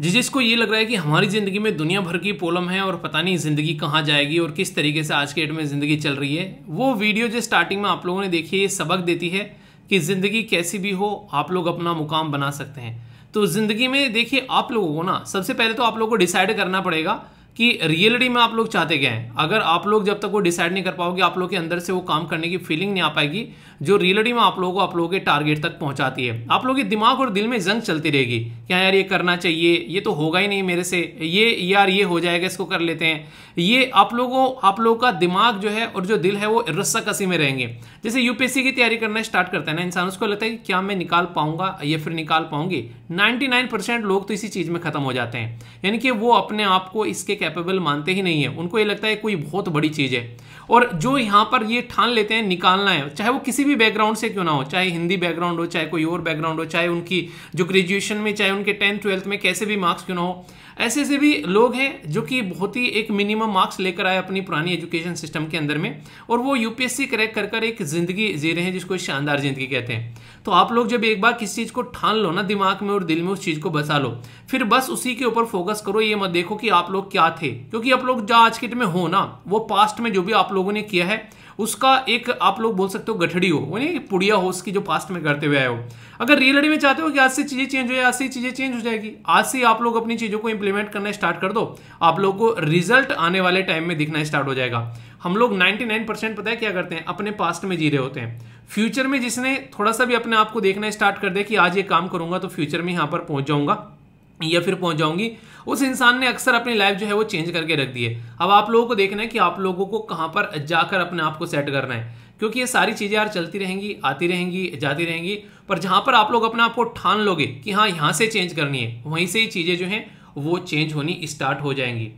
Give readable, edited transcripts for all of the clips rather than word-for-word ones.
जिसको ये लग रहा है कि हमारी ज़िंदगी में दुनिया भर की प्रॉब्लम है और पता नहीं ज़िंदगी कहाँ जाएगी और किस तरीके से आज के डेट में ज़िंदगी चल रही है, वो वीडियो जो स्टार्टिंग में आप लोगों ने देखी है ये सबक देती है कि ज़िंदगी कैसी भी हो आप लोग अपना मुकाम बना सकते हैं। तो ज़िंदगी में देखिए आप लोगों को ना सबसे पहले तो आप लोगों को डिसाइड करना पड़ेगा कि रियलिटी में आप लोग चाहते क्या हैं। अगर आप लोग जब तक वो डिसाइड नहीं कर पाओगे, आप लोग के अंदर से वो काम करने की फीलिंग नहीं आ पाएगी जो रियलिटी में आप लोगों के टारगेट तक पहुंचाती है। आप लोगों के दिमाग और दिल में जंग चलती रहेगी कि हाँ यार ये करना चाहिए, ये तो होगा ही नहीं मेरे से, ये यार ये हो जाएगा, इसको कर लेते हैं। ये आप लोगों का दिमाग जो है और जो दिल है वो रस्साकसी में रहेंगे। जैसे यूपीएससी की तैयारी करना स्टार्ट करता है ना इंसान, उसको लगता है कि क्या मैं निकाल पाऊंगा या फिर निकाल पाऊंगी। 99% लोग तो इसी चीज में खत्म हो जाते हैं, यानी कि वो अपने आप को इसके कैपेबल मानते ही नहीं है। उनको ये लगता है कोई बहुत बड़ी चीज है। और जो यहाँ पर ये ठान लेते हैं निकालना है, चाहे वो किसी भी बैकग्राउंड से क्यों ना हो, चाहे हिंदी बैकग्राउंड हो, चाहे कोई और बैकग्राउंड हो, चाहे उनकी जो ग्रेजुएशन में, चाहे उनके 10th-12th में कैसे भी मार्क्स क्यों ना हो, ऐसे भी लोग हैं जो कि बहुत ही एक मिनिमम मार्क्स लेकर आए अपनी पुरानी एजुकेशन सिस्टम के अंदर में, और वो यूपीएससी क्रैक कर एक जिंदगी जी रहे हैं जिसको शानदार जिंदगी कहते हैं। तो आप लोग जब एक बार किसी चीज को ठान लो ना दिमाग में और दिल में, उस चीज को बसा लो, फिर बस उसी के ऊपर फोकस करो। ये मत देखो कि आप लोग क्या थे, क्योंकि आप लोग जो आज के डेट में हो ना, वो पास्ट में जो भी आप लोगों ने किया है उसका एक आप लोग बोल सकते हो गठड़ी हो, वो नहीं पुड़िया हो उसकी, जो पास्ट में करते हुए आए हो। अगर रियलिटी में चाहते हो कि आज से चीजें चेंज हो जाए, आज से चीजें चेंज हो जाएगी। आज से आप लोग अपनी चीजों को इंप्लीमेंट करना स्टार्ट कर दो, आप लोगों को रिजल्ट आने वाले टाइम में दिखना स्टार्ट हो जाएगा। हम लोग 99% पता है क्या करते हैं, अपने पास्ट में जी रहे होते हैं। फ्यूचर में जिसने थोड़ा सा भी अपने आप को देखना स्टार्ट कर दे कि आज ये काम करूंगा तो फ्यूचर में यहां पर पहुंच जाऊंगा या फिर पहुंच जाऊंगी, उस इंसान ने अक्सर अपनी लाइफ जो है वो चेंज करके रख दी है। अब आप लोगों को देखना है कि आप लोगों को कहां पर जाकर अपने आप को सेट करना है, क्योंकि ये सारी चीजें यार चलती रहेंगी, आती रहेंगी, जाती रहेंगी। पर जहां पर आप लोग अपने आप को ठान लोगे कि हाँ यहां से चेंज करनी है, वहीं से ही चीजें जो हैं वो चेंज होनी स्टार्ट हो जाएंगी।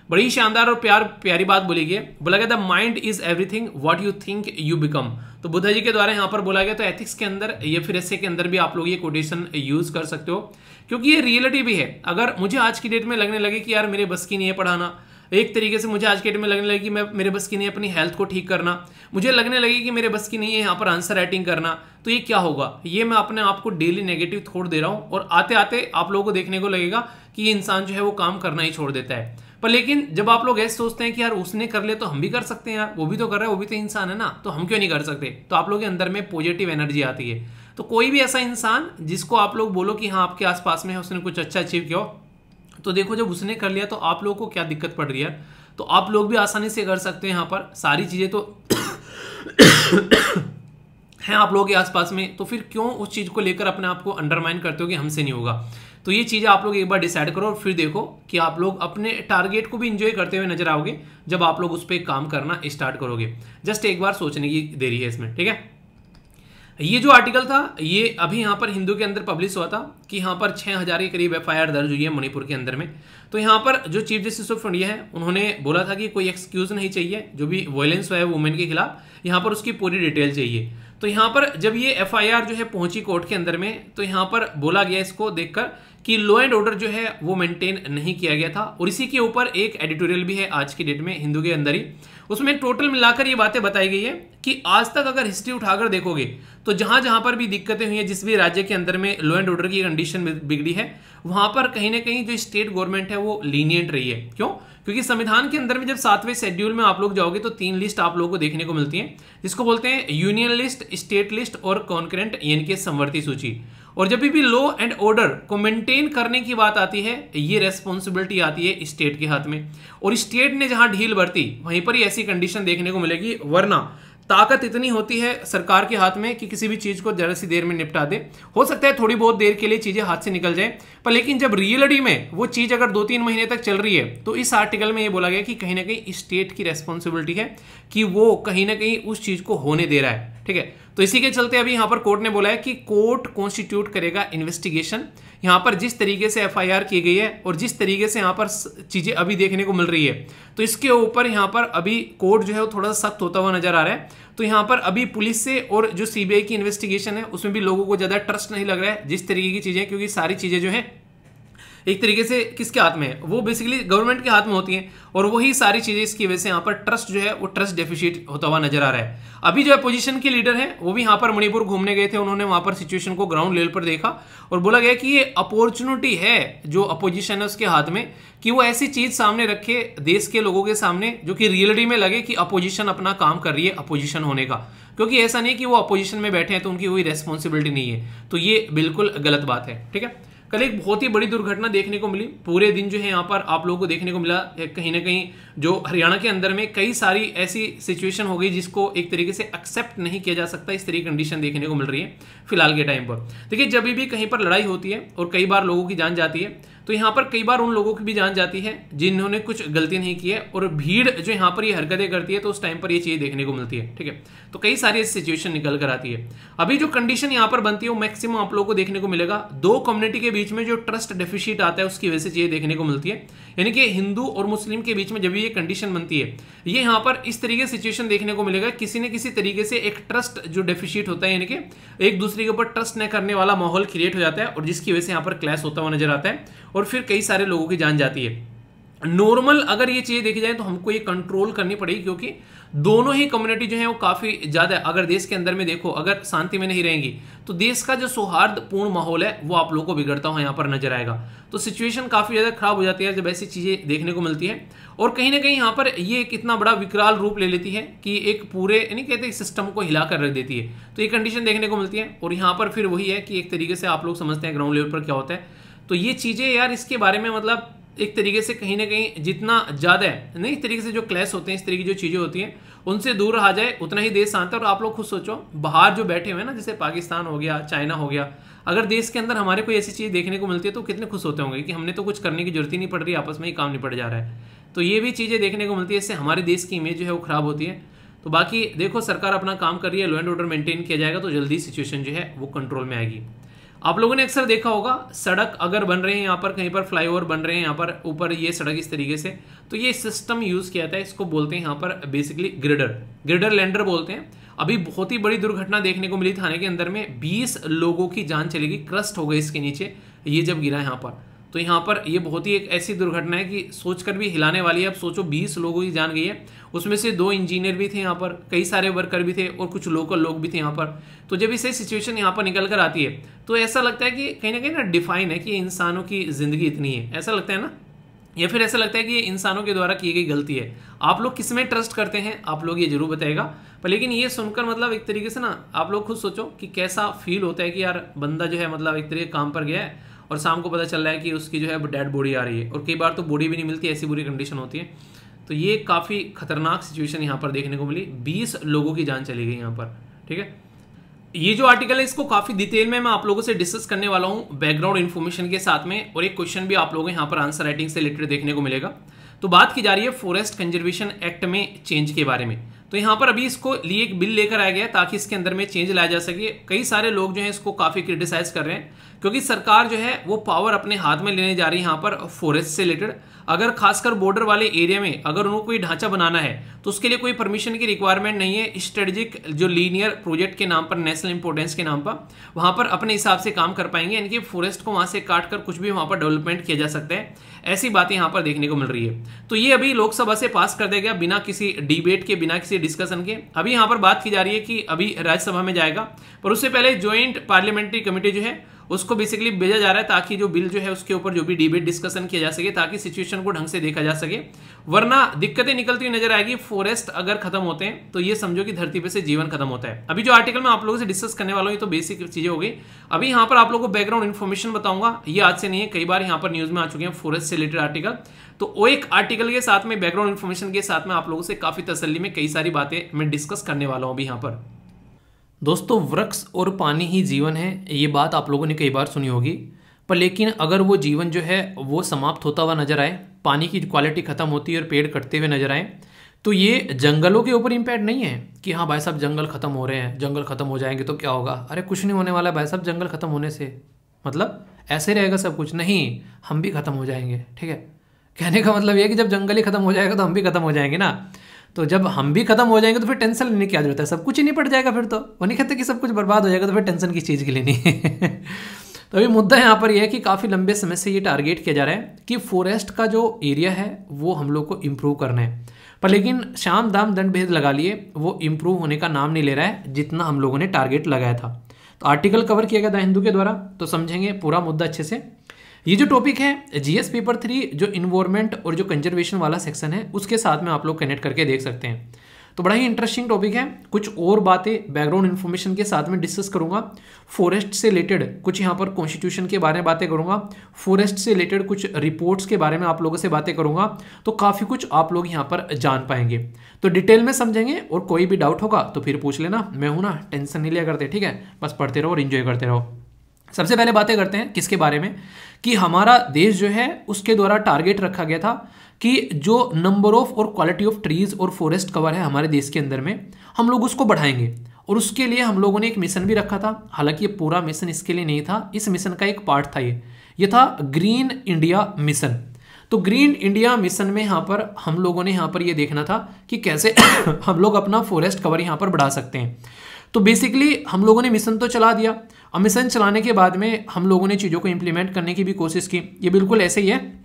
बड़ी शानदार और प्यारी बात बोली गई, बोला गया the mind is everything what you think you become. तो बुद्धा जी के द्वारा यहाँ पर बोला गया। तो एथिक्स के अंदर या फिर ऐसे के अंदर भी आप लोग ये कोटेशन यूज कर सकते हो, क्योंकि ये रियलिटी भी है। अगर मुझे आज की डेट में लगने लगे कि यार मेरे बस की नहीं है पढ़ाना, एक तरीके से मुझे आज के डेट में लगने लगे कि मेरे बस की नहीं है अपनी हेल्थ को ठीक करना, मुझे लगने लगे कि मेरे बस की नहीं है यहाँ पर आंसर राइटिंग करना, तो ये क्या होगा, ये मैं अपने आप को डेली नेगेटिव थॉट दे रहा हूँ। और आते आते आप लोगों को देखने को लगेगा कि ये इंसान जो है वो काम करना ही छोड़ देता है। पर लेकिन जब आप लोग ऐसे सोचते हैं कि यार उसने कर लिया तो हम भी कर सकते हैं, यार वो भी तो कर रहा है, वो भी तो इंसान है ना, तो हम क्यों नहीं कर सकते, तो आप लोगों के अंदर में पॉजिटिव एनर्जी आती है। तो कोई भी ऐसा इंसान जिसको आप लोग बोलो कि हाँ आपके आसपास में है, उसने कुछ अच्छा अचीव किया, तो देखो जब उसने कर लिया तो आप लोगों को क्या दिक्कत पड़ रही है, तो आप लोग भी आसानी से कर सकते हैं। यहाँ पर सारी चीजें तो हैं आप लोगों के आसपास में, तो फिर क्यों उस चीज को लेकर अपने आप को अंडरमाइन करते हो कि हमसे नहीं होगा। तो ये चीजें आप लोग एक बार डिसाइड करो और फिर देखो कि आप लोग अपने टारगेट को भी एंजॉय करते हुए नजर आओगे जब आप लोग उस पर काम करना स्टार्ट करोगे। जस्ट एक बार सोचने की देरी है इसमें, ठीक है। ये जो आर्टिकल था ये अभी यहाँ पर हिंदू के अंदर पब्लिश हुआ था कि यहाँ पर 6000 के करीब एफआईआर दर्ज हुई है मणिपुर के अंदर में। तो यहाँ पर जो चीफ जस्टिस ऑफ इंडिया है उन्होंने बोला था कि कोई एक्सक्यूज नहीं चाहिए, जो भी वायलेंस हुआ है वुमेन के खिलाफ यहाँ पर उसकी पूरी डिटेल चाहिए। तो यहाँ पर जब ये एफआईआर जो है पहुंची कोर्ट के अंदर में, तो यहाँ पर बोला गया इसको देखकर कि लॉ एंड ऑर्डर जो है वो मेंटेन नहीं किया गया था। और इसी के ऊपर एक एडिटोरियल भी है आज की डेट में हिंदू के अंदर ही, उसमें टोटल मिलाकर ये बातें बताई गई है कि आज तक अगर हिस्ट्री उठाकर देखोगे तो जहां जहां पर भी दिक्कतें हुई है, जिस भी राज्य के अंदर में लॉ एंड ऑर्डर की कंडीशन बिगड़ी है, वहां पर कहीं ना कहीं जो स्टेट गवर्नमेंट है वो लीनियंट रही है। क्यों? क्योंकि संविधान के अंदर में जब 7वें शेड्यूल में आप लोग जाओगे तो 3 लिस्ट आप लोगों को देखने को मिलती है, जिसको बोलते हैं यूनियन लिस्ट, स्टेट लिस्ट और कॉन्करेंट यानी कि समवर्ती सूची। और जब भी लॉ एंड ऑर्डर को मेंटेन करने की बात आती है, ये रेस्पॉन्सिबिलिटी आती है स्टेट के हाथ में। और स्टेट ने जहां ढील बरती वहीं पर ही ऐसी कंडीशन देखने को मिलेगी, वरना ताकत इतनी होती है सरकार के हाथ में कि किसी भी चीज को जरा सी देर में निपटा दे। हो सकता है थोड़ी बहुत देर के लिए चीजें हाथ से निकल जाए, पर लेकिन जब रियलिटी में वो चीज अगर 2-3 महीने तक चल रही है, तो इस आर्टिकल में ये बोला गया कि कहीं ना कहीं स्टेट की रेस्पॉन्सिबिलिटी है कि वो कहीं ना कहीं उस चीज को होने दे रहा है, ठीक है। तो इसी के चलते अभी यहाँ पर कोर्ट ने बोला है कि कोर्ट कॉन्स्टिट्यूट करेगा इन्वेस्टिगेशन। यहाँ पर जिस तरीके से एफआईआर की गई है और जिस तरीके से यहाँ पर चीजें अभी देखने को मिल रही है, तो इसके ऊपर यहाँ पर अभी कोर्ट जो है वो थोड़ा सा सख्त होता हुआ नजर आ रहा है। तो यहाँ पर अभी पुलिस से और जो सीबीआई की इन्वेस्टिगेशन है उसमें भी लोगों को ज्यादा ट्रस्ट नहीं लग रहा है जिस तरीके की चीजें, क्योंकि सारी चीजें जो है एक तरीके से किसके हाथ में है, वो बेसिकली गवर्नमेंट के हाथ में होती है। और वही सारी चीजें इसकी वजह से यहाँ पर ट्रस्ट जो है वो ट्रस्ट डेफिसिट होता हुआ नजर आ रहा है। अभी जो अपोजिशन के लीडर हैं वो भी यहाँ पर मणिपुर घूमने गए थे, उन्होंने वहां पर सिचुएशन को ग्राउंड लेवल पर देखा और बोला गया कि ये अपॉर्चुनिटी है जो अपोजिशन है उसके हाथ में, कि वो ऐसी चीज सामने रखे देश के लोगों के सामने जो कि रियलिटी में लगे कि अपोजिशन अपना काम कर रही है अपोजिशन होने का, क्योंकि ऐसा नहीं कि वो अपोजिशन में बैठे हैं तो उनकी कोई रेस्पॉन्सिबिलिटी नहीं है। तो ये बिल्कुल गलत बात है, ठीक है। कल एक बहुत ही बड़ी दुर्घटना देखने को मिली, पूरे दिन जो है यहाँ पर आप लोगों को देखने को मिला कहीं ना कहीं जो हरियाणा के अंदर में कई सारी ऐसी सिचुएशन हो गई जिसको एक तरीके से एक्सेप्ट नहीं किया जा सकता। इस तरह की कंडीशन देखने को मिल रही है फिलहाल के टाइम पर। देखिए जब भी कहीं पर लड़ाई होती है और कई बार लोगों की जान जाती है, तो यहाँ पर कई बार उन लोगों की भी जान जाती है जिन्होंने कुछ गलती नहीं की है, और भीड़ जो यहाँ पर ये हरकतें करती है तो उस टाइम पर ये चीज देखने को मिलती है, ठीक है। तो कई सारी ऐसी सिचुएशन निकल कर आती है। अभी जो कंडीशन यहाँ पर बनती है वो मैक्सिमम आप लोगों को देखने को मिलेगा, दो कम्युनिटी के बीच में जो ट्रस्ट डेफिसिट आता है उसकी वजह से चीजें देखने को मिलती है। यानी कि हिंदू और मुस्लिम के बीच में जब ये कंडीशन बनती है, ये यहाँ पर इस तरीके से सिचुएशन देखने को मिलेगा, किसी न किसी तरीके से एक ट्रस्ट जो डेफिसिट होता है, यानी कि एक दूसरे के ऊपर ट्रस्ट न करने वाला माहौल क्रिएट हो जाता है, और जिसकी वजह से यहाँ पर क्लैश होता हुआ नजर आता है और फिर कई सारे लोगों की जान जाती है। नॉर्मल अगर ये चीजें देखी जाए तो हमको ये कंट्रोल करनी पड़ेगी, क्योंकि दोनों ही कम्युनिटी जो है वो काफी ज्यादा, अगर देश के अंदर में देखो अगर शांति में नहीं रहेंगी तो देश का जो सौहार्दपूर्ण माहौल है वो आप लोगों को बिगड़ता हुआ यहाँ पर नजर आएगा। तो सिचुएशन काफी ज्यादा खराब हो जाती है जब ऐसी चीजें देखने को मिलती है, और कहीं ना कहीं यहाँ पर ये एक इतना बड़ा विकराल रूप ले लेती है कि एक पूरे नहीं कहते सिस्टम को हिला कर रख देती है। तो ये कंडीशन देखने को मिलती है, और यहाँ पर फिर वही है कि एक तरीके से आप लोग समझते हैं ग्राउंड लेवल पर क्या होता है। तो ये चीजें यार इसके बारे में मतलब एक तरीके से कहीं ना कहीं जितना ज्यादा है नहीं इस तरीके से जो क्लैश होते हैं, इस तरीके की जो चीजें होती हैं उनसे दूर रहा जाए उतना ही देश शांत है। और आप लोग खुद सोचो बाहर जो बैठे हुए हैं ना, जैसे पाकिस्तान हो गया, चाइना हो गया, अगर देश के अंदर हमारे कोई ऐसी चीज देखने को मिलती है तो कितने खुश होते होंगे कि हमने तो कुछ करने की जरूरत ही नहीं पड़ रही, आपस में ही काम निपट जा रहा है। तो ये भी चीजें देखने को मिलती है, इससे हमारे देश की इमेज जो है वो खराब होती है। तो बाकी देखो सरकार अपना काम कर रही है, लॉ एंड ऑर्डर मेंटेन किया जाएगा तो जल्दी सिचुएशन जो है वो कंट्रोल में आएगी। आप लोगों ने अक्सर देखा होगा सड़क अगर बन रहे हैं, यहाँ पर कहीं पर फ्लाईओवर बन रहे हैं, यहाँ पर ऊपर ये सड़क इस तरीके से, तो ये सिस्टम यूज किया जाता है, इसको बोलते हैं यहाँ पर बेसिकली ग्रिडर लैंडर बोलते हैं। अभी बहुत ही बड़ी दुर्घटना देखने को मिली थाने के अंदर में, 20 लोगों की जान चली गई, क्रस्ट हो गई इसके नीचे ये जब गिरा यहाँ पर। तो यहाँ पर ये बहुत ही एक ऐसी दुर्घटना है कि सोचकर भी हिलाने वाली है। अब सोचो 20 लोगों की जान गई है, उसमें से 2 इंजीनियर भी थे यहाँ पर, कई सारे वर्कर भी थे और कुछ लोकल लोग भी थे यहाँ पर। तो जब इसे सिचुएशन यहाँ पर निकल कर आती है तो ऐसा लगता है कि कहीं ना डिफाइन है कि इंसानों की जिंदगी इतनी है, ऐसा लगता है ना, या फिर ऐसा लगता है कि ये इंसानों के द्वारा की गई गलती है। आप लोग किस में ट्रस्ट करते हैं आप लोग ये जरूर बताएगा। पर लेकिन ये सुनकर मतलब एक तरीके से ना आप लोग खुद सोचो कि कैसा फील होता है कि यार बंदा जो है मतलब एक तरीके काम पर गया है और शाम को पता चल रहा है कि उसकी जो है डेड बॉडी आ रही है, और कई बार तो बॉडी भी नहीं मिलती, ऐसी बुरी कंडीशन होती है। तो ये काफ़ी खतरनाक सिचुएशन यहाँ पर देखने को मिली, 20 लोगों की जान चली गई यहाँ पर, ठीक है। ये जो आर्टिकल है इसको काफी डिटेल में मैं आप लोगों से डिस्कस करने वाला हूँ बैकग्राउंड इन्फॉर्मेशन के साथ में, और एक क्वेश्चन भी आप लोगों को यहाँ पर आंसर राइटिंग से रिलेटेड देखने को मिलेगा। तो बात की जा रही है फॉरेस्ट कंजर्वेशन एक्ट में चेंज के बारे में। तो यहाँ पर अभी इसको लिए एक बिल लेकर आया गया ताकि इसके अंदर में चेंज लाया जा सके। कई सारे लोग जो है इसको काफी क्रिटिसाइज कर रहे हैं, क्योंकि सरकार जो है वो पावर अपने हाथ में लेने जा रही है यहाँ पर फॉरेस्ट से रिलेटेड। अगर खासकर बॉर्डर वाले एरिया में अगर उनको कोई ढांचा बनाना है तो उसके लिए कोई परमिशन की रिक्वायरमेंट नहीं है। स्ट्रेटेजिक जो लीनियर प्रोजेक्ट के नाम पर, नेशनल इंपोर्टेंस के नाम पर, वहां पर अपने हिसाब से काम कर पाएंगे, यानी कि फॉरेस्ट को वहां से काट कर कुछ भी वहां पर डेवलपमेंट किया जा सकता है। ऐसी बातें यहाँ पर देखने को मिल रही है। तो ये अभी लोकसभा से पास कर दिया गया बिना किसी डिबेट के, बिना किसी डिस्कशन के। अभी यहाँ पर बात की जा रही है कि अभी राज्यसभा में जाएगा, पर उससे पहले ज्वाइंट पार्लियामेंट्री कमेटी जो है उसको बेसिकली भेजा जा रहा है ताकि जो बिल जो है उसके ऊपर जो भी डिबेट डिस्कशन किया जा सके, ताकि सिचुएशन को ढंग से देखा जा सके। वरना दिक्कतें निकलती हुई नजर आएगी। फॉरेस्ट अगर खत्म होते हैं तो ये समझो कि धरती पे से जीवन खत्म होता है। अभी जो आर्टिकल मैं आप लोगों से डिस्कस करने वाला हूँ ये तो बेसिक चीजें हो गई। अभी यहाँ पर आप लोगों को बैकग्राउंड इन्फॉर्मेशन बताऊंगा, ये आज से नहीं है, कई बार यहाँ पर न्यूज में आ चुके हैं फॉरेस्ट से रिलेटेड आर्टिकल। तो वो एक आर्टिकल के साथ में बैकग्राउंड इन्फॉर्मेशन के साथ में आप लोगों से काफी तसल्ली में कई सारी बातें मैं डिस्कस करने वाला हूँ अभी यहाँ पर। दोस्तों, वृक्ष और पानी ही जीवन है, ये बात आप लोगों ने कई बार सुनी होगी। पर लेकिन अगर वो जीवन जो है वो समाप्त होता हुआ नजर आए, पानी की क्वालिटी खत्म होती है और पेड़ कटते हुए नजर आए, तो ये जंगलों के ऊपर इम्पैक्ट नहीं है कि हाँ भाई साहब जंगल खत्म हो रहे हैं, जंगल खत्म हो जाएंगे तो क्या होगा। अरे कुछ नहीं होने वाला भाई साहब जंगल खत्म होने से, मतलब ऐसे रहेगा सब कुछ नहीं, हम भी खत्म हो जाएंगे। ठीक है, कहने का मतलब ये है कि जब जंगल ही खत्म हो जाएगा तो हम भी खत्म हो जाएंगे ना। तो जब हम भी खत्म हो जाएंगे तो फिर टेंशन लेने की क्या जरूरत है, सब कुछ ही निपट जाएगा। फिर तो वो नहीं कहते कि सब कुछ बर्बाद हो जाएगा तो फिर टेंशन किस चीज़ के लिए नहीं। तो अभी मुद्दा यहाँ पर यह है कि काफ़ी लंबे समय से ये टारगेट किया जा रहा है कि फॉरेस्ट का जो एरिया है वो हम लोग को इम्प्रूव करना है, पर लेकिन शाम दाम दंड भेद लगा लिए वो इम्प्रूव होने का नाम नहीं ले रहा है जितना हम लोगों ने टारगेट लगाया था। तो आर्टिकल कवर किया गया द हिंदू के द्वारा, तो समझेंगे पूरा मुद्दा अच्छे से। ये जो टॉपिक है जीएस पेपर 3 जो इन्वायरमेंट और जो कंजर्वेशन वाला सेक्शन है उसके साथ में आप लोग कनेक्ट करके देख सकते हैं। तो बड़ा ही इंटरेस्टिंग टॉपिक है। कुछ और बातें बैकग्राउंड इन्फॉर्मेशन के साथ में डिस्कस करूंगा। फॉरेस्ट से रिलेटेड कुछ यहाँ पर कॉन्स्टिट्यूशन के बारे में बातें करूंगा, फॉरेस्ट से रिलेटेड कुछ रिपोर्ट्स के बारे में आप लोगों से बातें करूंगा, तो काफ़ी कुछ आप लोग यहाँ पर जान पाएंगे। तो डिटेल में समझेंगे और कोई भी डाउट होगा तो फिर पूछ लेना, मैं हूँ ना, टेंशन नहीं लिया करते, ठीक है, बस पढ़ते रहो और इन्जॉय करते रहो। सबसे पहले बातें करते हैं किसके बारे में, कि हमारा देश जो है उसके द्वारा टारगेट रखा गया था कि जो नंबर ऑफ और क्वालिटी ऑफ ट्रीज और फॉरेस्ट कवर है हमारे देश के अंदर में हम लोग उसको बढ़ाएंगे, और उसके लिए हम लोगों ने एक मिशन भी रखा था। हालांकि ये पूरा मिशन इसके लिए नहीं था, इस मिशन का एक पार्ट था ये था ग्रीन इंडिया मिशन। तो ग्रीन इंडिया मिशन में यहाँ पर हम लोगों ने यहाँ पर ये देखना था कि कैसे हम लोग अपना फॉरेस्ट कवर यहाँ पर बढ़ा सकते हैं। तो बेसिकली हम लोगों ने मिशन तो चला दिया, और मिशन चलाने के बाद में हम लोगों ने चीज़ों को इंप्लीमेंट करने की भी कोशिश की। ये बिल्कुल ऐसे ही है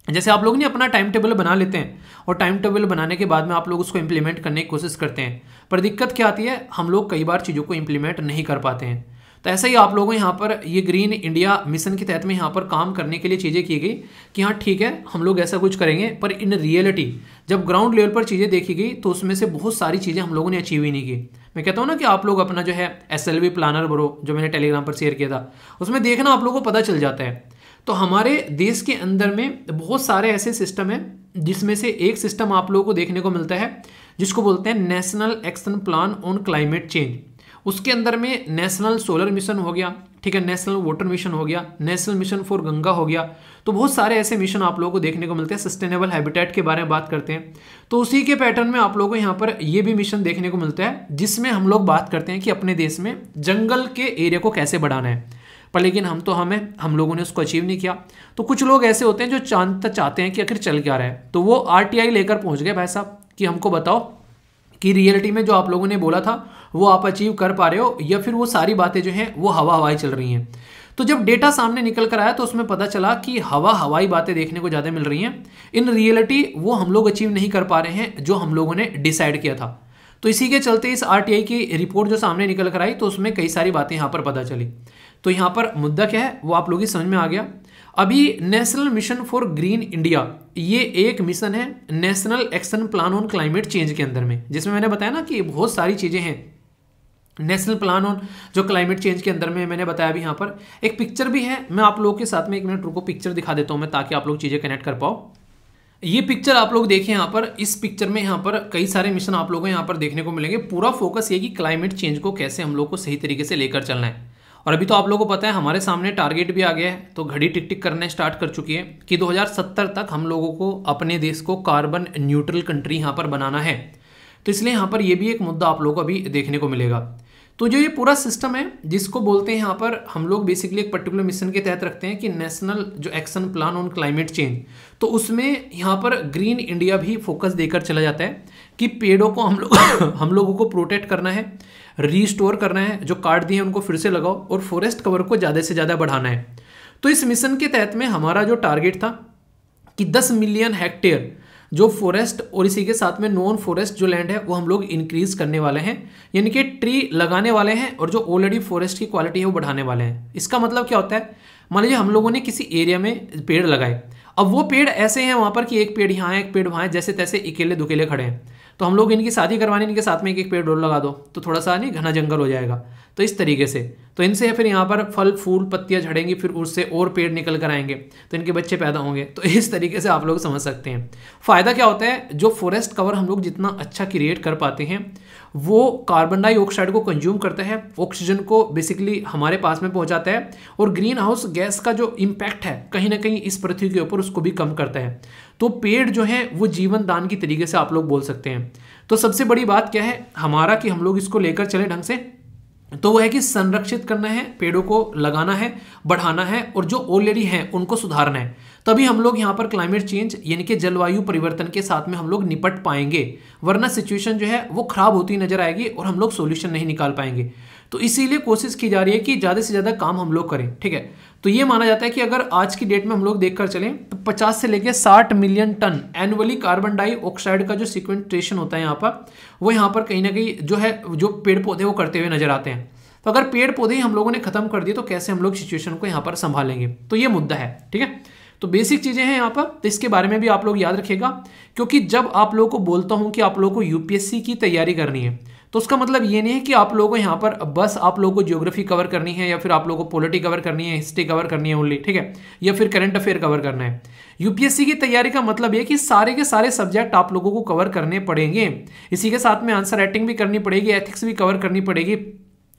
जैसे आप लोग ने अपना टाइम टेबल बना लेते हैं, और टाइम टेबल बनाने के बाद में आप लोग उसको इंप्लीमेंट करने की कोशिश करते हैं, पर दिक्कत क्या आती है, हम लोग कई बार चीज़ों को इंप्लीमेंट नहीं कर पाते हैं। तो ऐसा ही आप लोगों यहाँ पर ये ग्रीन इंडिया मिशन के तहत में यहाँ पर काम करने के लिए चीज़ें की गई कि हाँ ठीक है हम लोग ऐसा कुछ करेंगे, पर इन रियलिटी जब ग्राउंड लेवल पर चीज़ें देखी गई तो उसमें से बहुत सारी चीज़ें हम लोगों ने अचीव ही नहीं की। मैं कहता हूँ ना कि आप लोग अपना जो है SLV प्लानर ब्रो जो मैंने टेलीग्राम पर शेयर किया था उसमें देखना आप लोगों को पता चल जाता है। तो हमारे देश के अंदर में बहुत सारे ऐसे सिस्टम हैं जिसमें से एक सिस्टम आप लोगों को देखने को मिलता है जिसको बोलते हैं national action plan on climate change. उसके अंदर में नेशनल सोलर मिशन हो गया, ठीक है, नेशनल वाटर मिशन हो गया, नेशनल मिशन फॉर गंगा हो गया। तो बहुत सारे ऐसे मिशन आप लोगों को देखने को मिलते हैं। सस्टेनेबल हैबिटेट के बारे में बात करते हैं तो उसी के पैटर्न में आप लोगों को यहाँ पर ये भी मिशन देखने को मिलता है जिसमें हम लोग बात करते हैं कि अपने देश में जंगल के एरिया को कैसे बढ़ाना है, पर लेकिन हम लोगों ने उसको अचीव नहीं किया। तो कुछ लोग ऐसे होते हैं जो जानना चाहते हैं कि आखिर चल क्या रहा है, तो वो RTI लेकर पहुंच गए भाई साहब कि हमको बताओ कि रियलिटी में जो आप लोगों ने बोला था वो आप अचीव कर पा रहे हो या फिर वो सारी बातें जो हैं वो हवाई चल रही हैं। तो जब डेटा सामने निकल कर आया तो उसमें पता चला कि हवाई बातें देखने को ज़्यादा मिल रही हैं, इन रियलिटी वो हम लोग अचीव नहीं कर पा रहे हैं जो हम लोगों ने डिसाइड किया था। तो इसी के चलते इस RTI की रिपोर्ट जो सामने निकल कर आई तो उसमें कई सारी बातें यहाँ पर पता चली। तो यहाँ पर मुद्दा क्या है वो आप लोगों की समझ में आ गया। अभी national mission for green India ये एक मिशन है national action plan on climate change के अंदर में, जिसमें मैंने बताया ना कि बहुत सारी चीज़ें हैं। नेशनल प्लान ऑन जो क्लाइमेट चेंज के अंदर में मैंने बताया भी, यहाँ पर एक पिक्चर भी है, मैं आप लोगों के साथ में एक मिनट रुको पिक्चर दिखा देता हूँ मैं ताकि आप लोग चीज़ें कनेक्ट कर पाओ। ये पिक्चर आप लोग देखें यहाँ पर, इस पिक्चर में यहाँ पर कई सारे मिशन आप लोगों को यहाँ पर देखने को मिलेंगे। पूरा फोकस ये कि क्लाइमेट चेंज को कैसे हम लोग को सही तरीके से लेकर चलना है। और अभी तो आप लोगों को पता है हमारे सामने टारगेट भी आ गया है, तो घड़ी टिक टिक करना स्टार्ट कर चुकी है कि 2070 तक हम लोगों को अपने देश को कार्बन न्यूट्रल कंट्री यहाँ पर बनाना है। तो इसलिए यहाँ पर ये भी एक मुद्दा आप लोगों को अभी देखने को मिलेगा। तो जो ये पूरा सिस्टम है जिसको बोलते हैं यहाँ पर हम लोग बेसिकली एक पर्टिकुलर मिशन के तहत रखते हैं कि नेशनल जो action plan on climate change, तो उसमें यहाँ पर ग्रीन इंडिया भी फोकस देकर चला जाता है कि पेड़ों को हम लोगों को प्रोटेक्ट करना है, रीस्टोर करना है, जो काट दिए हैं उनको फिर से लगाओ, और फॉरेस्ट कवर को ज़्यादा से ज़्यादा बढ़ाना है। तो इस मिशन के तहत में हमारा जो टारगेट था कि 10 मिलियन हेक्टेयर जो फॉरेस्ट और इसी के साथ में नॉन फॉरेस्ट जो लैंड है वो हम लोग इंक्रीज करने वाले हैं, यानी कि ट्री लगाने वाले हैं, और जो ऑलरेडी फॉरेस्ट की क्वालिटी है वो बढ़ाने वाले हैं। इसका मतलब क्या होता है, मान लीजिए हम लोगों ने किसी एरिया में पेड़ लगाए, अब वो पेड़ ऐसे हैं वहाँ पर कि एक पेड़ यहाँ है एक पेड़ वहाँ है, जैसे तैसे अकेले दुकेले खड़े हैं, तो हम लोग इनकी शादी करवाने इनके साथ में एक पेड़ और लगा दो तो थोड़ा सा नहीं घना जंगल हो जाएगा। तो इस तरीके से तो इनसे फिर यहाँ पर फल फूल पत्तियाँ झड़ेंगी, फिर उससे और पेड़ निकल कर आएंगे तो इनके बच्चे पैदा होंगे। तो इस तरीके से आप लोग समझ सकते हैं फ़ायदा क्या होता है। जो फॉरेस्ट कवर हम लोग जितना अच्छा क्रिएट कर पाते हैं वो कार्बन डाइऑक्साइड को कंज्यूम करता है, ऑक्सीजन को बेसिकली हमारे पास में पहुंचाता है, और ग्रीन हाउस गैस का जो इम्पैक्ट है कहीं ना कहीं इस पृथ्वी के ऊपर उसको भी कम करता है। तो पेड़ जो है वो जीवन दान की तरीके से आप लोग बोल सकते हैं। तो सबसे बड़ी बात क्या है हमारा कि हम लोग इसको लेकर चले ढंग से, तो वो है कि संरक्षित करना है, पेड़ों को लगाना है, बढ़ाना है, और जो ऑलरेडी हैं उनको सुधारना है। तभी हम लोग यहाँ पर क्लाइमेट चेंज यानी कि जलवायु परिवर्तन के साथ में हम लोग निपट पाएंगे, वरना सिचुएशन जो है वो खराब होती नजर आएगी और हम लोग सॉल्यूशन नहीं निकाल पाएंगे। तो इसीलिए कोशिश की जा रही है कि ज़्यादा से ज़्यादा काम हम लोग करें, ठीक है। तो ये माना जाता है कि अगर आज की डेट में हम लोग देखकर चलें तो 50 से लेकर 60 million ton annually carbon dioxide का जो सिक्वेस्ट्रेशन होता है यहाँ पर, वो यहाँ पर कहीं ना कहीं जो है जो पेड़ पौधे वो करते हुए नजर आते हैं। तो अगर पेड़ पौधे ही हम लोगों ने खत्म कर दिए तो कैसे हम लोग सिचुएशन को यहाँ पर संभालेंगे, तो ये मुद्दा है, ठीक है। तो बेसिक चीजें हैं यहाँ पर, तो इसके बारे में भी आप लोग याद रखिएगा, क्योंकि जब आप लोगों को बोलता हूं कि आप लोगों को यूपीएससी की तैयारी करनी है तो उसका मतलब ये नहीं है कि आप लोगों को यहाँ पर बस आप लोगों को ज्योग्राफी कवर करनी है या फिर आप लोगों को पॉलिटी कवर करनी है, हिस्ट्री कवर करनी है ओनली, ठीक है, या फिर करंट अफेयर कवर करना है। यूपीएससी की तैयारी का मतलब ये कि सारे के सारे सब्जेक्ट आप लोगों को कवर करने पड़ेंगे। इसी के साथ में आंसर राइटिंग भी करनी पड़ेगी, एथिक्स भी कवर करनी पड़ेगी,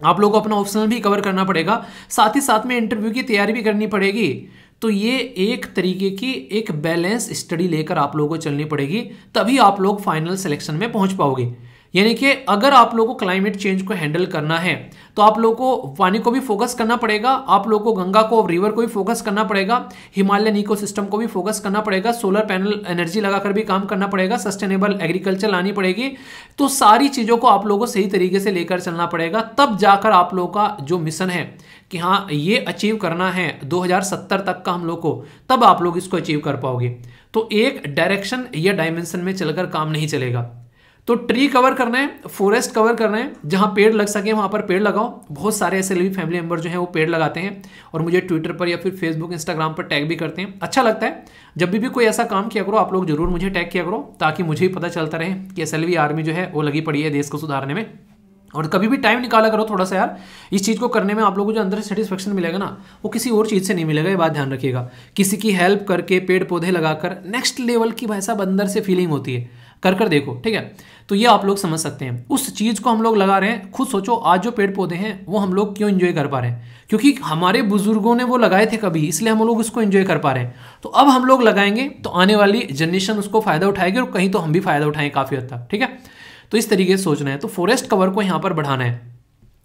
आप लोगों को अपना ऑप्शनल भी कवर करना पड़ेगा, साथ ही साथ में इंटरव्यू की तैयारी भी करनी पड़ेगी। तो ये एक तरीके की एक बैलेंस स्टडी लेकर आप लोगों को चलनी पड़ेगी, तभी आप लोग फाइनल सिलेक्शन में पहुंच पाओगे। यानी कि अगर आप लोगों को क्लाइमेट चेंज को हैंडल करना है तो आप लोगों को पानी को भी फोकस करना पड़ेगा, आप लोगों को गंगा को रिवर को भी फोकस करना पड़ेगा, हिमालयन इकोसिस्टम को भी फोकस करना पड़ेगा, सोलर पैनल एनर्जी लगाकर भी काम करना पड़ेगा, सस्टेनेबल एग्रीकल्चर लानी पड़ेगी। तो सारी चीज़ों को आप लोगों को सही तरीके से लेकर चलना पड़ेगा, तब जाकर आप लोगों का जो मिशन है कि हाँ ये अचीव करना है 2070 तक का हम लोग को, तब आप लोग इसको अचीव कर पाओगे। तो एक डायरेक्शन या डायमेंशन में चलकर काम नहीं चलेगा। तो ट्री कवर करना है, फॉरेस्ट कवर करना है, जहां पेड़ लग सके वहां पर पेड़ लगाओ। बहुत सारे ऐसे भी फैमिली मेंबर जो हैं वो पेड़ लगाते हैं और मुझे ट्विटर पर या फिर फेसबुक इंस्टाग्राम पर टैग भी करते हैं, अच्छा लगता है। जब भी कोई ऐसा काम किया करो आप लोग जरूर मुझे टैग किया करो, ताकि मुझे भी पता चलता रहे कि एसएलवी आर्मी जो है वो लगी पड़ी है देश को सुधारने में। और कभी भी टाइम निकाला करो थोड़ा सा यार, इस चीज़ को करने में आप लोगों को जो अंदर से सेटिस्फेक्शन मिलेगा ना वो किसी और चीज़ से नहीं मिलेगा, ये बात ध्यान रखिएगा। किसी की हेल्प करके पेड़ पौधे लगाकर नेक्स्ट लेवल की भाई साहब अंदर से फीलिंग होती है, कर देखो, ठीक है। तो ये आप लोग समझ सकते हैं, उस चीज़ को हम लोग लगा रहे हैं। खुद सोचो आज जो पेड़ पौधे हैं वो हम लोग क्यों एंजॉय कर पा रहे हैं, क्योंकि हमारे बुजुर्गों ने वो लगाए थे कभी, इसलिए हम लोग उसको एंजॉय कर पा रहे हैं। तो अब हम लोग लगाएंगे तो आने वाली जनरेशन उसको फायदा उठाएगी और कहीं तो हम भी फायदा उठाएंगे काफ़ी हद तक, ठीक है। तो इस तरीके से सोचना है। तो फॉरेस्ट कवर को यहाँ पर बढ़ाना है।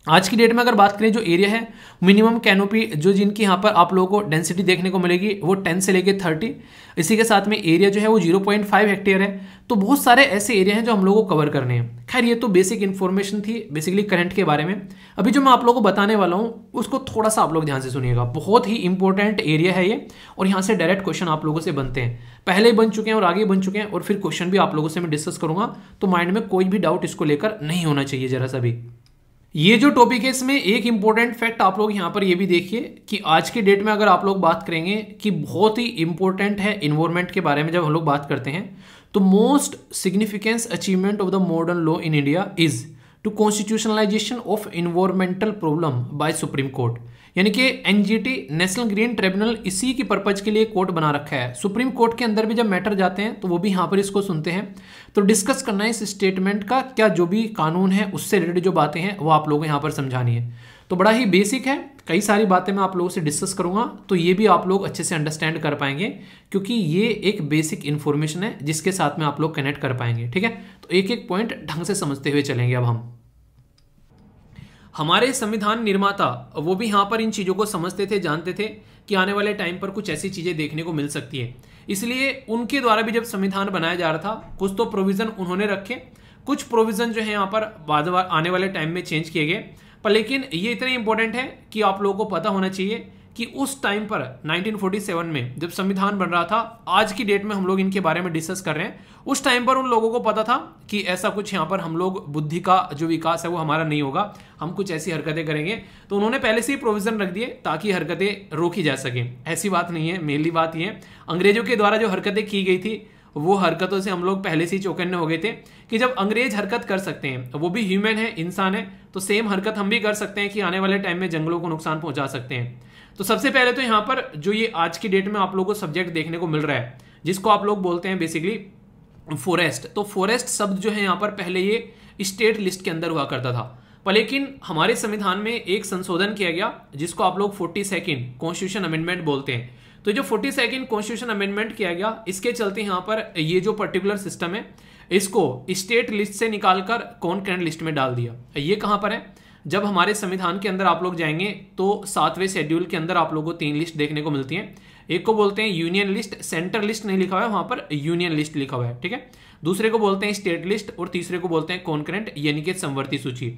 आज की डेट में अगर बात करें जो एरिया है मिनिमम कैनोपी जो जिनकी यहाँ पर आप लोगों को डेंसिटी देखने को मिलेगी वो 10 से लेके 30, इसी के साथ में एरिया जो है वो 0.5 हेक्टेयर है। तो बहुत सारे ऐसे एरिया हैं जो हम लोगों को कवर करने हैं। खैर ये तो बेसिक इन्फॉर्मेशन थी बेसिकली करंट के बारे में। अभी जो मैं आप लोगों को बताने वाला हूँ उसको थोड़ा सा आप लोग ध्यान से सुनिएगा, बहुत ही इंपॉर्टेंट एरिया है ये, और यहाँ से डायरेक्ट क्वेश्चन आप लोगों से बनते हैं, पहले बन चुके हैं और आगे बन चुके हैं, और फिर क्वेश्चन भी आप लोगों से मैं डिस्कस करूंगा। तो माइंड में कोई भी डाउट इसको लेकर नहीं होना चाहिए जरा सा भी। ये जो टॉपिक है इसमें एक इंपॉर्टेंट फैक्ट आप लोग यहाँ पर ये भी देखिए कि आज के डेट में अगर आप लोग बात करेंगे कि बहुत ही इंपॉर्टेंट है इन्वायरमेंट के बारे में जब हम लोग बात करते हैं, तो most significance achievement of the modern law in India is to constitutionalization of environmental problem by supreme court. यानी कि एनजीटी नेशनल ग्रीन ट्रिब्यूनल इसी की पर्पज के लिए कोर्ट बना रखा है। सुप्रीम कोर्ट के अंदर भी जब मैटर जाते हैं तो वो भी यहाँ पर इसको सुनते हैं। तो डिस्कस करना है इस स्टेटमेंट का, क्या जो भी कानून है उससे रिलेटेड जो बातें हैं वो आप लोगों को यहाँ पर समझानी है। तो बड़ा ही बेसिक है, कई सारी बातें मैं आप लोगों से डिस्कस करूंगा, तो ये भी आप लोग अच्छे से अंडरस्टैंड कर पाएंगे, क्योंकि ये एक बेसिक इन्फॉर्मेशन है जिसके साथ में आप लोग कनेक्ट कर पाएंगे, ठीक है। तो एक एक पॉइंट ढंग से समझते हुए चलेंगे। अब हम हमारे संविधान निर्माता वो भी यहाँ पर इन चीज़ों को समझते थे, जानते थे कि आने वाले टाइम पर कुछ ऐसी चीज़ें देखने को मिल सकती है। इसलिए उनके द्वारा भी जब संविधान बनाया जा रहा था कुछ तो प्रोविज़न उन्होंने रखे, कुछ प्रोविज़न जो है यहाँ पर बाद आने वाले टाइम में चेंज किए गए। पर लेकिन ये इतने इंपॉर्टेंट है कि आप लोगों को पता होना चाहिए कि उस टाइम पर 1947 में जब संविधान बन रहा था, आज की डेट में हम लोग इनके बारे में डिस्कस कर रहे हैं, उस टाइम पर उन लोगों को पता था कि ऐसा कुछ यहाँ पर हम लोग बुद्धि का जो विकास है वो हमारा नहीं होगा, हम कुछ ऐसी हरकतें करेंगे। तो उन्होंने पहले से ही प्रोविजन रख दिए ताकि हरकतें रोकी जा सकें। ऐसी बात नहीं है, मेनली बात यह है अंग्रेजों के द्वारा जो हरकतें की गई थी वो हरकतों से हम लोग पहले से ही चौकन्ने हो गए थे कि जब अंग्रेज हरकत कर सकते हैं, वो भी ह्यूमन है, इंसान है, तो सेम हरकत हम भी कर सकते हैं कि आने वाले टाइम में जंगलों को नुकसान पहुंचा सकते हैं। तो सबसे पहले तो यहाँ पर जो ये आज की डेट में आप लोगों को सब्जेक्ट देखने को मिल रहा है जिसको आप लोग बोलते हैं बेसिकली फॉरेस्ट। तो फॉरेस्ट शब्द जो है यहाँ पर पहले ये स्टेट लिस्ट के अंदर हुआ करता था, पर लेकिन हमारे संविधान में एक संशोधन किया गया जिसको आप लोग 42nd कॉन्स्टिट्यूशन अमेंडमेंट बोलते हैं। तो जो 42nd कॉन्स्टिट्यूशन अमेंडमेंट किया गया इसके चलते यहाँ पर ये जो पर्टिकुलर सिस्टम है इसको स्टेट लिस्ट से निकालकर कॉन्करेंट लिस्ट में डाल दिया। ये कहाँ पर है, जब हमारे संविधान के अंदर आप लोग जाएंगे तो 7वें शेड्यूल के अंदर आप लोगों को 3 लिस्ट देखने को मिलती हैं। एक को बोलते हैं यूनियन लिस्ट, सेंटर लिस्ट नहीं लिखा हुआ है वहां पर, यूनियन लिस्ट लिखा हुआ है, ठीक है। दूसरे को बोलते हैं स्टेट लिस्ट और तीसरे को बोलते हैं कॉन्करेंट यानी कि समवर्ती सूची।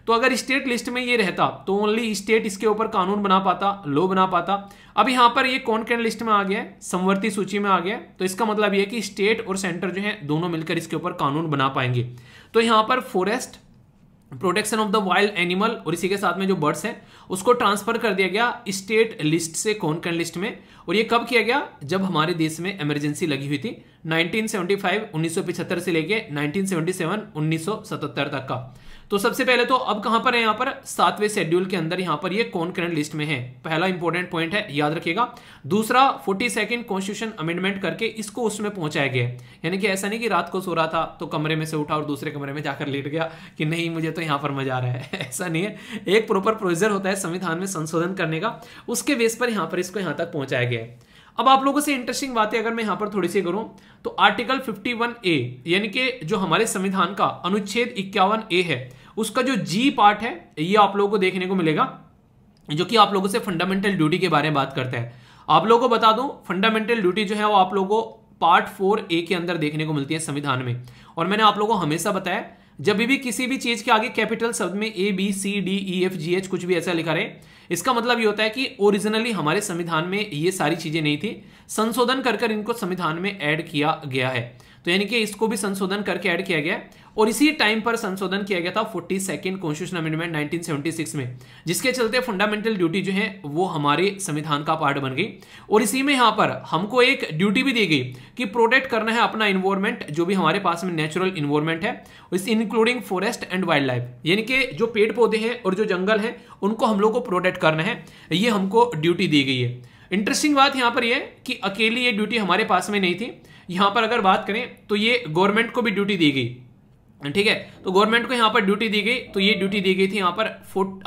तो अगर स्टेट लिस्ट में ये रहता तो ओनली स्टेट इसके ऊपर कानून बना पाता, लॉ बना पाता। अब यहां पर ये कॉन्करेंट लिस्ट में आ गया है, समवर्ती सूची में आ गया, तो इसका मतलब ये कि स्टेट और सेंटर जो है दोनों मिलकर इसके ऊपर कानून बना पाएंगे। तो यहां पर forest, protection of the wild animal और इसी के साथ में जो बर्ड्स हैं उसको ट्रांसफर कर दिया गया स्टेट लिस्ट से कॉन्करेंट लिस्ट में। और ये कब किया गया? जब हमारे देश में इमरजेंसी लगी हुई थी 1975 1975 से लेके 1977 1977 तक का। तो सबसे पहले तो अब कहां पर है, यहां पर 7वें शेड्यूल के अंदर यहां पर ये कॉन्करेंट लिस्ट में है। पहला इंपॉर्टेंट पॉइंट है, याद रखिएगा। दूसरा 42nd कॉन्स्टिट्यूशन अमेंडमेंट करके इसको उसमें पहुंचाया गया है, यानी कि ऐसा नहीं कि रात को सो रहा था तो कमरे में से उठा और दूसरे कमरे में जाकर लेट गया कि नहीं मुझे तो यहां पर मजा आ रहा है ऐसा नहीं है। एक प्रॉपर प्रोसीजर होता है संविधान में संशोधन करने का, उसके बेस पर यहां पर इसको यहां तक पहुंचाया गया है। अब आप लोगों से इंटरेस्टिंग बातें अगर मैं यहां पर थोड़ी सी करूं तो आर्टिकल 51A यानी कि जो हमारे संविधान का अनुच्छेद 51A है उसका जो जी पार्ट है ये आप लोगों को देखने को मिलेगा, जो कि आप लोगों से फंडामेंटल ड्यूटी के बारे में बात करता है। आप लोगों को बता दूं फंडामेंटल ड्यूटी जो है वो आप लोगों को पार्ट 4A के अंदर देखने को मिलती है संविधान में। और मैंने आप लोगों को हमेशा बताया जब भी किसी भी चीज के आगे कैपिटल शब्द में ABCDEFGH कुछ भी ऐसा लिखा रहे, इसका मतलब ये होता है कि ओरिजिनली हमारे संविधान में ये सारी चीजें नहीं थी, संशोधन कर इनको संविधान में ऐड किया गया है। तो यानी कि इसको भी संशोधन करके ऐड किया गया और इसी टाइम पर संशोधन किया गया था 42nd कॉन्स्टिट्यूशन अमेंडमेंट 1976 में, जिसके चलते फंडामेंटल ड्यूटी जो है वो हमारे संविधान का पार्ट बन गई। और इसी में यहां पर हमको एक ड्यूटी भी दी गई कि प्रोटेक्ट करना है अपना इन्वायरमेंट, जो भी हमारे पास में नेचुरल इन्वायरमेंट है, including forest and wild life, यानी कि जो पेड़ पौधे हैं और जो जंगल है उनको हम लोग को प्रोटेक्ट करना है, ये हमको ड्यूटी दी गई है। इंटरेस्टिंग बात यहां पर यह कि अकेली ये ड्यूटी हमारे पास में नहीं थी, यहां पर अगर बात करें तो ये गवर्नमेंट को भी ड्यूटी दी गई, ठीक है। तो गवर्नमेंट को यहां पर ड्यूटी दी गई, तो ये ड्यूटी दी गई थी यहां पर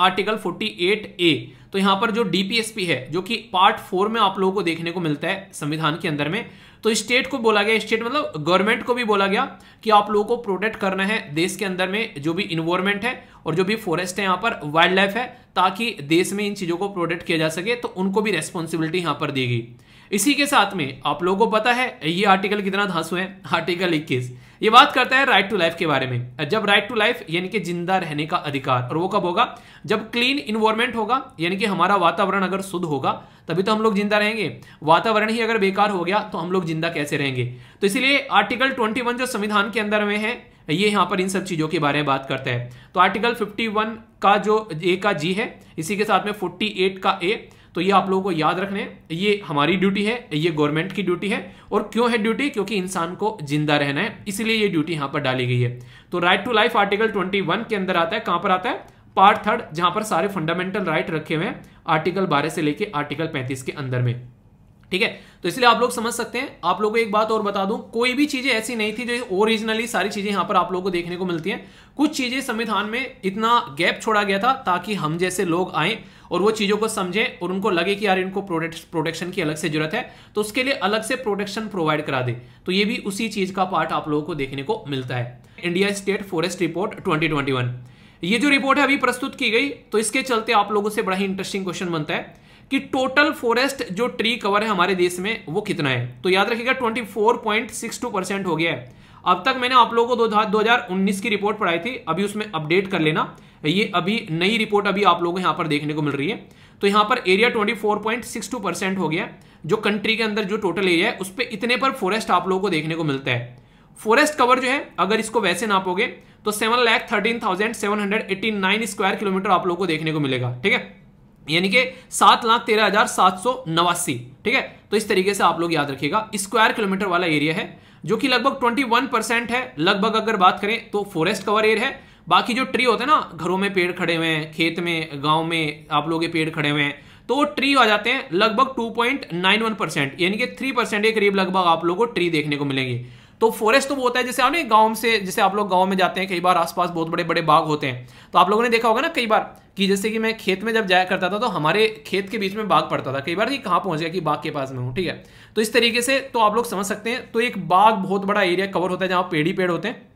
आर्टिकल 48A। तो यहां पर जो DPSP है जो कि पार्ट 4 में आप लोगों को देखने को मिलता है संविधान के अंदर में, तो स्टेट को बोला गया, स्टेट मतलब गवर्नमेंट को भी बोला गया कि आप लोगों को प्रोटेक्ट करना है देश के अंदर में जो भी इन्वायरमेंट है और जो भी फॉरेस्ट है, यहाँ पर वाइल्ड लाइफ है, ताकि देश में इन चीजों को प्रोटेक्ट किया जा सके, तो उनको भी रेस्पॉन्सिबिलिटी यहां पर दी गई। इसी के साथ में आप लोगों को पता है ये आर्टिकल कितना धांसू है, आर्टिकल 21 ये बात करता है राइट टू लाइफ के बारे में। जब राइट टू लाइफ यानी कि जिंदा रहने का अधिकार, और वो कब होगा? जब क्लीन इन्वायरमेंट होगा, यानी कि हमारा वातावरण अगर शुद्ध होगा तभी तो हम लोग जिंदा रहेंगे। वातावरण ही अगर बेकार हो गया तो हम लोग जिंदा कैसे रहेंगे? तो इसलिए आर्टिकल 21 जो संविधान के अंदर में है ये यहां पर इन सब चीजों के बारे में बात करता है। तो आर्टिकल 51 का जो A का G है, इसी के साथ में 48 का A, तो ये आप लोगों को याद रखने, ये हमारी ड्यूटी है, ये गवर्नमेंट की ड्यूटी है। और क्यों है ड्यूटी? क्योंकि इंसान को जिंदा रहना है, इसलिए ये ड्यूटी यहां पर डाली गई है। तो राइट टू लाइफ आर्टिकल 21 के अंदर आता है। कहां पर आता है? पार्ट 3, जहां पर सारे फंडामेंटल राइट रखे हुए हैं आर्टिकल 12 से लेके आर्टिकल 35 के अंदर में, ठीक है। तो इसलिए आप लोग समझ सकते हैं। आप लोगों को एक बात और बता दूं, कोई भी चीजें ऐसी नहीं थी जो ओरिजिनली सारी चीजें यहां पर आप लोगों को देखने को मिलती हैं। कुछ चीजें संविधान में इतना गैप छोड़ा गया था ताकि हम जैसे लोग आए और वो चीजों को समझें और उनको लगे कि यार इनको प्रोटेक्शन की अलग से जरूरत है, तो उसके लिए अलग से प्रोटेक्शन प्रोवाइड करा दे। तो ये भी उसी चीज का पार्ट आप लोगों को देखने को मिलता है। इंडिया स्टेट फॉरेस्ट रिपोर्ट 2021, ये जो रिपोर्ट है अभी प्रस्तुत की गई, तो इसके चलते आप लोगों से बड़ा ही इंटरेस्टिंग क्वेश्चन बनता है कि टोटल फॉरेस्ट जो ट्री कवर है हमारे देश में वो कितना है। तो याद रखिएगा 24.62% हो गया है। अब तक मैंने आप लोगों को 2019 की रिपोर्ट पढ़ाई थी, अभी उसमें अपडेट कर लेना, ये अभी नई रिपोर्ट अभी आप लोगों को यहां पर देखने को मिल रही है। तो यहां पर एरिया 24.62% हो गया, जो कंट्री के अंदर जो टोटल एरिया है उस पर इतने पर फॉरेस्ट आप लोगों को देखने को मिलता है। फॉरेस्ट कवर जो है अगर इसको वैसे नापोगे तो 7,13,789 स्क्वायर किलोमीटर आप लोगों को देखने को मिलेगा, ठीक है, यानी कि 7,13,789, ठीक है। तो इस तरीके से आप लोग याद रखिएगा स्क्वायर किलोमीटर वाला एरिया है, जो कि लगभग 21% है लगभग अगर बात करें तो फॉरेस्ट कवर एरिया है। बाकी जो ट्री होते हैं ना, घरों में पेड़ खड़े हुए हैं, खेत में, गांव में आप लोगों के पेड़ खड़े हुए हैं, तो वो ट्री आ जाते हैं लगभग 2.91%, यानी कि 3% के करीब लगभग आप लोगों को ट्री देखने को मिलेंगे। तो फॉरेस्ट तो वो होता है जैसे आप गांव से, जैसे आप लोग गांव में जाते हैं, कई बार आसपास बहुत बड़े बड़े बाग होते हैं, तो आप लोगों ने देखा होगा ना कई बार कि जैसे कि मैं खेत में जब जाया करता था तो हमारे खेत के बीच में बाग पड़ता था, कई बार कि कहां पहुंच गया कि बाग के पास में हूं, ठीक है। तो इस तरीके से तो आप लोग समझ सकते हैं। तो एक बाग बहुत बड़ा एरिया कवर होता है जहां पेड़ ही पेड़ होते हैं।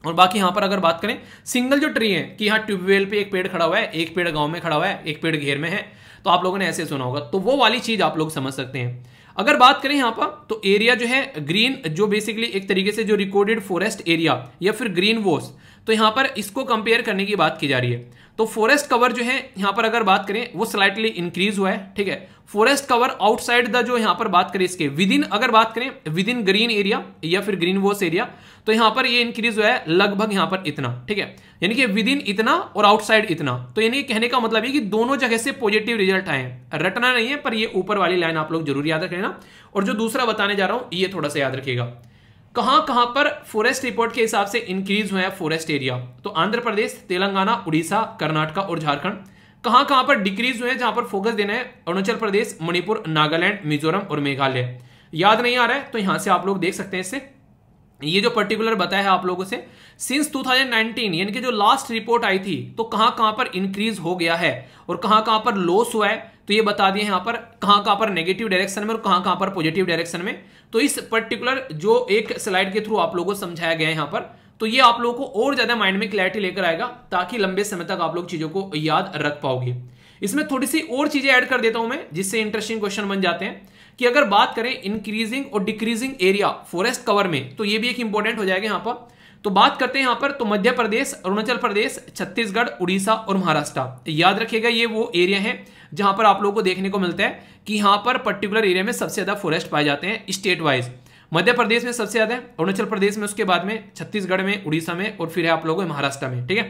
और बाकी यहां पर अगर बात करें सिंगल जो ट्री है कि यहाँ ट्यूबवेल पे एक पेड़ खड़ा हुआ है, एक पेड़ गांव में खड़ा हुआ है, एक पेड़ घेर में है, तो आप लोगों ने ऐसे सुना होगा, तो वो वाली चीज आप लोग समझ सकते हैं। अगर बात करें यहाँ पर तो एरिया जो है ग्रीन, जो बेसिकली एक तरीके से जो रिकॉर्डेड फॉरेस्ट एरिया या फिर ग्रीन वॉस, तो यहाँ पर इसको कंपेयर करने की बात की जा रही है। तो फॉरेस्ट कवर जो है यहाँ पर अगर बात करें वो स्लाइटली इंक्रीज हुआ है, ठीक है। फॉरेस्ट कवर आउटसाइड द जो यहाँ पर बात करें इसके विद इन, अगर बात करें विद इन ग्रीन एरिया या फिर ग्रीन वॉस एरिया, तो यहाँ पर ये इंक्रीज हुआ है लगभग यहाँ पर इतना, ठीक है। यानी कि विद इन इतना और आउटसाइड इतना, तो यानी कहने का मतलब है कि दोनों जगह से पॉजिटिव रिजल्ट आए हैं। रटना नहीं है, पर ये ऊपर वाली लाइन आप लोग जरूर याद रखना। और जो दूसरा बताने जा रहा हूं ये थोड़ा सा याद रखिएगा। कहां पर फॉरेस्ट रिपोर्ट के हिसाब से इंक्रीज हुआ है फॉरेस्ट एरिया, तो आंध्र प्रदेश, तेलंगाना, उड़ीसा, कर्नाटक और झारखंड। कहां पर डिक्रीज हुए हैं, जहां पर फोकस देना है अरुणाचल प्रदेश, मणिपुर, नागालैंड, मिजोरम और मेघालय। याद नहीं आ रहा है तो यहां से आप लोग देख सकते हैं इससे, ये जो पर्टिकुलर बताया है आप लोगों से सिंस 2019 यानी कि जो लास्ट रिपोर्ट आई थी, तो कहां पर इंक्रीज हो गया है और कहां पर लॉस हुआ है, तो ये बता दिए यहां पर कहां पर नेगेटिव डायरेक्शन में और कहां पर पॉजिटिव डायरेक्शन में। तो इस पर्टिकुलर जो एक स्लाइड के थ्रू आप लोगों को समझाया गया है यहां पर, तो ये आप लोगों को और ज्यादा माइंड में क्लैरिटी लेकर आएगा, ताकि लंबे समय तक आप लोग चीजों को याद रख पाओगे। इसमें थोड़ी सी और चीजें ऐड कर देता हूं मैं, जिससे इंटरेस्टिंग क्वेश्चन बन जाते हैं कि अगर बात करें इंक्रीजिंग और डिक्रीजिंग एरिया फॉरेस्ट कवर में, तो ये भी एक इंपॉर्टेंट हो जाएगा यहां पर। तो बात करते हैं यहां पर, तो मध्य प्रदेश, अरुणाचल प्रदेश, छत्तीसगढ़, उड़ीसा और महाराष्ट्र। याद रखिएगा ये वो एरिया है जहां पर आप लोगों को देखने को मिलता है कि यहां पर पर्टिकुलर एरिया में सबसे ज्यादा फॉरेस्ट पाए जाते हैं स्टेट वाइज। मध्य प्रदेश में सबसे ज्यादा है, अरुणाचल प्रदेश में, उसके बाद में छत्तीसगढ़ में, उड़ीसा में और फिर है आप लोगों को महाराष्ट्र में, ठीक है।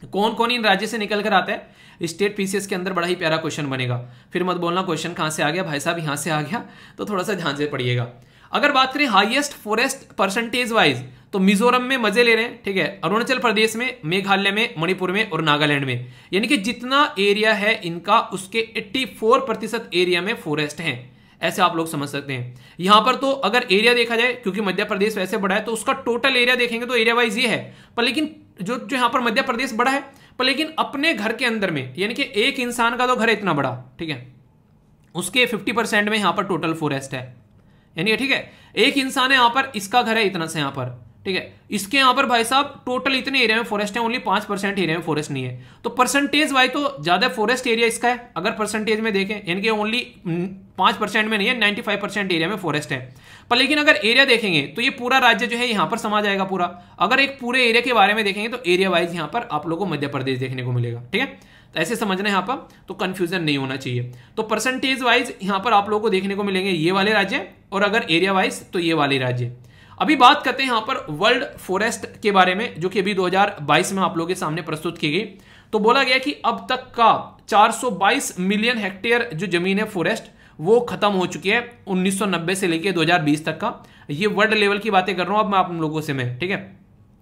कौन कौन इन राज्य से निकल कर आता है स्टेट पीसीएस के अंदर, बड़ा ही प्यारा क्वेश्चन बनेगा। फिर मत बोलना क्वेश्चन कहां से आ गया भाई साहब, यहां से आ गया, तो थोड़ा सा ध्यान से पढ़िएगा। अगर बात करें हाईएस्ट फॉरेस्ट परसेंटेज वाइज, तो मिजोरम में मजे ले रहे हैं, ठीक है, अरुणाचल प्रदेश में, मेघालय में, मणिपुर में और नागालैंड में। यानी कि जितना एरिया है इनका, उसके 84% एरिया में फॉरेस्ट है, ऐसे आप लोग समझ सकते हैं। यहां पर तो अगर एरिया देखा जाए, क्योंकि मध्य प्रदेश वैसे बड़ा है, तो उसका टोटल एरिया देखेंगे तो एरिया वाइज ये है, पर लेकिन जो यहां पर मध्य प्रदेश बड़ा है, पर लेकिन अपने घर के अंदर में, यानी कि एक इंसान का तो घर है इतना बड़ा, ठीक है, उसके 50% में यहां पर टोटल फॉरेस्ट है। यानी ठीक है, एक इंसान है यहां पर, इसका घर है इतना से यहां पर, ठीक है, इसके यहां पर भाई साहब टोटल इतने एरिया में फॉरेस्ट है, ओनली 5% एरिया में फॉरेस्ट नहीं है। तो परसेंटेज वाइज तो ज्यादा फॉरेस्ट एरिया इसका है, अगर परसेंटेज में देखें, यानी कि ओनली 5% में नहीं है, 95% एरिया में फॉरेस्ट है। पर लेकिन अगर एरिया देखेंगे तो ये पूरा राज्य जो है यहां पर समा जाएगा पूरा। अगर एक पूरे एरिया के बारे में देखेंगे तो एरिया वाइज यहां पर आप लोगों को मध्य प्रदेश देखने को मिलेगा, ठीक है। तो ऐसे समझना है यहां पर, तो कंफ्यूजन नहीं होना चाहिए। तो परसेंटेज वाइज यहां पर आप लोगों को देखने को मिलेंगे ये वाले राज्य, और अगर एरिया वाइज तो ये वाले राज्य। अभी बात करते हैं यहां पर वर्ल्ड फॉरेस्ट के बारे में, जो कि अभी 2022 में आप लोगों के सामने प्रस्तुत की गई। तो बोला गया कि अब तक का 422 मिलियन हेक्टेयर जो जमीन है फॉरेस्ट, वो खत्म हो चुकी है 1990 से लेकर 2020 तक का। ये वर्ल्ड लेवल की बातें कर रहा हूं अब मैं आप लोगों से, मैं, ठीक है।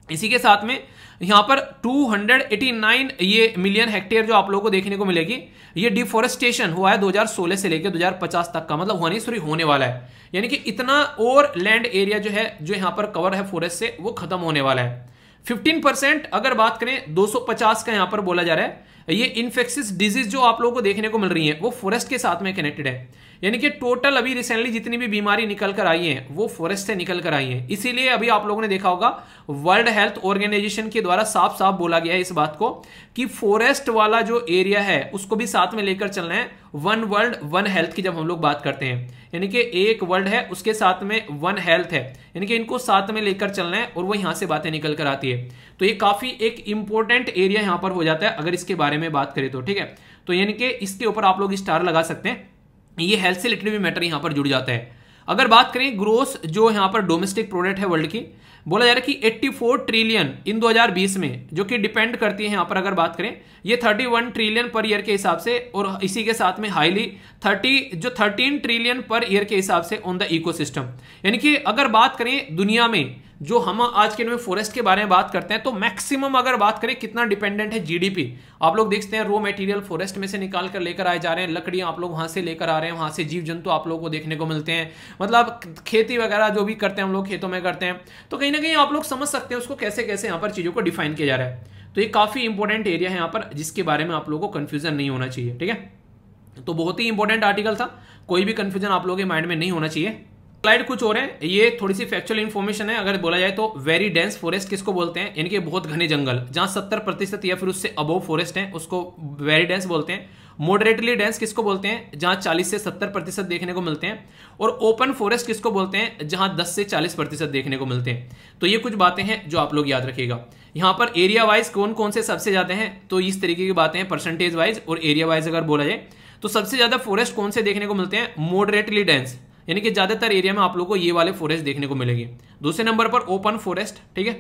इसी के साथ में यहां पर 289 ये मिलियन हेक्टेयर जो आप लोगों को देखने को मिलेगी, ये डिफॉरेस्टेशन हुआ है 2016 से लेकर 2050 तक का, मतलब होने वाला है। यानी कि इतना और लैंड एरिया जो है, जो यहां पर कवर है फॉरेस्ट से, वो खत्म होने वाला है। 15% अगर बात करें 250 का यहां पर बोला जा रहा है, ये इन्फेक्शियस डिजीज जो आप लोगों को देखने को मिल रही है, वो फॉरेस्ट के साथ में कनेक्टेड है। यानी कि टोटल अभी रिसेंटली जितनी भी बीमारी निकल कर आई है, वो फॉरेस्ट से निकल कर आई है। इसीलिए अभी आप लोगों ने देखा होगा वर्ल्ड हेल्थ ऑर्गेनाइजेशन के द्वारा साफ साफ बोला गया है इस बात को, कि फॉरेस्ट वाला जो एरिया है उसको भी साथ में लेकर चलना है। वन वर्ल्ड वन हेल्थ की जब हम लोग बात करते हैं, यानी कि एक वर्ल्ड है उसके साथ में वन हेल्थ है, यानी कि इनको साथ में लेकर चलना है, और वो यहां से बातें निकल कर आती है। तो ये काफी एक इंपॉर्टेंट एरिया यहां पर हो जाता है अगर इसके बारे में बात करें तो, ठीक है। तो यानी कि इसके ऊपर आप लोग स्टार लगा सकते हैं, ये हेल्थ से रिलेटेड भी मैटर यहां पर जुड़ जाता है। अगर बात करें ग्रोस जो यहां पर डोमेस्टिक प्रोडक्ट है वर्ल्ड की, बोला जा रहा है कि 84 ट्रिलियन इन 2020 में, जो कि डिपेंड करती है यहां पर अगर बात करें, ये 31 ट्रिलियन पर ईयर के हिसाब से, और इसी के साथ में हाईली 13 ट्रिलियन पर ईयर के हिसाब से ऑन द इकोसिस्टम। यानी कि अगर बात करें दुनिया में जो हम आज के में फॉरेस्ट के बारे में बात करते हैं, तो मैक्सिमम अगर बात करें कितना डिपेंडेंट है जीडीपी, आप लोग देखते हैं रॉ मटेरियल फॉरेस्ट में से निकाल कर लेकर आए जा रहे हैं, लकड़ियां आप लोग वहां से लेकर आ रहे हैं, वहां से जीव जंतु आप लोगों को देखने को मिलते हैं, मतलब खेती वगैरह जो भी करते हैं हम लोग खेतों में करते हैं। तो कहीं ना कहीं आप लोग समझ सकते हैं उसको कैसे कैसे यहाँ पर चीजों को डिफाइन किया जा रहा है। तो ये काफी इंपॉर्टेंट एरिया है यहाँ पर, जिसके बारे में आप लोगों को कंफ्यूजन नहीं होना चाहिए, ठीक है। तो बहुत ही इंपॉर्टेंट आर्टिकल था, कोई भी कंफ्यूजन आप लोगों के माइंड में नहीं होना चाहिए। स्लाइड कुछ और है, ये थोड़ी सी फैक्चुअल इन्फॉर्मेशन है। अगर बोला जाए तो वेरी डेंस फॉरेस्ट किसको बोलते हैं, यानी कि बहुत घने जंगल, जहां 70% या फिर उससे अबव फॉरेस्ट है, उसको वेरी डेंस बोलते हैं। मॉडरेटली डेंस किसको बोलते हैं, जहां 40 से 70% देखने को मिलते हैं, और ओपन फॉरेस्ट किसको बोलते हैं, जहां 10 से 40% देखने को मिलते हैं। तो ये कुछ बातें हैं जो आप लोग याद रखिएगा। यहां पर एरिया वाइज कौन कौन से सबसे ज्यादा हैं, तो इस तरीके की बातें हैं परसेंटेज वाइज और एरिया वाइज अगर बोला जाए तो सबसे ज्यादा फॉरेस्ट कौन से देखने को मिलते हैं, मॉडरेटली डेंस, यानी कि ज्यादातर एरिया में आप लोगों को ये वाले फॉरेस्ट देखने को मिलेंगे। दूसरे नंबर पर ओपन फॉरेस्ट, ठीक है,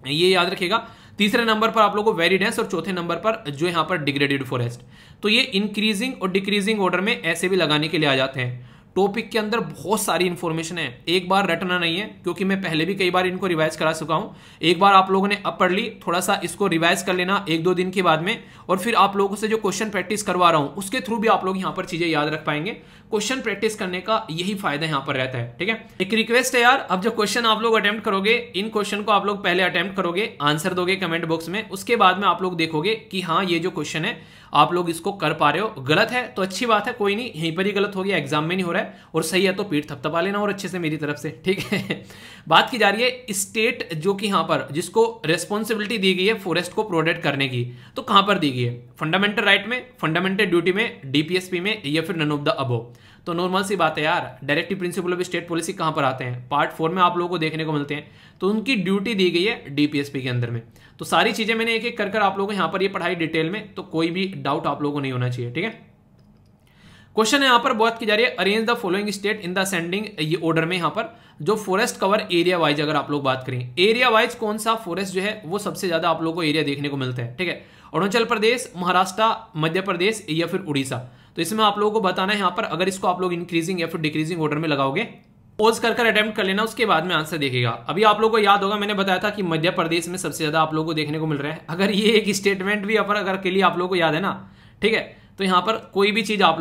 ये याद रखिएगा। तीसरे नंबर पर आप लोगों को वेरी डेंस और चौथे नंबर पर जो यहां पर डिग्रेडेड फॉरेस्ट। तो ये इंक्रीजिंग और डिक्रीजिंग ऑर्डर में ऐसे भी लगाने के लिए आ जाते हैं। टॉपिक के अंदर बहुत सारी इंफॉर्मेशन है, एक बार रटना नहीं है, क्योंकि मैं पहले भी कई बार इनको रिवाइज करा चुका हूं। एक बार आप लोगों ने अब पढ़ ली, थोड़ा सा इसको रिवाइज कर लेना 1-2 दिन के बाद में, और फिर आप लोगों से जो क्वेश्चन प्रैक्टिस करवा रहा हूं उसके थ्रू भी आप लोग यहां पर चीजें याद रख पाएंगे। क्वेश्चन प्रैक्टिस करने का यही फायदा यहां पर रहता है, ठीक है। एक रिक्वेस्ट है यार, अब जो क्वेश्चन आप लोग अटेम्प्ट करोगे, इन क्वेश्चन को आप लोग पहले अटेम्प्ट करोगे, आंसर दोगे कमेंट बॉक्स में, उसके बाद में आप लोग देखोगे कि हाँ ये जो क्वेश्चन है आप लोग इसको कर पा रहे हो। गलत है तो अच्छी बात है, कोई नहीं, यहीं पर ही गलत हो गया, एग्जाम में नहीं हो रहा है, और सही है तो पीठ थपथपा लेना और अच्छे से मेरी तरफ से, ठीक है। बात की जा रही है स्टेट जो कि यहां पर जिसको रेस्पॉन्सिबिलिटी दी गई है फॉरेस्ट को प्रोटेक्ट करने की, तो कहां पर दी गई है, फंडामेंटल राइट में, फंडामेंटल ड्यूटी में, डीपीएसपी में, या फिर नन ऑफ द अबव। तो नॉर्मल सी बात है यार, directive principle of state policy कहां पर आते हैं, पार्ट 4 में आप लोगों को देखने को मिलते हैं। तो उनकी ड्यूटी दी गई है डीपीएसपी के अंदर में। तो सारी चीजें मैंने एक एक कर आप लोगों को यहां पर ये पढ़ाई डिटेल में, तो कोई भी डाउट आप लोगों को नहीं होना चाहिए, ठीक है। क्वेश्चन है यहां पर बात की जा रही है, arrange the following state in the ascending ये ऑर्डर में, यहां पर जो फॉरेस्ट कवर एरिया वाइज अगर आप लोग बात करें, एरिया वाइज कौन सा फॉरेस्ट जो है वो सबसे ज्यादा आप लोगों को एरिया देखने को मिलता है, ठीक है। अरुणाचल प्रदेश, महाराष्ट्र, मध्य प्रदेश या फिर उड़ीसा। तो इसमें आप लोगों को बताना है यहां पर, अगर इसको आप लोग इंक्रीजिंग या फिर डिक्रीजिंग ऑर्डर में लगाओगे, पोज कर अटेम्प्ट कर लेना, उसके बाद में आंसर देखिएगा। अभी आप लोगों को याद होगा मैंने बताया था कि मध्य प्रदेश में सबसे ज्यादा आप लोगों को देखने को मिल रहा है। अगर ये एक स्टेटमेंट भी अगर के लिए आप लोगों को याद है ना, ठीक है, तो यहां पर कोई भी चीज आप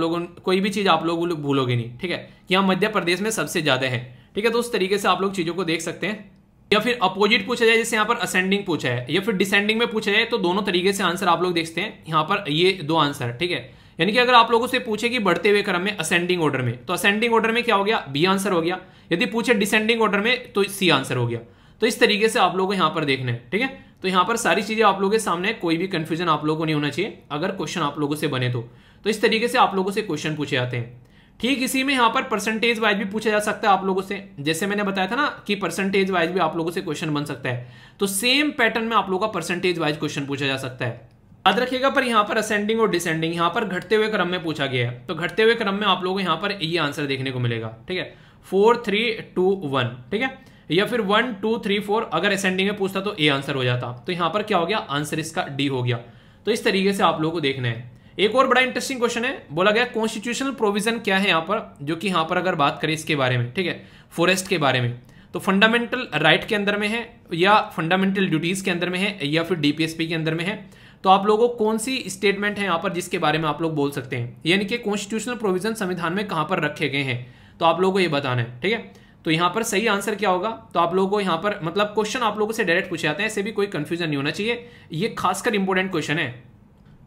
लोग भूलोगे नहीं, ठीक है, कि यहां मध्य प्रदेश में सबसे ज्यादा है, ठीक है। तो उस तरीके से आप लोग चीजों को देख सकते हैं। या फिर अपोजिट पूछा जाए, जैसे यहां पर असेंडिंग पूछा है या फिर डिसेंडिंग में पूछा जाए, तो दोनों तरीके से आंसर आप लोग देखते हैं। यहां पर ये 2 आंसर, ठीक है, यानी कि अगर आप लोगों से पूछे कि बढ़ते हुए क्रम में असेंडिंग ऑर्डर में, तो असेंडिंग ऑर्डर में क्या हो गया, बी आंसर हो गया। यदि पूछे डिसेंडिंग ऑर्डर में तो सी आंसर हो गया। तो इस तरीके से आप लोगों को यहां पर देखना है, ठीक है। तो यहां पर सारी चीजें आप लोगों के सामने, कोई भी कंफ्यूजन आप लोगों को नहीं होना चाहिए अगर क्वेश्चन आप लोगों से बने तो इस तरीके से आप लोगों से क्वेश्चन पूछे जाते हैं। ठीक इसी में यहां पर परसेंटेज वाइज भी पूछा जा सकता है आप लोगों से, जैसे मैंने बताया था ना कि परसेंटेज वाइज भी आप लोगों से क्वेश्चन बन सकता है। तो सेम पैटर्न में आप लोगों का परसेंटेज वाइज क्वेश्चन पूछा जा सकता है, याद रखिएगा। पर यहां पर असेंडिंग और डिसेंडिंग यहां पर घटते हुए क्रम में पूछा गया है, तो घटते हुए क्रम में आप लोगों को यहां पर ये आंसर देखने को मिलेगा, ठीक है, 4 3 2 1, ठीक है, या फिर 1 2 3 4। अगर असेंडिंग में पूछता तो ए आंसर हो जाता, तो यहां पर क्या हो गया, आंसर इसका डी हो गया। तो इस तरीके से आप लोगों को देखना है। एक और बड़ा इंटरेस्टिंग क्वेश्चन है, बोला गया कॉन्स्टिट्यूशनल प्रोविजन क्या है यहां पर, जो कि यहां पर अगर बात करें इसके बारे में, ठीक है, फॉरेस्ट के बारे में, तो फंडामेंटल राइट के अंदर में है या फंडामेंटल ड्यूटीज के अंदर में है या फिर डीपीएसपी के अंदर में है। तो आप लोगों को कौन सी स्टेटमेंट है यहां पर जिसके बारे में आप लोग बोल सकते हैं, यानी कि कॉन्स्टिट्यूशनल प्रोविजन संविधान में कहां पर रखे गए हैं, तो आप लोगों को यह बताना है, ठीक है। तो यहां पर सही आंसर क्या होगा, तो आप लोगों को यहां पर मतलब क्वेश्चन आप लोगों से डायरेक्ट पूछे जाते हैं, ऐसे भी कोई कंफ्यूजन नहीं होना चाहिए। ये खासकर इंपॉर्टेंट क्वेश्चन है,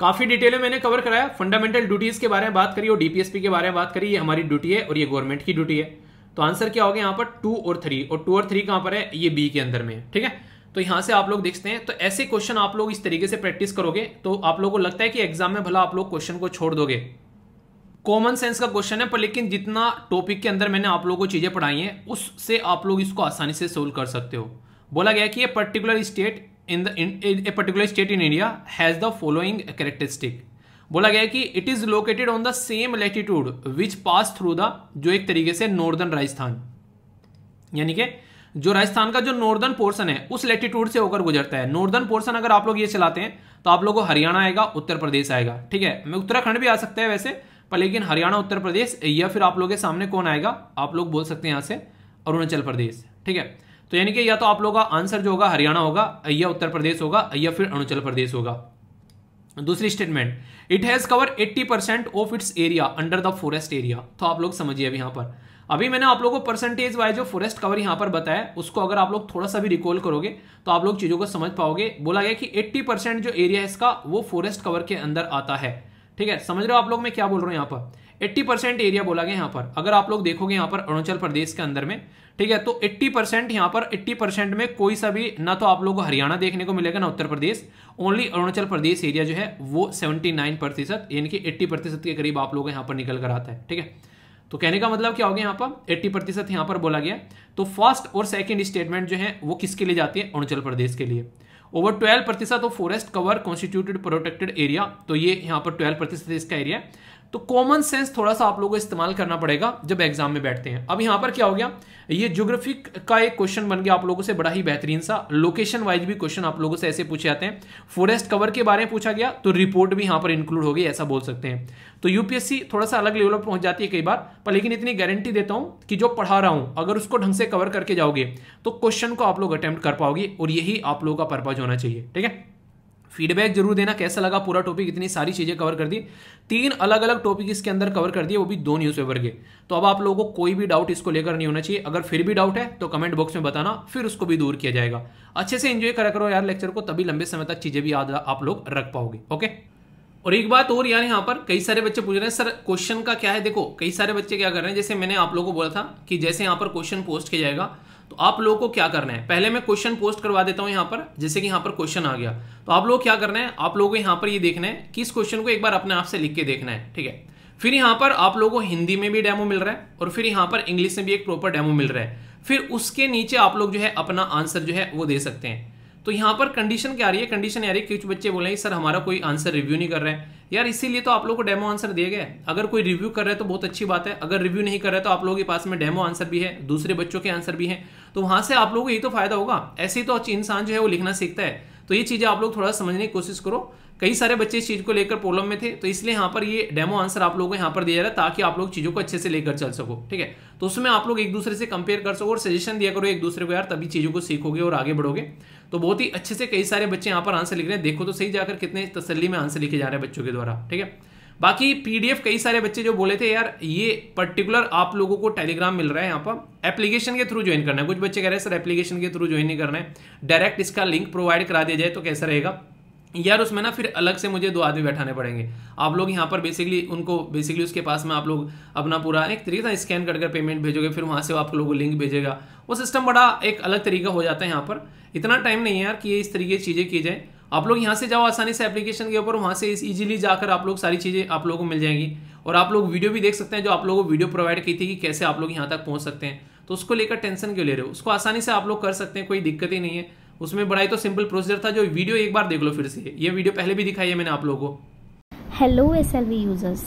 काफी डिटेल में मैंने कवर कराया। फंडामेंटल ड्यूटीज के बारे में बात करी और डीपीएसपी के बारे में बात करी, ये हमारी ड्यूटी है और ये गवर्नमेंट की ड्यूटी है। तो आंसर क्या हो गया यहाँ पर 2 और 3, और 2 और 3 कहां पर है, ये बी के अंदर में, ठीक है। तो यहां से आप लोग देखते हैं। तो ऐसे क्वेश्चन आप लोग इस तरीके से प्रैक्टिस करोगे तो आप लोगों को लगता है कि एग्जाम में भला आप लोग क्वेश्चन को छोड़ दोगे। कॉमन सेंस का क्वेश्चन है, पर लेकिन जितना टॉपिक के अंदर मैंने आप लोगों को चीजें पढ़ाई हैं उससे आप लोग इसको आसानी से सोल्व कर सकते हो। बोला गया कि ये particular state in India has the following characteristic. बोला गया कि it is located on the same latitude which pass through the, जो एक तरीके से नॉर्दर्न राजस्थान, यानी कि जो राजस्थान का जो नॉर्दर्न पोर्शन है उस लैटिट्यूड से होकर गुजरता है। नॉर्दर्न पोर्शन अगर आप लोग ये चलाते हैं तो आप लोगों को हरियाणा आएगा, उत्तर प्रदेश आएगा, ठीक है। मैं उत्तराखंड भी आ सकता है वैसे, पर लेकिन हरियाणा, उत्तर प्रदेश, या फिर आप लोगों के सामने कौन आएगा, आप लोग बोल सकते हैं यहां से अरुणाचल प्रदेश, ठीक है। तो यानी कि या तो आप लोगों का आंसर जो होगा हरियाणा होगा, या उत्तर प्रदेश होगा, या फिर अरुणाचल प्रदेश होगा। दूसरी statement, it has cover 80% of its area under the forest area. तो आप लोग समझिए अभी यहां पर, अभी मैंने आप लोगों को परसेंटेज वाइज जो फॉरेस्ट कवर यहां पर बताया, उसको अगर आप लोग थोड़ा सा भी रिकॉल करोगे तो आप लोग चीजों को समझ पाओगे। बोला गया कि 80% जो एरिया है इसका वो फॉरेस्ट कवर के अंदर आता है, ठीक है। समझ रहे हो आप लोग मैं क्या बोल रहा हूं, यहां पर 80% एरिया बोला गया यहाँ पर। अगर आप लोग देखोगे यहाँ पर अरुणाचल प्रदेश के अंदर में, ठीक है, तो 80% यहाँ पर 80% में कोई सा भी ना तो आप लोगों को हरियाणा देखने को मिलेगा ना उत्तर प्रदेश, ओनली अरुणाचल प्रदेश एरिया जो है वो 79% यानी कि 80% के करीब आप लोगों को यहाँ पर निकल कर आता है। ठीक है, तो कहने का मतलब क्या हो गया यहाँ पर 80% यहाँ पर बोला गया। तो फर्स्ट और सेकंड स्टेटमेंट जो है वो किसके लिए जाती है, अरुणाचल प्रदेश के लिए। Over 12% of forest cover constituted protected area, तो ये यहाँ पर 12% इसका एरिया है। तो कॉमन सेंस थोड़ा सा आप लोगों को इस्तेमाल करना पड़ेगा जब एग्जाम में बैठते हैं। अब यहाँ पर क्या हो गया, ये ज्योग्राफिक का एक क्वेश्चन बन गया आप लोगों से, बड़ा ही बेहतरीन सा। लोकेशन वाइज भी क्वेश्चन आप लोगों से ऐसे पूछे जाते हैं। फॉरेस्ट कवर के बारे में पूछा गया तो रिपोर्ट भी यहाँ पर इंक्लूड हो गई, ऐसा बोल सकते हैं। तो यूपीएससी थोड़ा सा अलग लेवल पर पहुंच जाती है कई बार, पर लेकिन इतनी गारंटी देता हूं कि जो पढ़ा रहा हूं अगर उसको ढंग से कवर करके जाओगे तो क्वेश्चन को आप लोग अटेम्प्ट कर पाओगे, और यही आप लोगों का पर्पज होना चाहिए। ठीक है, फीडबैक जरूर देना कैसा लगा पूरा टॉपिक, इतनी सारी चीजें कवर कर दी, 3 अलग अलग टॉपिक इसके अंदर कवर कर दिए, वो भी 2 न्यूज़पेपर के। तो अब आप लोगों को कोई भी डाउट इसको लेकर नहीं होना चाहिए। अगर फिर भी डाउट है तो कमेंट बॉक्स में बताना, फिर उसको भी दूर किया जाएगा। अच्छे से एंजॉय करा करो यार लेक्चर को, तभी लंबे समय तक चीजें भी याद आप लोग रख पाओगे। ओके, और एक बात और यार, यहाँ पर कई सारे बच्चे पूछ रहे हैं सर क्वेश्चन का क्या है। देखो कई सारे बच्चे क्या कर रहे हैं, जैसे मैंने आप लोगों को बोला था कि जैसे यहाँ पर क्वेश्चन पोस्ट किया जाएगा तो आप लोगों को क्या करना है, पहले मैं क्वेश्चन पोस्ट करवा देता हूं यहाँ पर। जैसे कि यहाँ पर क्वेश्चन आ गया तो आप लोग क्या करना है, आप लोगों को यहाँ पर ये देखना है कि इस क्वेश्चन को एक बार अपने आप से लिख के देखना है। ठीक है, फिर यहाँ पर आप लोगों को हिंदी में भी डेमो मिल रहा है और फिर यहाँ पर इंग्लिश में भी एक प्रॉपर डेमो मिल रहा है। फिर उसके नीचे आप लोग जो है अपना आंसर जो है वो दे सकते हैं। तो यहाँ पर कंडीशन क्या आ रही है, कंडीशन आ रही है कुछ बच्चे बोले हैं सर हमारा कोई आंसर रिव्यू नहीं कर रहा है यार, इसीलिए तो आप लोग को डेमो आंसर दिया गया है। अगर कोई रिव्यू कर रहा है तो बहुत अच्छी बात है, अगर रिव्यू नहीं कर रहा है तो आप लोगों के पास में डेमो आंसर भी है, दूसरे बच्चों के आंसर भी हैं, तो वहां से आप लोगों को यही तो फायदा होगा। ऐसे ही तो इंसान जो है वो लिखना सीखता है। तो ये चीजें आप लोग थोड़ा समझने की कोशिश करो। कई सारे बच्चे इस चीज को लेकर प्रॉब्लम में थे, तो इसलिए यहाँ पर ये डेमो आंसर आप लोगों को यहाँ पर दिया जा रहा है ताकि आप लोग चीजों को अच्छे से लेकर चल सको। ठीक है, तो उसमें आप लोग एक दूसरे से कंपेयर कर सको और सजेशन दिया करो एक दूसरे को यार, तभी चीजों को सीखोगे और आगे बढ़ोगे। तो बहुत ही अच्छे से कई सारे बच्चे यहाँ पर आंसर लिख रहे हैं, देखो तो सही जाकर कितने तसल्ली में आंसर लिखे जा रहे हैं बच्चों के द्वारा। ठीक है, बाकी पीडीएफ कई सारे बच्चे जो बोले थे यार ये पर्टिकुलर आप लोगों को टेलीग्राम मिल रहा है, यहाँ पर एप्लीकेशन के थ्रू ज्वाइन करना है। कुछ बच्चे कह रहे हैं सर एप्लीकेशन के थ्रू ज्वाइन नहीं करना है, डायरेक्ट इसका लिंक प्रोवाइड करा दिया जाए तो कैसा रहेगा यार। उसमें ना फिर अलग से मुझे 2 आदमी बैठाने पड़ेंगे। आप लोग यहाँ पर बेसिकली उसके पास में आप लोग अपना पूरा एक तरीके से स्कैन कर पेमेंट भेजोगे, फिर वहां से आप लोगों को लिंक भेजेगा। वो सिस्टम बड़ा एक अलग तरीका हो जाता है। यहाँ पर इतना टाइम नहीं है यार कि ये इस तरीके की चीजें की जाए। आप लोग यहाँ से जाओ आसानी से एप्लीकेशन के ऊपर, वहां से इजीली जाकर आप लोग सारी चीजें आप लोगों को मिल जाएंगी। और आप लोग वीडियो भी देख सकते हैं, जो आप लोगों को वीडियो प्रोवाइड की थी कि कैसे आप लोग यहाँ तक पहुंच सकते हैं। तो उसको लेकर टेंशन क्यों ले रहे हो, उसको आसानी से आप लोग कर सकते हैं, कोई दिक्कत ही नहीं है उसमें। बड़ा ही तो सिंपल प्रोसीजर था। जो वीडियो एक बार देख लो फिर से, ये वीडियो पहले भी दिखाई है मैंने आप लोगों को। हेलो SLV यूजर्स,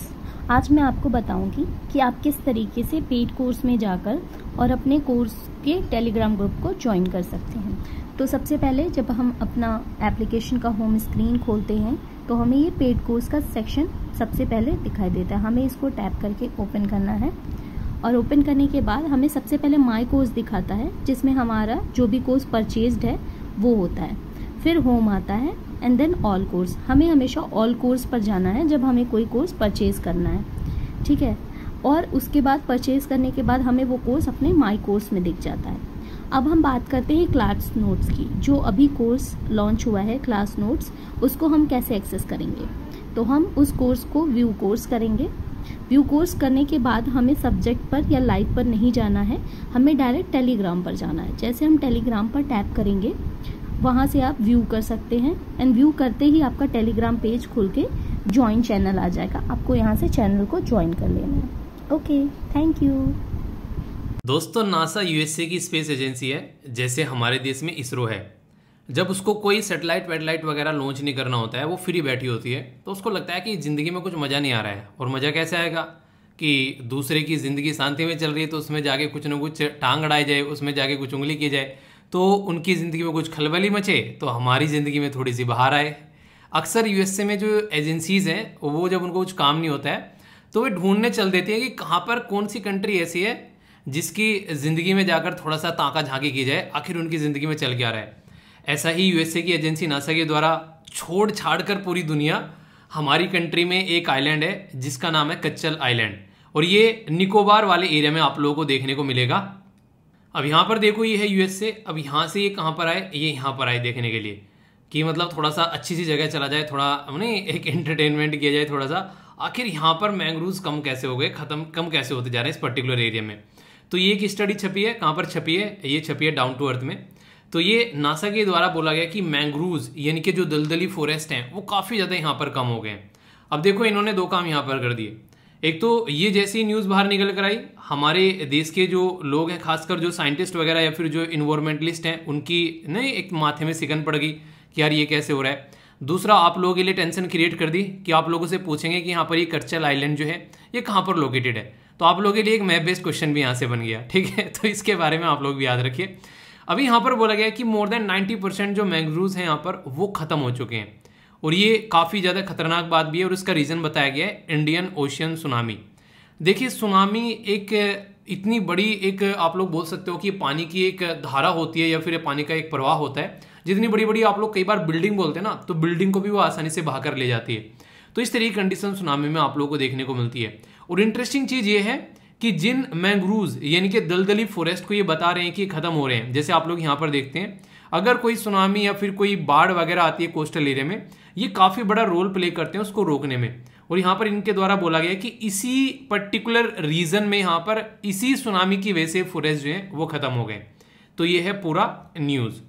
आज मैं आपको बताऊंगी कि आप किस तरीके से पेड कोर्स में जाकर और अपने कोर्स के टेलीग्राम ग्रुप को ज्वाइन कर सकते हैं। तो सबसे पहले जब हम अपना एप्लीकेशन का होम स्क्रीन खोलते हैं तो हमें ये पेड कोर्स का सेक्शन सबसे पहले दिखाई देता है। हमें इसको टैप करके ओपन करना है और ओपन करने के बाद हमें सबसे पहले माई कोर्स दिखाता है, जिसमें हमारा जो भी कोर्स परचेज्ड है वो होता है। फिर होम आता है एंड देन ऑल कोर्स। हमें हमेशा ऑल कोर्स पर जाना है जब हमें कोई कोर्स परचेज करना है, ठीक है। और उसके बाद परचेज करने के बाद हमें वो कोर्स अपने माई कोर्स में दिख जाता है। अब हम बात करते हैं क्लास नोट्स की। जो अभी कोर्स लॉन्च हुआ है क्लास नोट्स, उसको हम कैसे एक्सेस करेंगे। तो हम उस कोर्स को व्यू कोर्स करेंगे। व्यू कोर्स करने के बाद हमें सब्जेक्ट पर या लाइव पर नहीं जाना है, हमें डायरेक्ट टेलीग्राम पर जाना है। जैसे हम टेलीग्राम पर टैप करेंगे वहाँ से आप व्यू कर सकते हैं एंड व्यू करते ही आपका टेलीग्राम पेज खुल के ज्वाइन चैनल आ जाएगा। आपको यहाँ से चैनल को ज्वाइन कर लेना है। Okay, thank you. दोस्तों नासा यूएसए की स्पेस एजेंसी है, जैसे हमारे देश में इसरो है। जब उसको कोई सैटेलाइट वेटेलाइट वगैरह लॉन्च नहीं करना होता है, वो फ्री बैठी होती है, तो उसको लगता है कि ज़िंदगी में कुछ मज़ा नहीं आ रहा है। और मज़ा कैसे आएगा कि दूसरे की ज़िंदगी शांति में चल रही है तो उसमें जाके कुछ ना कुछ टांग अड़ाई जाए, उसमें जाके कुछ उंगली की जाए, तो उनकी ज़िंदगी में कुछ खलबली मचे तो हमारी ज़िंदगी में थोड़ी सी बाहर आए। अक्सर यूएसए में जो एजेंसीज़ हैं वो जब उनको कुछ काम नहीं होता है तो वे ढूंढने चल देती हैं कि कहाँ पर कौन सी कंट्री ऐसी है जिसकी ज़िंदगी में जाकर थोड़ा सा ताका झांकी की जाए, आखिर उनकी ज़िंदगी में चल क्या रहा है। ऐसा ही यूएसए की एजेंसी नासा के द्वारा छोड़ छाड़ कर पूरी दुनिया, हमारी कंट्री में एक आइलैंड है जिसका नाम है कच्चल आइलैंड, और ये निकोबार वाले एरिया में आप लोगों को देखने को मिलेगा। अब यहाँ पर देखो ये है यूएसए। अब यहाँ से ये कहाँ पर आए, ये यहाँ पर आए देखने के लिए कि मतलब थोड़ा सा अच्छी सी जगह चला जाए, थोड़ा हमने एक एंटरटेनमेंट किया जाए, थोड़ा सा आखिर यहाँ पर मैंग्रोव्स कम कैसे हो गए, कम कैसे होते जा रहे हैं इस पर्टिकुलर एरिया में। तो ये एक स्टडी छपी है, कहाँ पर छपी है, ये छपी है डाउन टू अर्थ में। तो ये नासा के द्वारा बोला गया कि मैंग्रोव्स यानी कि जो दलदली फॉरेस्ट हैं वो काफ़ी ज़्यादा यहाँ पर कम हो गए हैं। अब देखो इन्होंने दो काम यहाँ पर कर दिए। एक तो ये जैसी न्यूज़ बाहर निकल कर आई, हमारे देश के जो लोग हैं, खासकर जो साइंटिस्ट वगैरह या फिर जो इन्वायरमेंटलिस्ट हैं, उनकी नहीं एक माथे में सिकन पड़ गई कि यार ये कैसे हो रहा है। दूसरा, आप लोगों के लिए टेंशन क्रिएट कर दी कि आप लोगों से पूछेंगे कि यहाँ पर ये कर्चल आइलैंड जो है ये कहाँ पर लोकेटेड है। तो आप लोगों के लिए एक मैप बेस्ड क्वेश्चन भी यहाँ से बन गया, ठीक है। तो इसके बारे में आप लोग भी याद रखिए। अभी यहाँ पर बोला गया है कि मोर देन 90% जो मैंग्रोव्स हैं यहाँ पर वो खत्म हो चुके हैं, और ये काफ़ी ज़्यादा खतरनाक बात भी है। और इसका रीज़न बताया गया है इंडियन ओशियन सुनामी। देखिए सुनामी एक इतनी बड़ी एक आप लोग बोल सकते हो कि पानी की एक धारा होती है या फिर पानी का एक प्रवाह होता है। जितनी बड़ी बड़ी आप लोग कई बार बिल्डिंग बोलते हैं ना, तो बिल्डिंग को भी वो आसानी से बहा कर ले जाती है। तो इस तरह की कंडीशन सुनामी में आप लोगों को देखने को मिलती है। और इंटरेस्टिंग चीज़ ये है कि जिन मैंग्रोव्स यानी कि दलदली फॉरेस्ट को ये बता रहे हैं कि खत्म हो रहे हैं, जैसे आप लोग यहाँ पर देखते हैं, अगर कोई सुनामी या फिर कोई बाढ़ वगैरह आती है कोस्टल एरिया में, ये काफ़ी बड़ा रोल प्ले करते हैं उसको रोकने में। और यहाँ पर इनके द्वारा बोला गया है कि इसी पर्टिकुलर रीजन में यहाँ पर इसी सुनामी की वजह से फॉरेस्ट जो है वो खत्म हो गए। तो ये है पूरा न्यूज़।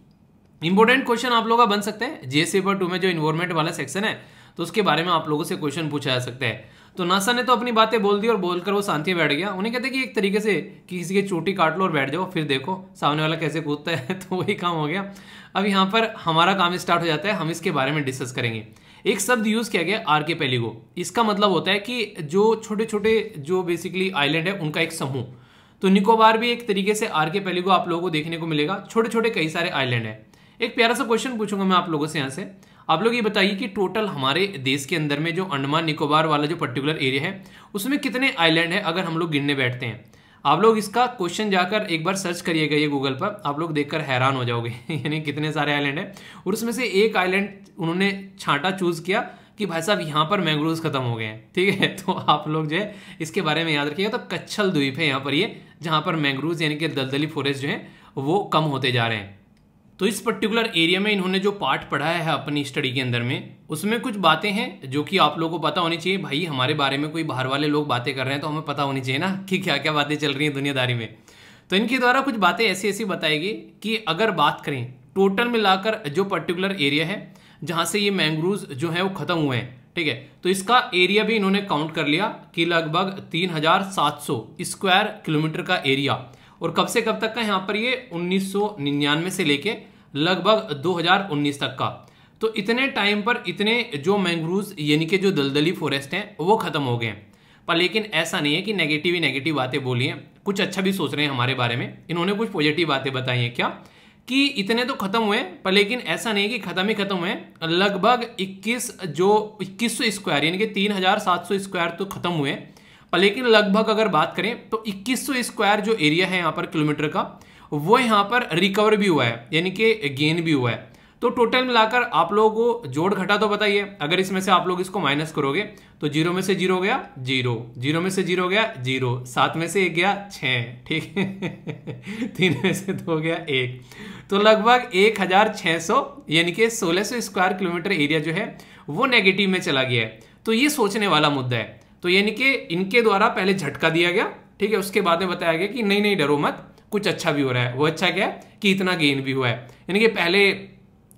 इंपॉर्टेंट क्वेश्चन आप लोगों का बन सकता है जीएस पेपर 2 में जो इन्वायरमेंट वाला सेक्शन है, तो उसके बारे में आप लोगों से क्वेश्चन पूछा जा सकता है। तो नासा ने तो अपनी बातें बोल दी और बोलकर वो शांति में बैठ गया। उन्हें कहते हैं कि एक तरीके से किसी की चोटी काट लो और बैठ जाओ, फिर देखो सामने वाला कैसे कूदता है। तो वही काम हो गया। अब यहाँ पर हमारा काम स्टार्ट हो जाता है, हम इसके बारे में डिस्कस करेंगे। एक शब्द यूज किया गया आर्किपेलिगो। इसका मतलब होता है कि जो छोटे छोटे जो बेसिकली आइलैंड है उनका एक समूह। तो निकोबार भी एक तरीके से आर्किपेलिगो आप लोगों को देखने को मिलेगा। छोटे छोटे कई सारे आइलैंड है। एक प्यारा सा क्वेश्चन पूछूंगा मैं आप लोगों से यहाँ से। आप लोग ये बताइए कि टोटल हमारे देश के अंदर में जो अंडमान निकोबार वाला जो पर्टिकुलर एरिया है उसमें कितने आइलैंड है अगर हम लोग गिनने बैठते हैं। आप लोग इसका क्वेश्चन जाकर एक बार सर्च करिएगा ये गूगल पर, आप लोग देखकर हैरान हो जाओगे। यानी कितने सारे आइलैंड है। और उसमें से एक आइलैंड उन्होंने छांटा चूज किया कि भाई साहब यहाँ पर मैंग्रोव्स खत्म हो गए हैं, ठीक है। तो आप लोग जो है इसके बारे में याद रखिएगा। तो कच्छल द्वीप है यहाँ पर ये, जहाँ पर मैंग्रोव्स यानी कि दलदली फॉरेस्ट जो है वो कम होते जा रहे हैं। तो इस पर्टिकुलर एरिया में इन्होंने जो पार्ट पढ़ाया है अपनी स्टडी के अंदर में, उसमें कुछ बातें हैं जो कि आप लोगों को पता होनी चाहिए। भाई हमारे बारे में कोई बाहर वाले लोग बातें कर रहे हैं तो हमें पता होनी चाहिए ना कि क्या क्या बातें चल रही हैं दुनियादारी में। तो इनके द्वारा कुछ बातें ऐसी ऐसी बताएगी कि अगर बात करें टोटल मिलाकर जो पर्टिकुलर एरिया है जहाँ से ये मैंग्रोव्स जो है वो खत्म हुए हैं, ठीक है, तो इसका एरिया भी इन्होंने काउंट कर लिया कि लगभग 3700 स्क्वायर किलोमीटर का एरिया। और कब से कब तक का यहाँ पर ये 1999 से लेके लगभग 2019 तक का। तो इतने टाइम पर इतने जो मैंग्रोव्स यानी कि जो दलदली फॉरेस्ट हैं वो खत्म हो गए। पर लेकिन ऐसा नहीं है कि नेगेटिव ही नेगेटिव बातें बोली हैं, कुछ अच्छा भी सोच रहे हैं हमारे बारे में। इन्होंने कुछ पॉजिटिव बातें बताई हैं क्या कि इतने तो खत्म हुए, पर लेकिन ऐसा नहीं है कि खत्म ही खत्म हुए। लगभग 2100 स्क्वायर यानी कि 3700 स्क्वायर तो खत्म हुए, पर लेकिन लगभग अगर बात करें तो 2100 स्क्वायर जो एरिया है यहाँ पर किलोमीटर का वो यहाँ पर रिकवर भी हुआ है यानी कि गेन भी हुआ है। तो टोटल मिलाकर आप लोगों को जोड़ घटा तो बताइए। अगर इसमें से आप लोग इसको माइनस करोगे तो 0 में से 0 गया 0, 0 में से 0 गया 0, 7 में से 1 गया 6, ठीक है। 3 में से 2 गया 1, तो लगभग 1600 यानी कि 1600 स्क्वायर किलोमीटर एरिया जो है वो नेगेटिव में चला गया है। तो ये सोचने वाला मुद्दा है। तो यानी कि इनके द्वारा पहले झटका दिया गया, ठीक है, उसके बाद में बताया गया कि नहीं नहीं डरो मत, कुछ अच्छा भी हो रहा है। वो अच्छा क्या है कि इतना गेन भी हुआ है। यानी कि पहले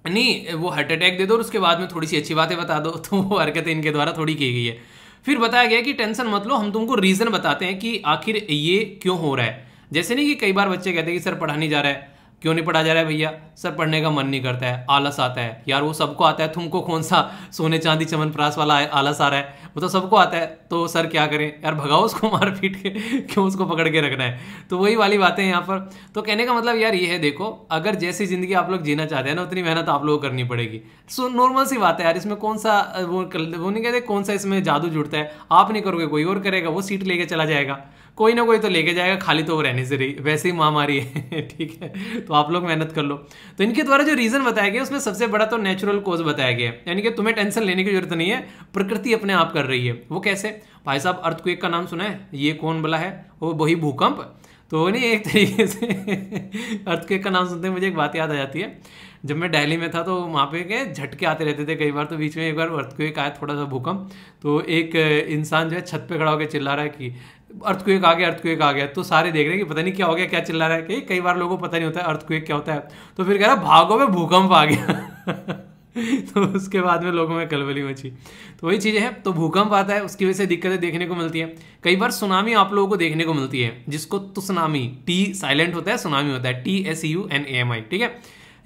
नहीं वो हार्ट अटैक दे दो और उसके बाद में थोड़ी सी अच्छी बातें बता दो, तो वो हरकतें इनके द्वारा थोड़ी की गई है। फिर बताया गया कि टेंशन मत लो, हम तुमको रीजन बताते हैं कि आखिर ये क्यों हो रहा है। जैसे नहीं कि कई बार बच्चे कहते हैं कि सर पढ़ा नहीं जा रहा है। क्यों नहीं पढ़ा जा रहा है भैया? सर पढ़ने का मन नहीं करता है, आलस आता है। यार वो सबको आता है, तुमको कौन सा सोने चांदी चमनप्राश वाला आलस आ रहा है? वो तो सबको आता है। तो सर क्या करें यार, भगाओ उसको मार पीट के, क्यों उसको पकड़ के रखना है? तो वही वाली बातें हैं यहाँ पर। तो कहने का मतलब यार ये है, देखो अगर जैसी जिंदगी आप लोग जीना चाहते हैं ना उतनी मेहनत आप लोगों को करनी पड़ेगी। सो नॉर्मल सी बात है यार, इसमें कौन सा वो नहीं कहते कौन सा इसमें जादू जुड़ता है। आप नहीं करोगे कोई और करेगा, वो सीट लेके चला जाएगा, कोई ना कोई तो लेके जाएगा, खाली तो वो रहने से रही, वैसे ही महामारी है। ठीक है, तो आप लोग मेहनत कर लो। तो इनके द्वारा जो रीजन बताया गया उसमें सबसे बड़ा तो नेचुरल कॉज बताया गया, यानी कि तुम्हें टेंशन लेने की जरूरत नहीं है, प्रकृति अपने आप कर रही है। वो कैसे? भाई साहब अर्थक्वेक का नाम सुना है? ये कौन बोला है? वो वही भूकंप। तो नहीं एक तरीके से अर्थक्वेक का नाम सुनते हैं मुझे एक बात याद आ जाती है। जब मैं दिल्ली में था तो वहाँ पे क्या झटके आते रहते थे कई बार, तो बीच में एक बार अर्थक्वेक आया, थोड़ा सा भूकंप, तो एक इंसान जो है छत पे खड़ा होकर चिल्ला रहा है कि अर्थक्वेक आ गया, अर्थक्वेक आ गया। तो सारे देख रहे हैं कि पता नहीं क्या हो गया, क्या चिल्ला रहा है, कि कई बार लोगों को पता नहीं होता है अर्थक्वेक क्या होता है। तो फिर कह रहा भागो में भूकंप आ गया तो उसके बाद में लोगों में कलबली मची। तो वही चीज़ें हैं, तो भूकंप आता है, उसकी वजह से दिक्कतें देखने को मिलती है। कई बार सुनामी आप लोगों को देखने को मिलती है, जिसको तुसनामी, टी साइलेंट होता है, सुनामी होता है TSUNAMI, ठीक है।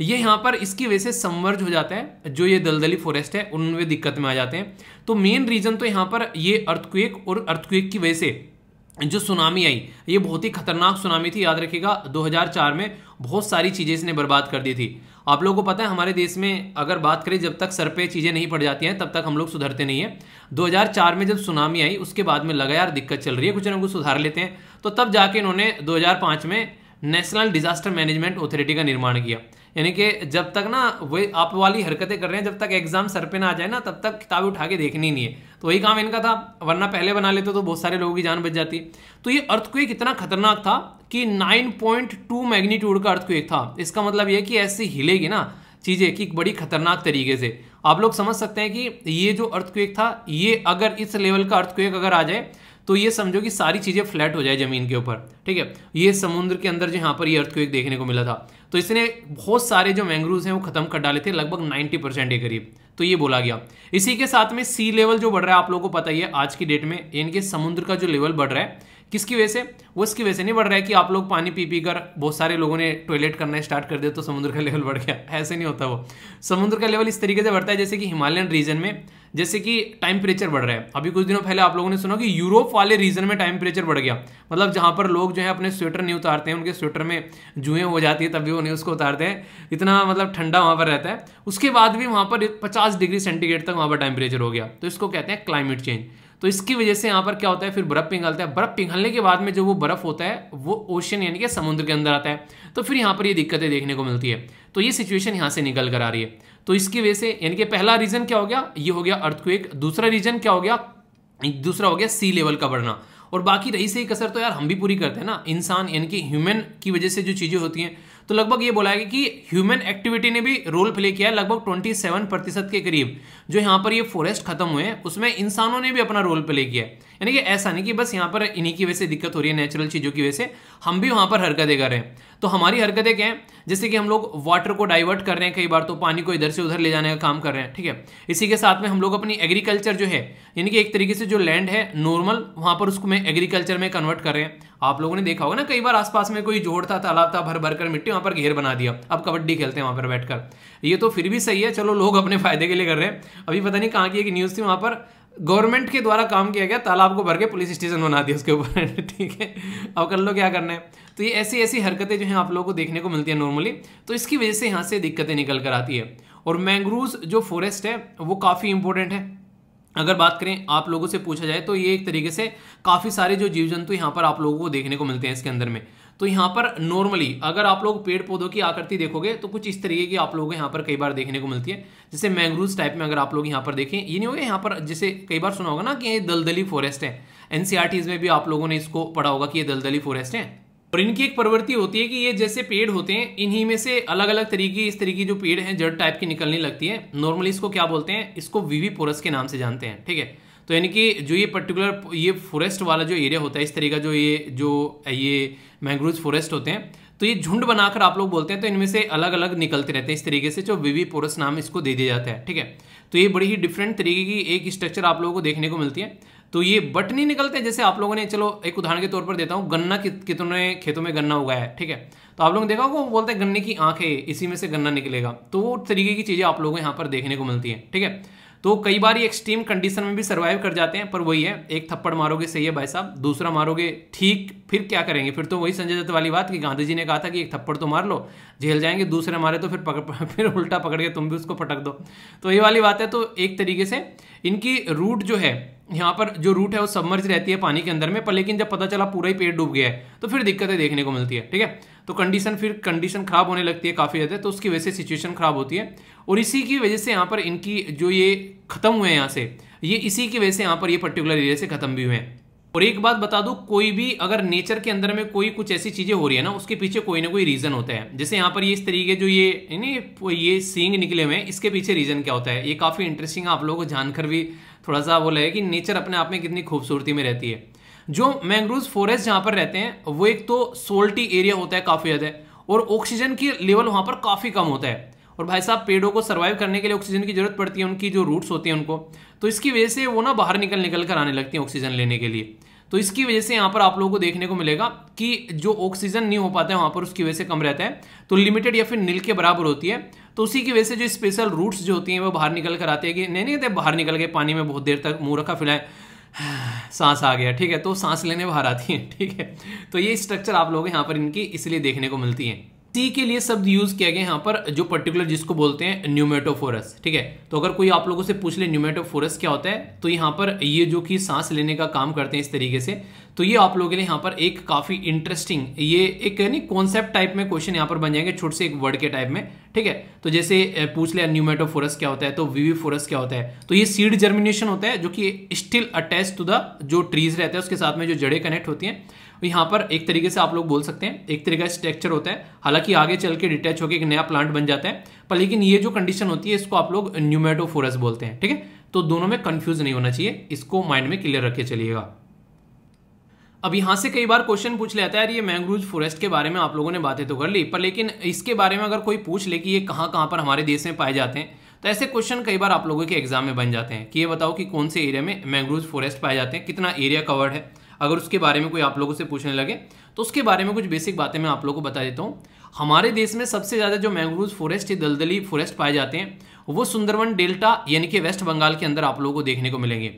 ये यहाँ पर इसकी वजह से सबमर्ज हो जाता है, जो ये दलदली फॉरेस्ट है उनमें दिक्कत में आ जाते हैं। तो मेन रीजन तो यहाँ पर ये अर्थक्वेक, और अर्थक्वेक की वजह से जो सुनामी आई, ये बहुत ही खतरनाक सुनामी थी। याद रखिएगा 2004 में बहुत सारी चीज़ें इसने बर्बाद कर दी थी। आप लोगों को पता है हमारे देश में अगर बात करें, जब तक सर पे चीज़ें नहीं पड़ जाती हैं तब तक हम लोग सुधरते नहीं है। 2004 में जब सुनामी आई उसके बाद में लगा यार दिक्कत चल रही है, कुछ ना कुछ सुधार लेते हैं, तो तब जाके इन्होंने 2005 में नेशनल डिजास्टर मैनेजमेंट अथॉरिटी का निर्माण किया। यानी कि जब तक ना वही आप वाली हरकतें कर रहे हैं, जब तक एग्जाम सर पे ना आ जाए ना, तब तक किताब उठा के देखनी नहीं है। तो वही काम इनका था, वरना पहले बना लेते तो बहुत सारे लोगों की जान बच जाती। तो ये अर्थक्वेक इतना खतरनाक था कि 9.2 मैग्नीट्यूड का अर्थक्वेक था। इसका मतलब यह कि ऐसी हिलेगी ना चीज़ें कि बड़ी खतरनाक तरीके से। आप लोग समझ सकते हैं कि ये जो अर्थक्वेक था, ये अगर इस लेवल का अर्थक्वेक अगर आ जाए तो ये समझो कि सारी चीज़ें फ्लैट हो जाए ज़मीन के ऊपर, ठीक है। ये समुद्र के अंदर जो यहाँ पर ये अर्थक्वेक देखने को मिला था, तो इसने बहुत सारे जो मैंग्रोव्स हैं वो खत्म कर डाले थे, लगभग 90% के करीब। तो ये बोला गया। इसी के साथ में सी लेवल जो बढ़ रहा है, आप लोगों को पता ही है आज की डेट में इनके समुद्र का जो लेवल बढ़ रहा है, किसकी वजह से? वो इसकी वजह से नहीं बढ़ रहा है कि आप लोग पानी पी पी कर बहुत सारे लोगों ने टॉयलेट करना स्टार्ट कर दिया तो समुद्र का लेवल बढ़ गया, ऐसे नहीं होता। वो समुद्र का लेवल इस तरीके से बढ़ता है जैसे कि हिमालयन रीजन में जैसे कि टेम्परेचर बढ़ रहा है। अभी कुछ दिनों पहले आप लोगों ने सुना कि यूरोप वाले रीजन में टेम्परेचर बढ़ गया, मतलब जहां पर लोग जो है अपने स्वेटर नहीं उतारते हैं, उनके स्वेटर में जुएं हो जाती है तब भी वो नहीं उसको उतारते हैं, इतना मतलब ठंडा वहां पर रहता है। उसके बाद भी वहां पर 50 डिग्री सेंटीग्रेड तक वहां पर टेम्परेचर हो गया, तो इसको कहते हैं क्लाइमेट चेंज। तो इसकी वजह से यहाँ पर क्या होता है, फिर बर्फ पिघलता है। बर्फ पिघलने के बाद में जो वो बर्फ होता है वो ओशन यानी कि समुद्र के अंदर आता है, तो फिर यहाँ पर ये दिक्कतें देखने को मिलती है। तो ये सिचुएशन यहाँ से निकल कर आ रही है। तो इसकी वजह से यानी कि पहला रीजन क्या हो गया, ये हो गया अर्थक्वेक। दूसरा रीजन क्या हो गया, दूसरा हो गया सी लेवल का बढ़ना। और बाकी रही सही कसर तो यार हम भी पूरी करते हैं ना, इंसान यानी कि ह्यूमन की वजह से जो चीजें होती हैं। तो लगभग ये बोला गया कि ह्यूमन एक्टिविटी ने भी रोल प्ले किया है, लगभग 27% के करीब जो यहाँ पर ये फॉरेस्ट खत्म हुए हैं उसमें इंसानों ने भी अपना रोल प्ले किया है। यानी कि ऐसा नहीं कि बस यहाँ पर इन्हीं की वजह से दिक्कत हो रही है, नेचुरल चीज़ों की वजह से हम भी वहाँ पर हरकतें कर रहे हैं। तो हमारी हरकतें क्या हैं, जैसे कि हम लोग वाटर को डाइवर्ट कर रहे हैं, कई बार तो पानी को इधर से उधर ले जाने का काम कर रहे हैं, ठीक है। इसी के साथ में हम लोग अपनी एग्रीकल्चर जो है यानी कि एक तरीके से जो लैंड है नॉर्मल, वहाँ पर उसको मैं एग्रीकल्चर में कन्वर्ट कर रहे हैं। आप लोगों ने देखा होगा ना, कई बार आसपास में कोई जोड़ था, तालाब था, भर भर कर मिट्टी, वहाँ पर घेर बना दिया, अब कबड्डी खेलते हैं वहाँ पर बैठकर। ये तो फिर भी सही है, चलो लोग अपने फायदे के लिए कर रहे हैं। अभी पता नहीं कहाँ की एक न्यूज़ थी, वहाँ पर गवर्नमेंट के द्वारा काम किया गया, तालाब को भर के पुलिस स्टेशन बना दिया उसके ऊपर ठीक है, अब कर लो क्या करना है। तो ये ऐसी ऐसी हरकतें जो हैं आप लोगों को देखने को मिलती है नॉर्मली, तो इसकी वजह से यहाँ से दिक्कतें निकल कर आती है। और मैंग्रोव्स जो फॉरेस्ट है वो काफ़ी इंपॉर्टेंट है। अगर बात करें आप लोगों से पूछा जाए तो ये एक तरीके से काफ़ी सारे जो जीव जंतु यहाँ पर आप लोगों को देखने को मिलते हैं इसके अंदर में। तो यहाँ पर नॉर्मली अगर आप लोग पेड़ पौधों की आकृति देखोगे तो कुछ इस तरीके की आप लोगों को यहाँ पर कई बार देखने को मिलती है, जैसे मैंग्रोव्स टाइप में। अगर आप लोग यहाँ पर देखें, ये नहीं होगा यहाँ पर जैसे कई बार सुना होगा ना कि ये दलदली फॉरेस्ट है, एनसीईआरटीज़ में भी आप लोगों ने इसको पढ़ा होगा कि ये दलदली फॉरेस्ट है। और इनकी एक प्रवृत्ति होती है कि ये जैसे पेड़ होते हैं, इन्हीं में से अलग अलग तरीके इस तरीके जो पेड़ हैं जड़ टाइप की निकलने लगती है। नॉर्मली इसको क्या बोलते हैं, इसको विविपोरस के नाम से जानते हैं, ठीक है। तो यानी कि जो ये पर्टिकुलर ये फॉरेस्ट वाला जो एरिया होता है इस तरीका जो ये मैंग्रोव्स फॉरेस्ट होते हैं, तो ये झुंड बनाकर आप लोग बोलते हैं, तो इनमें से अलग अलग निकलते रहते हैं इस तरीके से, जो विविपोरस नाम इसको दे दिया जाता है, ठीक है। तो ये बड़ी ही डिफरेंट तरीके की एक स्ट्रक्चर आप लोगों को देखने को मिलती है। तो ये बट नहीं निकलते, जैसे आप लोगों ने, चलो एक उदाहरण के तौर पर देता हूँ, गन्ना कितने खेतों में गन्ना उगाया है, ठीक है। तो आप लोग देखा होगा वो बोलते हैं गन्ने की आंख है, इसी में से गन्ना निकलेगा। तो वो तरीके की चीज़ें आप लोगों को यहाँ पर देखने को मिलती है, ठीक है। तो कई बार ये एक्सट्रीम कंडीशन में भी सर्वाइव कर जाते हैं, पर वही है, एक थप्पड़ मारोगे सही है भाई साहब, दूसरा मारोगे ठीक, फिर क्या करेंगे, फिर तो वही संजय दत्त वाली बात कि गांधी जी ने कहा था कि एक थप्पड़ तो मार लो, झेल जाएंगे, दूसरे मारे तो फिर उल्टा पकड़ के तुम भी उसको पटक दो। तो ये वाली बात है। तो एक तरीके से इनकी रूट जो है, यहाँ पर जो रूट है वो सबमर्ज रहती है पानी के अंदर में, पर लेकिन जब पता चला पूरा ही पेड़ डूब गया है तो फिर दिक्कतें देखने को मिलती है, ठीक है। तो कंडीशन खराब होने लगती है काफ़ी ज़्यादा, तो उसकी वजह से सिचुएशन खराब होती है। और इसी की वजह से यहाँ पर इनकी जो ये खत्म हुए हैं यहाँ से, ये इसी की वजह से यहाँ पर ये पर्टिकुलर एरिया से खत्म भी हुए हैं। और एक बात बता दूं, कोई भी अगर नेचर के अंदर में कोई कुछ ऐसी चीजें हो रही है ना, उसके पीछे कोई ना कोई रीजन होता है। जैसे यहाँ पर ये इस तरीके जो ये सींग निकले हुए हैं, इसके पीछे रीजन क्या होता है, ये काफी इंटरेस्टिंग है। आप लोगों को जानकर भी थोड़ा सा वो लगे कि नेचर अपने आप में कितनी खूबसूरती में रहती है। जो मैंग्रोव फॉरेस्ट जहां पर रहते हैं वो एक तो सोल्टी एरिया होता है काफी ज्यादा, और ऑक्सीजन की लेवल वहां पर काफी कम होता है। और भाई साहब, पेड़ों को सर्वाइव करने के लिए ऑक्सीजन की जरूरत पड़ती है, उनकी जो रूट्स होती हैं उनको, तो इसकी वजह से वो ना बाहर निकल कर आने लगती है ऑक्सीजन लेने के लिए। तो इसकी वजह से यहाँ पर आप लोगों को देखने को मिलेगा कि जो ऑक्सीजन नहीं हो पाता है वहां पर, उसकी वजह से कम रहता है, तो लिमिटेड या फिर नील के बराबर होती है। तो उसी की वजह से जो स्पेशल रूट्स जो होती हैं वो बाहर निकल कर आते हैं कि नहीं कहते बाहर निकल के पानी में बहुत देर तक मुंह रखा फिलाए, सांस आ गया, ठीक है, तो सांस लेने बाहर आती है, ठीक है। तो ये स्ट्रक्चर आप लोग यहाँ पर इनकी इसलिए देखने को मिलती है। सी के लिए शब्द यूज किया गया यहाँ पर जो पर्टिकुलर जिसको बोलते हैं न्यूमेटोफोरस, ठीक है। तो अगर कोई आप लोगों से पूछ ले न्यूमेटोफोरस क्या होता है, तो यहाँ पर ये जो कि सांस लेने का काम करते हैं इस तरीके से, तो ये आप लोगों के लिए यहाँ पर एक काफी इंटरेस्टिंग ये एक नहीं कॉन्सेप्ट टाइप में क्वेश्चन यहाँ पर बन जाएंगे, छोटे से एक वर्ड के टाइप में, ठीक है। तो जैसे पूछ लिया न्यूमेटोफोरस क्या होता है, तो विविफोरस क्या होता है, तो ये सीड जर्मिनेशन होता है जो कि स्टिल अटैच टू द जो ट्रीज रहते हैं उसके साथ में जो जड़ें कनेक्ट होती हैं, यहाँ पर एक तरीके से आप लोग बोल सकते हैं एक तरीका स्ट्रक्चर होता है। हालांकि आगे चल के डिटैच होकर एक नया प्लांट बन जाता है, पर लेकिन ये जो कंडीशन होती है इसको आप लोग न्यूमेटोफोरस बोलते हैं, ठीक है। तो दोनों में कंफ्यूज नहीं होना चाहिए, इसको माइंड में क्लियर रखे चलिएगा। अब यहां से कई बार क्वेश्चन पूछ लेता है, ये मैंग्रोव फॉरेस्ट के बारे में आप लोगों ने बातें तो कर ली, पर लेकिन इसके बारे में अगर कोई पूछ ले कि ये कहाँ कहाँ पर हमारे देश में पाए जाते हैं, तो ऐसे क्वेश्चन कई बार आप लोगों के एग्जाम में बन जाते हैं कि ये बताओ कि कौन से एरिया में मैंग्रोव फॉरेस्ट पाए जाते हैं, कितना एरिया कवर्ड है। अगर उसके बारे में कोई आप लोगों से पूछने लगे तो उसके बारे में कुछ बेसिक बातें मैं आप लोगों को बता देता हूँ। हमारे देश में सबसे ज्यादा जो मैंग्रोव फॉरेस्ट या दलदली फॉरेस्ट पाए जाते हैं वो सुंदरवन डेल्टा यानी कि वेस्ट बंगाल के अंदर आप लोगों को देखने को मिलेंगे।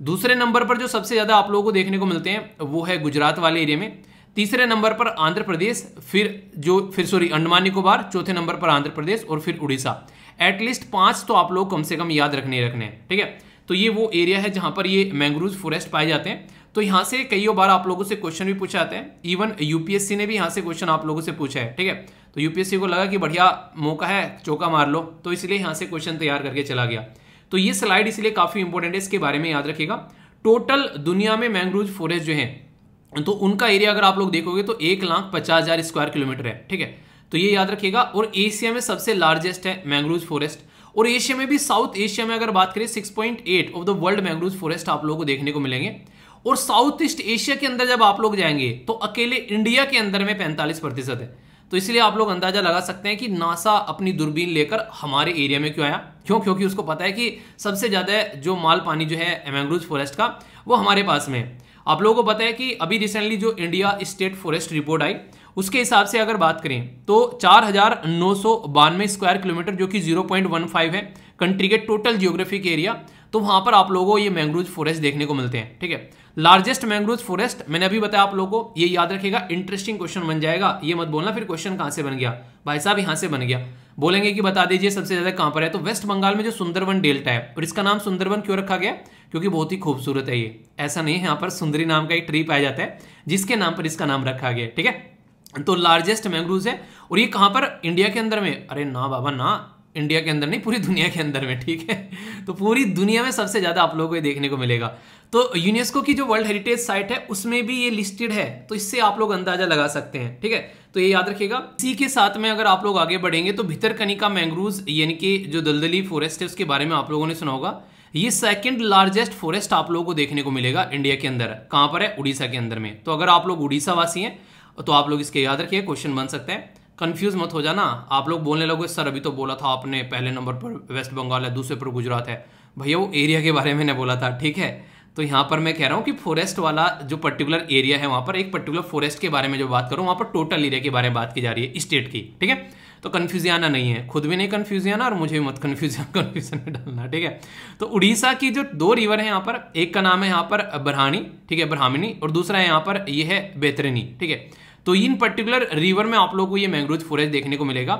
दूसरे नंबर पर जो सबसे ज्यादा आप लोगों को देखने को मिलते हैं वो है गुजरात वाले एरिया में। तीसरे नंबर पर आंध्र प्रदेश, फिर अंडमान निकोबार, चौथे नंबर पर आंध्र प्रदेश और फिर उड़ीसा। एटलीस्ट 5 तो आप लोग कम से कम याद रखने हैं, ठीक है। तो ये वो एरिया है जहां पर ये मैंग्रोव फॉरेस्ट पाए जाते हैं। तो यहां से कई बार आप लोगों से क्वेश्चन भी पूछा जाता है, इवन यूपीएससी ने भी यहां से क्वेश्चन आप लोगों से पूछा है, ठीक है। तो यूपीएससी को लगा कि बढ़िया मौका है, चौका मार लो, तो इसलिए यहां से क्वेश्चन तैयार करके चला गया। तो ये स्लाइड इसलिए काफी इंपॉर्टेंट है, इसके बारे में याद रखिएगा। टोटल दुनिया में मैंग्रोव फॉरेस्ट जो है तो उनका एरिया अगर आप लोग देखोगे तो 1,50,000 स्क्वायर किलोमीटर है, ठीक है। तो ये याद रखिएगा। और एशिया में सबसे लार्जेस्ट है मैंग्रोव फॉरेस्ट, और एशिया में भी साउथ एशिया में अगर बात करें 6.8 of the world mangrove forest आप लोगों को देखने को मिलेंगे। और साउथ ईस्ट एशिया के अंदर जब आप लोग जाएंगे तो अकेले इंडिया के अंदर में 45% है। तो इसलिए आप लोग अंदाजा लगा सकते हैं कि नासा अपनी दूरबीन लेकर हमारे एरिया में क्यों आया, क्योंकि उसको पता है कि सबसे ज्यादा जो माल पानी जो है मैंग्रोव फॉरेस्ट का वो हमारे पास में है। आप लोगों को पता है कि अभी रिसेंटली जो इंडिया स्टेट फॉरेस्ट रिपोर्ट आई उसके हिसाब से अगर बात करें तो 4,992 स्क्वायर किलोमीटर जो कि 0.15 है कंट्री के टोटल जियोग्राफिक एरिया, तो वहां पर आप लोगों को ये मैंग्रोव फॉरेस्ट देखने को मिलते हैं, ठीक है। लार्जेस्ट मैंग्रोव फॉरेस्ट मैंने अभी बताया आप लोगों को, ये याद रखिएगा, इंटरेस्टिंग क्वेश्चन बन जाएगा। ये मत बोलना फिर क्वेश्चन कहां से बन गया, भाई साहब यहां से बन गया, बोलेंगे कि बता दीजिए सबसे ज्यादा कहां पर है। तो वेस्ट बंगाल में जो सुंदरवन डेल्टा है, और इसका नाम सुंदरवन क्यों रखा गया, क्योंकि बहुत ही खूबसूरत है ये। ऐसा नहीं है, यहाँ पर सुंदरी नाम का एक ट्री पाया जाता है जिसके नाम पर इसका नाम रखा गया, ठीक है। तो लार्जेस्ट मैंग्रोव्स है, और ये कहां पर, इंडिया के अंदर में। अरे ना बाबा ना, इंडिया के अंदर नहीं, पूरी दुनिया के अंदर में, ठीक है। तो पूरी दुनिया में सबसे ज्यादा आप लोगों को ये देखने को मिलेगा। तो यूनेस्को की जो वर्ल्ड हेरिटेज साइट है उसमें भी ये लिस्टेड है, तो इससे आप लोग अंदाजा लगा सकते हैं, ठीक है। तो ये याद रखिएगा। इसी के साथ में अगर आप लोग आगे बढ़ेंगे तो भितरकनिका मैंग्रोव्स यानी कि जो दलदली फॉरेस्ट है उसके बारे में आप लोगों ने सुना होगा। ये सेकंड लार्जेस्ट फॉरेस्ट आप लोगों को देखने को मिलेगा इंडिया के अंदर। कहां पर है, उड़ीसा के अंदर में। तो अगर आप लोग उड़ीसा वासी हैं तो आप लोग इसके याद रखिए, क्वेश्चन बन सकता है। कंफ्यूज मत हो जाना, आप लोग बोलने लगोगे सर अभी तो बोला था आपने पहले नंबर पर वेस्ट बंगाल है, दूसरे पर गुजरात है। भैया वो एरिया के बारे में मैंने बोला था, ठीक है। तो यहाँ पर मैं कह रहा हूँ कि फॉरेस्ट वाला जो पर्टिकुलर एरिया है वहां पर एक पर्टिकुलर फॉरेस्ट के बारे में जो बात करूँ वहां पर टोटल एरिया के बारे में बात की जा रही है स्टेट की, ठीक है। तो कंफ्यूजियाना नहीं है, खुद भी नहीं कंफ्यूजियाना और मुझे भी मत कंफ्यूजन में डालना, ठीक है। तो उड़ीसा की जो 2 रिवर है यहाँ पर, एक का नाम है यहाँ पर ब्रह्मणी, ठीक है, ब्राह्मणी, और दूसरा है यहाँ पर ये है बैतरणी, ठीक है। तो इन पर्टिकुलर रिवर में आप लोगों को ये मैंग्रोव फॉरेस्ट देखने को मिलेगा।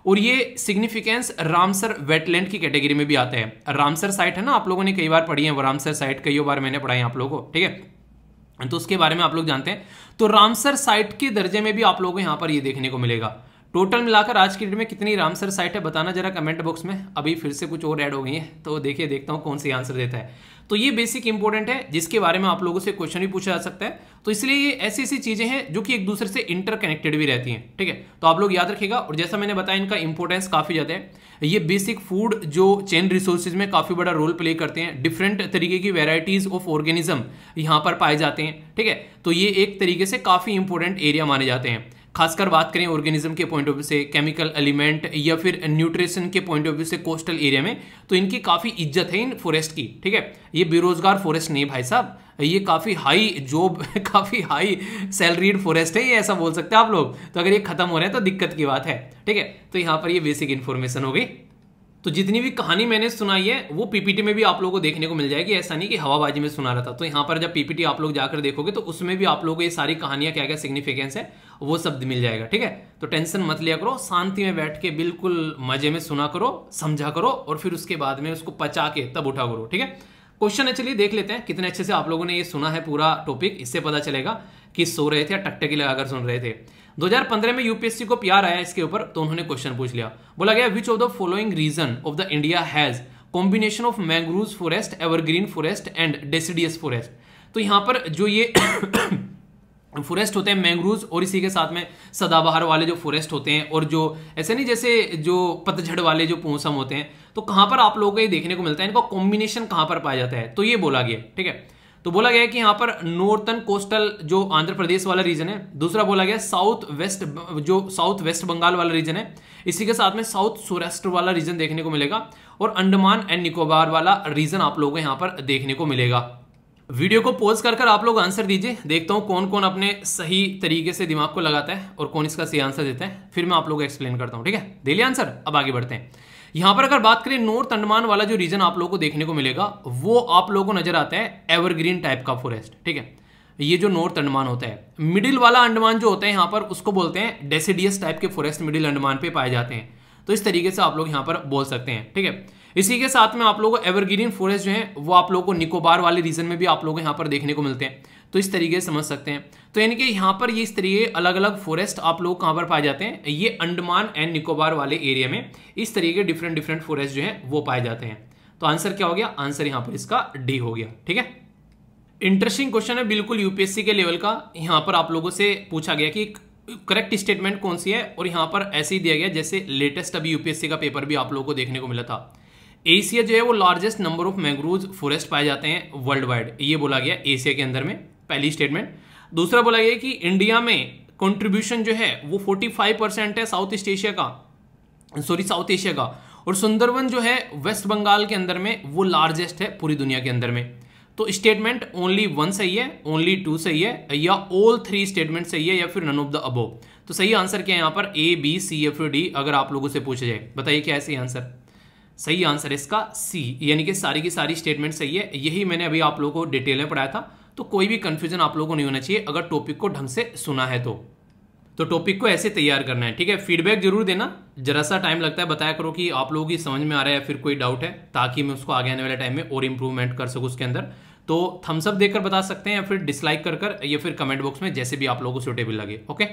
और ये सिग्निफिकेंस रामसर वेटलैंड की कैटेगरी में भी आता है। रामसर साइट है ना, आप लोगों ने कई बार पढ़ी है, वो रामसर साइट कई बार मैंने पढ़ाई है आप लोगों को, ठीक है। तो उसके बारे में आप लोग जानते हैं। तो रामसर साइट के दर्जे में भी आप लोगों को यहाँ पर ये देखने को मिलेगा। टोटल मिलाकर आज की डेट में कितनी रामसर साइट है बताना जरा कमेंट बॉक्स में। अभी फिर से कुछ और ऐड हो गई है, तो देखिए देखता हूँ कौन सी आंसर देता है। तो ये बेसिक इंपॉर्टेंट है, जिसके बारे में आप लोगों से क्वेश्चन भी पूछा जा सकता है। तो इसलिए ये ऐसी ऐसी चीजें हैं जो कि एक दूसरे से इंटरकनेक्टेड भी रहती हैं, ठीक है। तो आप लोग याद रखिएगा। और जैसा मैंने बताया, इनका इंपॉर्टेंस काफी ज्यादा है। ये बेसिक फूड जो चेन रिसोर्सेज में काफी बड़ा रोल प्ले करते हैं। डिफरेंट तरीके की वेराइटीज ऑफ ऑर्गेनिज्म यहाँ पर पाए जाते हैं, ठीक है। तो ये एक तरीके से काफी इंपॉर्टेंट एरिया माने जाते हैं। खासकर बात करें ऑर्गेनिज्म के पॉइंट ऑफ व्यू से, केमिकल एलिमेंट या फिर न्यूट्रिशन के पॉइंट ऑफ व्यू से कोस्टल एरिया में, तो इनकी काफी इज्जत है इन फॉरेस्ट की, ठीक है। ये बेरोजगार फॉरेस्ट नहीं भाई साहब, ये काफी हाई जॉब काफी हाई सैलरीड फॉरेस्ट है, ये ऐसा बोल सकते हैं आप लोग। तो अगर ये खत्म हो रहे हैं तो दिक्कत की बात है, ठीक है। तो यहाँ पर ये बेसिक इन्फॉर्मेशन हो गई। तो जितनी भी कहानी मैंने सुनाई है वो पीपीटी में भी आप लोगों को देखने को मिल जाएगी, ऐसा नहीं कि हवाबाजी में सुना रहा था। तो यहाँ पर जब पीपीटी आप लोग जाकर देखोगे तो उसमें भी आप लोगों को ये सारी कहानियां क्या क्या सिग्निफिकेंस है वो सब मिल जाएगा, ठीक है। तो टेंशन मत लिया करो, शांति में बैठ के बिल्कुल मजे में सुना करो, समझा करो, और फिर उसके बाद में उसको पचा के तब उठा करो, ठीक है। क्वेश्चन है, चलिए देख लेते हैं कितने अच्छे से आप लोगों ने ये सुना है पूरा टॉपिक। इससे पता चलेगा कि सो रहे थे या टकटकी लगाकर सुन रहे थे। 2015 में यूपीएससी को प्यार आया इसके ऊपर, तो उन्होंने क्वेश्चन पूछ लिया। बोला गया which of the following region of the India has combination of mangrove forest, evergreen forest and deciduous forest. तो यहां पर जो ये फॉरेस्ट होते हैं मैंग्रोव्स, और इसी के साथ में सदाबहार वाले जो फॉरेस्ट होते हैं, और जो ऐसे नहीं जैसे जो पतझड़ वाले जो मौसम होते हैं, तो कहां पर आप लोगों को ये देखने को मिलता है, इनका कॉम्बिनेशन कहां पर पाया जाता है। तो ये बोला गया, ठीक है। तो बोला गया कि यहाँ पर नॉर्थन कोस्टल जो आंध्र प्रदेश वाला रीजन है, दूसरा बोला गया साउथ वेस्ट जो साउथ वेस्ट बंगाल वाला रीजन है, इसी के साथ में साउथ सौराष्ट्र वाला रीजन देखने को मिलेगा, और अंडमान एंड निकोबार वाला रीजन आप लोगों को यहाँ पर देखने को मिलेगा। वीडियो को पॉज कर आप लोग आंसर दीजिए, देखता हूं कौन कौन अपने सही तरीके से दिमाग को लगाता है और कौन इसका सही आंसर देता है, फिर मैं आप लोगों को एक्सप्लेन करता हूं, ठीक है। दे लिया आंसर, अब आगे बढ़ते हैं। यहां पर अगर बात करें नॉर्थ अंडमान वाला जो रीजन आप लोगों को देखने को मिलेगा, वो आप लोगों को नजर आता है एवरग्रीन टाइप का फॉरेस्ट, ठीक है। ये जो नॉर्थ अंडमान होता है, मिडिल वाला अंडमान जो होता है यहाँ पर उसको बोलते हैं डेसिडियस टाइप के फॉरेस्ट, मिडिल अंडमान पे पाए जाते हैं। तो इस तरीके से आप लोग यहाँ पर बोल सकते हैं, ठीक है। इसी के साथ में आप लोगों को एवरग्रीन फॉरेस्ट जो है वो आप लोगों को निकोबार वाले रीजन में भी आप लोगों को यहाँ पर देखने को मिलते हैं। तो इस तरीके से समझ सकते हैं। तो यानी कि यहाँ पर ये इस तरीके अलग अलग फॉरेस्ट आप लोग कहाँ पर पाए जाते हैं, ये अंडमान एंड निकोबार वाले एरिया में इस तरीके डिफरेंट डिफरेंट फॉरेस्ट जो है वो पाए जाते हैं। तो आंसर क्या हो गया, आंसर यहाँ पर इसका डी हो गया, ठीक है। इंटरेस्टिंग क्वेश्चन है, बिल्कुल यूपीएससी के लेवल का। यहाँ पर आप लोगों से पूछा गया कि करेक्ट स्टेटमेंट कौन सी है, और यहाँ पर ऐसे ही दिया गया जैसे लेटेस्ट अभी यूपीएससी का पेपर भी आप लोगों को देखने को मिला था। एशिया जो है वो largest number of mangrove forest पाए जाते हैं वर्ल्ड वाइड, ये बोला गया एशिया के अंदर में, पहली स्टेटमेंट। दूसरा बोला गया कि इंडिया में कंट्रीब्यूशन जो है वो 45% है साउथ एशिया का, और सुंदरवन जो है वेस्ट बंगाल के अंदर में वो लार्जेस्ट है पूरी दुनिया के अंदर में। तो स्टेटमेंट ओनली 1 सही है, ओनली 2 सही है, या ऑल 3 स्टेटमेंट सही है, या फिर नन ऑफ द अबव। तो सही आंसर क्या है यहाँ पर, ए बी सी या फिर डी। अगर आप लोगों से पूछा जाए बताइए क्या है सही आंसर। सही आंसर है इसका सी, यानी कि सारी की सारी स्टेटमेंट सही है। यही मैंने अभी आप लोगों को डिटेल में पढ़ाया था, तो कोई भी कंफ्यूजन आप लोगों को नहीं होना चाहिए अगर टॉपिक को ढंग से सुना है तो टॉपिक को ऐसे तैयार करना है, ठीक है। फीडबैक जरूर देना, जरा सा टाइम लगता है, बताया करो कि आप लोगों की समझ में आ रहा है या फिर कोई डाउट है, ताकि मैं उसको आगे आने वाले टाइम में और इंप्रूवमेंट कर सकूँ उसके अंदर। तो थम्स अप देकर बता सकते हैं, या फिर डिसलाइक कर या फिर कमेंट बॉक्स में, जैसे भी आप लोगों को सूटेबल लगे, ओके।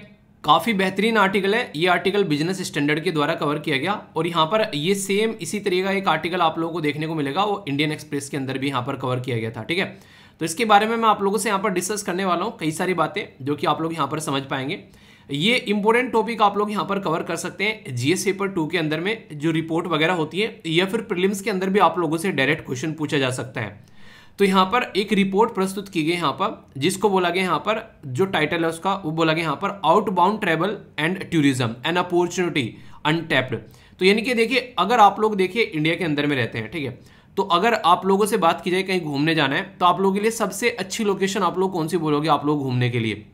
काफी बेहतरीन आर्टिकल है ये, आर्टिकल बिजनेस स्टैंडर्ड के द्वारा कवर किया गया, और यहाँ पर ये सेम इसी तरीके का एक आर्टिकल आप लोगों को देखने को मिलेगा, वो इंडियन एक्सप्रेस के अंदर भी यहाँ पर कवर किया गया था, ठीक है। तो इसके बारे में मैं आप लोगों से यहाँ पर डिस्कस करने वाला हूँ कई सारी बातें जो कि आप लोग यहाँ पर समझ पाएंगे। ये इंपॉर्टेंट टॉपिक आप लोग यहाँ पर कवर कर सकते हैं जीएस पेपर 2 के अंदर में, जो रिपोर्ट वगैरह होती है, या फिर प्रीलिम्स के अंदर भी आप लोगों से डायरेक्ट क्वेश्चन पूछा जा सकता है। तो यहाँ पर एक रिपोर्ट प्रस्तुत की गई यहाँ पर, जिसको बोला गया यहाँ पर, जो टाइटल है उसका वो बोला गया यहाँ पर outbound travel and tourism an opportunity untapped. तो यानी कि देखिए, अगर आप लोग देखिए इंडिया के अंदर में रहते हैं, ठीक है, तो अगर आप लोगों से बात की जाए कहीं घूमने जाना है, तो आप लोगों के लिए सबसे अच्छी लोकेशन आप लोग कौन सी बोलोगे आप लोग घूमने के लिए?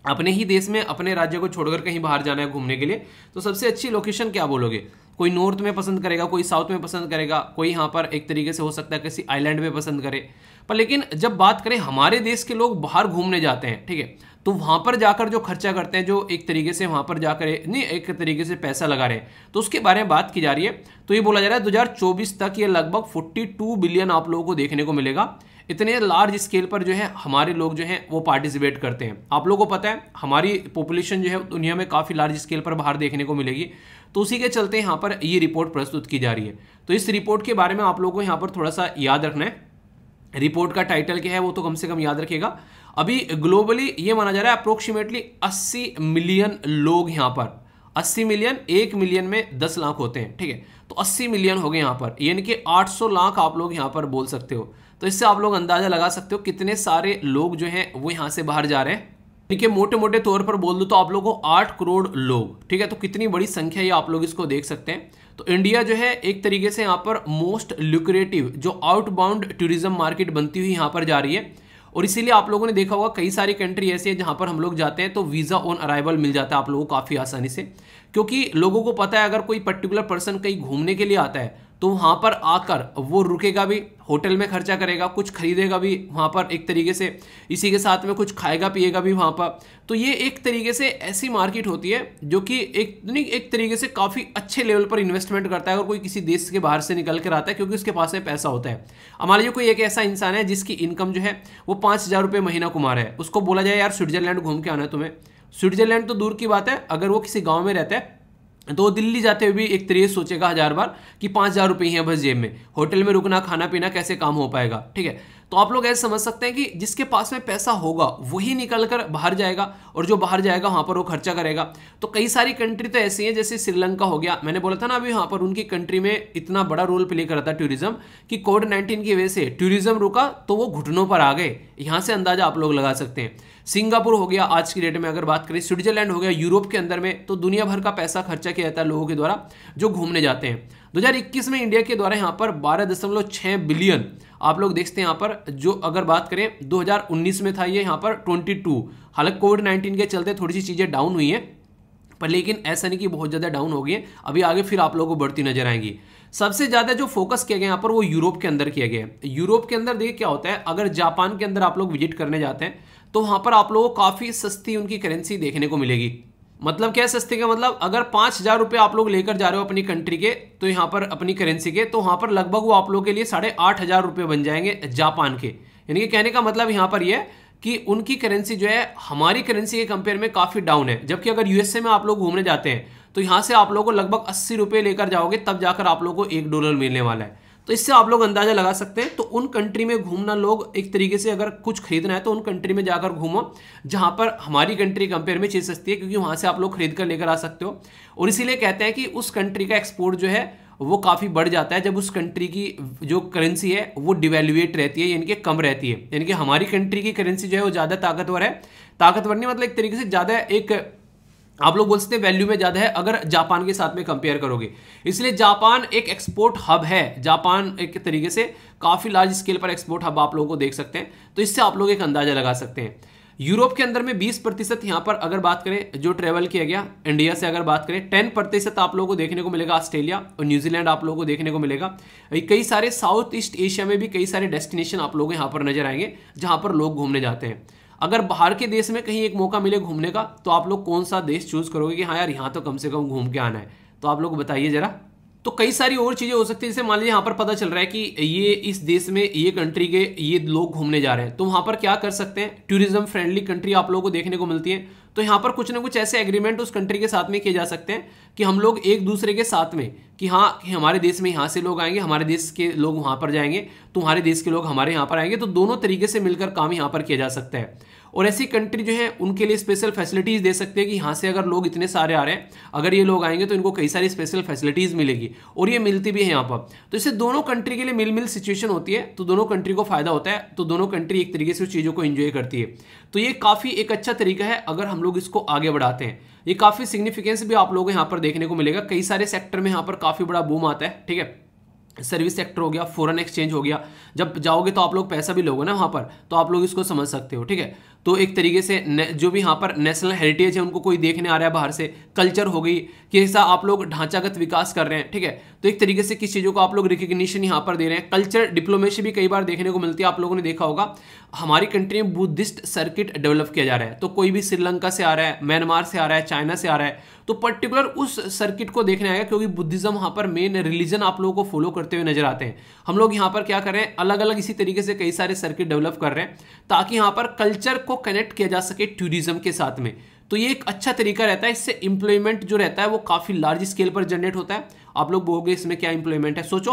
अपने ही देश में अपने राज्य को छोड़कर कहीं बाहर जाना है घूमने के लिए, तो सबसे अच्छी लोकेशन क्या बोलोगे? कोई नॉर्थ में पसंद करेगा, कोई साउथ में पसंद करेगा, कोई यहाँ पर एक तरीके से हो सकता है किसी आइलैंड में पसंद करे। पर लेकिन जब बात करें हमारे देश के लोग बाहर घूमने जाते हैं, ठीक है, तो वहां पर जाकर जो खर्चा करते हैं, जो एक तरीके से वहां पर जाकर नहीं एक तरीके से पैसा लगा रहे हैं, तो उसके बारे में बात की जा रही है। तो ये बोला जा रहा है 2024 तक ये लगभग 42 बिलियन आप लोगों को देखने को मिलेगा। इतने लार्ज स्केल पर जो है हमारे लोग जो हैं वो पार्टिसिपेट करते हैं। आप लोगों को पता है हमारी पॉपुलेशन जो है दुनिया में काफ़ी लार्ज स्केल पर बाहर देखने को मिलेगी, तो उसी के चलते यहाँ पर ये रिपोर्ट प्रस्तुत की जा रही है। तो इस रिपोर्ट के बारे में आप लोगों को यहाँ पर थोड़ा सा याद रखना है। रिपोर्ट का टाइटल क्या है वो तो कम से कम याद रखिएगा। अभी ग्लोबली ये माना जा रहा है अप्रोक्सीमेटली 80 मिलियन लोग यहाँ पर, 80 मिलियन, 1 मिलियन में 10 लाख होते हैं, ठीक है, तो 80 मिलियन हो गए यहाँ पर, यानी कि 800 लाख आप लोग यहाँ पर बोल सकते हो। तो इससे आप लोग अंदाजा लगा सकते हो कितने सारे लोग जो हैं वो यहाँ से बाहर जा रहे हैं। ठीक है, मोटे मोटे तौर पर बोल दो तो आप लोगों को 8 करोड़ लोग, ठीक है, तो कितनी बड़ी संख्या ये आप लोग इसको देख सकते हैं। तो इंडिया जो है एक तरीके से यहाँ पर मोस्ट ल्यूक्रेटिव जो आउटबाउंड टूरिज्म मार्केट बनती हुई यहाँ पर जा रही है, और इसीलिए आप लोगों ने देखा होगा कई सारी कंट्री ऐसी है जहां पर हम लोग जाते हैं तो वीज़ा ऑन अराइवल मिल जाता है आप लोगों को काफ़ी आसानी से, क्योंकि लोगों को पता है अगर कोई पर्टिकुलर पर्सन कहीं घूमने के लिए आता है तो वहां पर आकर वो रुकेगा भी, होटल में खर्चा करेगा, कुछ खरीदेगा भी वहां पर एक तरीके से, इसी के साथ में कुछ खाएगा पिएगा भी वहां पर। तो ये एक तरीके से ऐसी मार्केट होती है जो कि एक तरीके से काफ़ी अच्छे लेवल पर इन्वेस्टमेंट करता है अगर कोई किसी देश के बाहर से निकल कर आता है, क्योंकि उसके पास में पैसा होता है। मान लीजिए कोई एक ऐसा इंसान है जिसकी इनकम जो है वो 5,000 रुपये महीना कमा रहा है, उसको बोला जाए यार स्विट्जरलैंड घूम के आना है तुम्हें, स्विट्जरलैंड तो दूर की बात है, अगर वो किसी गाँव में रहता है तो दिल्ली जाते हुए भी एक तरीके सोचेगा 1000 बार कि 5,000 रुपये ही है बस जेब में, होटल में रुकना खाना पीना कैसे काम हो पाएगा, ठीक है। तो आप लोग ऐसे समझ सकते हैं कि जिसके पास में पैसा होगा वही निकल कर बाहर जाएगा, और जो बाहर जाएगा वहां पर वो खर्चा करेगा। तो कई सारी कंट्री तो ऐसी हैं, जैसे श्रीलंका हो गया, मैंने बोला था ना अभी, वहां पर उनकी कंट्री में इतना बड़ा रोल प्ले कर रहा था टूरिज्म कि कोविड-19 की वजह से टूरिज्म रुका तो वो घुटनों पर आ गए, यहां से अंदाजा आप लोग लगा सकते हैं। सिंगापुर हो गया आज की डेट में अगर बात करें, स्विट्जरलैंड हो गया यूरोप के अंदर में, तो दुनिया भर का पैसा खर्चा किया जाता है लोगों के द्वारा जो घूमने जाते हैं। 2021 में इंडिया के द्वारा यहाँ पर 12.6 बिलियन आप लोग देखते हैं यहाँ पर, जो अगर बात करें 2019 में था ये यहाँ पर 22। हालांकि कोविड-19 के चलते थोड़ी सी चीज़ें डाउन हुई हैं, पर लेकिन ऐसा नहीं कि बहुत ज़्यादा डाउन हो गई है, अभी आगे फिर आप लोगों को बढ़ती नजर आएंगी। सबसे ज़्यादा जो फोकस किया गया यहाँ पर वो यूरोप के अंदर किया गया है। यूरोप के अंदर देखिए क्या होता है, अगर जापान के अंदर आप लोग विजिट करने जाते हैं तो वहाँ पर आप लोगों को काफ़ी सस्ती उनकी करेंसी देखने को मिलेगी। मतलब क्या सस्ते का मतलब, अगर 5,000 रुपये आप लोग लेकर जा रहे हो अपनी कंट्री के, तो यहाँ पर अपनी करेंसी के, तो वहाँ पर लगभग वो आप लोगों के लिए 8,500 रुपये बन जाएंगे जापान के। यानी कि कहने का मतलब यहाँ पर यह कि उनकी करेंसी जो है हमारी करेंसी के कंपेयर में काफ़ी डाउन है। जबकि अगर यूएसए में आप लोग घूमने जाते हैं तो यहाँ से आप लोगों को लगभग 80 रुपये लेकर जाओगे तब जाकर आप लोगों को $1 मिलने वाला है। तो इससे आप लोग अंदाजा लगा सकते हैं। तो उन कंट्री में घूमना, लोग एक तरीके से अगर कुछ खरीदना है तो उन कंट्री में जाकर घूमो जहां पर हमारी कंट्री कंपेयर में चीज सस्ती है, क्योंकि वहां से आप लोग खरीद कर लेकर आ सकते हो। और इसीलिए कहते हैं कि उस कंट्री का एक्सपोर्ट जो है वो काफ़ी बढ़ जाता है जब उस कंट्री की जो करेंसी है वो डिवैल्यूएट रहती है, यानी कि कम रहती है। यानी कि हमारी कंट्री की करेंसी जो है वो ज़्यादा ताकतवर है, ताकतवर नहीं मतलब एक तरीके से ज़्यादा एक आप लोग बोल सकते हैं वैल्यू में ज़्यादा है अगर जापान के साथ में कंपेयर करोगे। इसलिए जापान एक एक्सपोर्ट हब है, जापान एक तरीके से काफ़ी लार्ज स्केल पर एक्सपोर्ट हब आप लोगों को देख सकते हैं। तो इससे आप लोग एक अंदाजा लगा सकते हैं। यूरोप के अंदर में 20% यहाँ पर अगर बात करें जो ट्रेवल किया गया, इंडिया से अगर बात करें 10% आप लोगों को देखने को मिलेगा ऑस्ट्रेलिया और न्यूजीलैंड आप लोगों को देखने को मिलेगा। कई सारे साउथ ईस्ट एशिया में भी कई सारे डेस्टिनेशन आप लोगों को यहाँ पर नजर आएंगे जहाँ पर लोग घूमने जाते हैं। अगर बाहर के देश में कहीं एक मौका मिले घूमने का तो आप लोग कौन सा देश चूज करोगे कि हाँ यार यहाँ तो कम से कम घूम के आना है, तो आप लोग बताइए जरा। तो कई सारी और चीज़ें हो सकती है, जैसे मान लीजिए यहाँ पर पता चल रहा है कि ये इस देश में ये कंट्री के ये लोग घूमने जा रहे हैं, तो वहाँ पर क्या कर सकते हैं, टूरिज्म फ्रेंडली कंट्री आप लोगों को देखने को मिलती है। तो यहाँ पर कुछ ना कुछ ऐसे एग्रीमेंट उस कंट्री के साथ में किए जा सकते हैं कि हम लोग एक दूसरे के साथ में कि हाँ कि हमारे देश में यहाँ से लोग आएंगे, हमारे देश के लोग वहाँ पर जाएंगे, तुम्हारे देश के लोग हमारे यहाँ पर आएंगे, तो दोनों तरीके से मिलकर काम यहाँ पर किया जा सकता है। और ऐसी कंट्री जो है उनके लिए स्पेशल फैसिलिटीज़ दे सकते हैं कि यहाँ से अगर लोग इतने सारे आ रहे हैं, अगर ये लोग आएंगे तो इनको कई सारी स्पेशल फैसिलिटीज़ मिलेगी, और ये मिलती भी है यहाँ पर। तो इससे दोनों कंट्री के लिए मिल सिचुएशन होती है, तो दोनों कंट्री को फायदा होता है, तो दोनों कंट्री एक तरीके से उस चीज़ों को एंजॉय करती है। तो ये काफ़ी एक अच्छा तरीका है अगर हम लोग इसको आगे बढ़ाते हैं। ये काफ़ी सिग्निफिकेंस भी आप लोगों को यहाँ पर देखने को मिलेगा। कई सारे सेक्टर में यहाँ पर काफ़ी बड़ा बूम आता है, ठीक है। सर्विस सेक्टर हो गया, फॉरेन एक्सचेंज हो गया, जब जाओगे तो आप लोग पैसा भी लोगे ना वहाँ पर, तो आप लोग इसको समझ सकते हो, ठीक है। तो एक तरीके से जो भी यहाँ पर नेशनल हेरिटेज है उनको कोई देखने आ रहा है बाहर से, कल्चर हो गई कि ऐसा आप लोग ढांचागत विकास कर रहे हैं, ठीक है। तो एक तरीके से किस चीज़ों को आप लोग रिकग्निशन यहाँ पर दे रहे हैं। कल्चर डिप्लोमेसी भी कई बार देखने को मिलती है। आप लोगों ने देखा होगा हमारी कंट्री में बुद्धिस्ट सर्किट डेवलप किया जा रहा है, तो कोई भी श्रीलंका से आ रहा है, म्यांमार से आ रहा है, चाइना से आ रहा है, तो पर्टिकुलर उस सर्किट को देखने आएगा, क्योंकि बुद्धिज्म वहाँ पर मेन रिलीजन आप लोगों को फॉलो करते हुए नजर आते हैं। हम लोग यहाँ पर क्या कर रहे हैं, अलग अलग इसी तरीके से कई सारे सर्किट डेवलप कर रहे हैं ताकि यहाँ पर कल्चर को कनेक्ट किया जा सके टूरिज्म के साथ में। तो ये एक अच्छा तरीका रहता है, इससे एम्प्लॉयमेंट जो रहता है वो काफ़ी लार्ज स्केल पर जनरेट होता है। आप लोग बोलोगे इसमें क्या एम्प्लॉयमेंट है, सोचो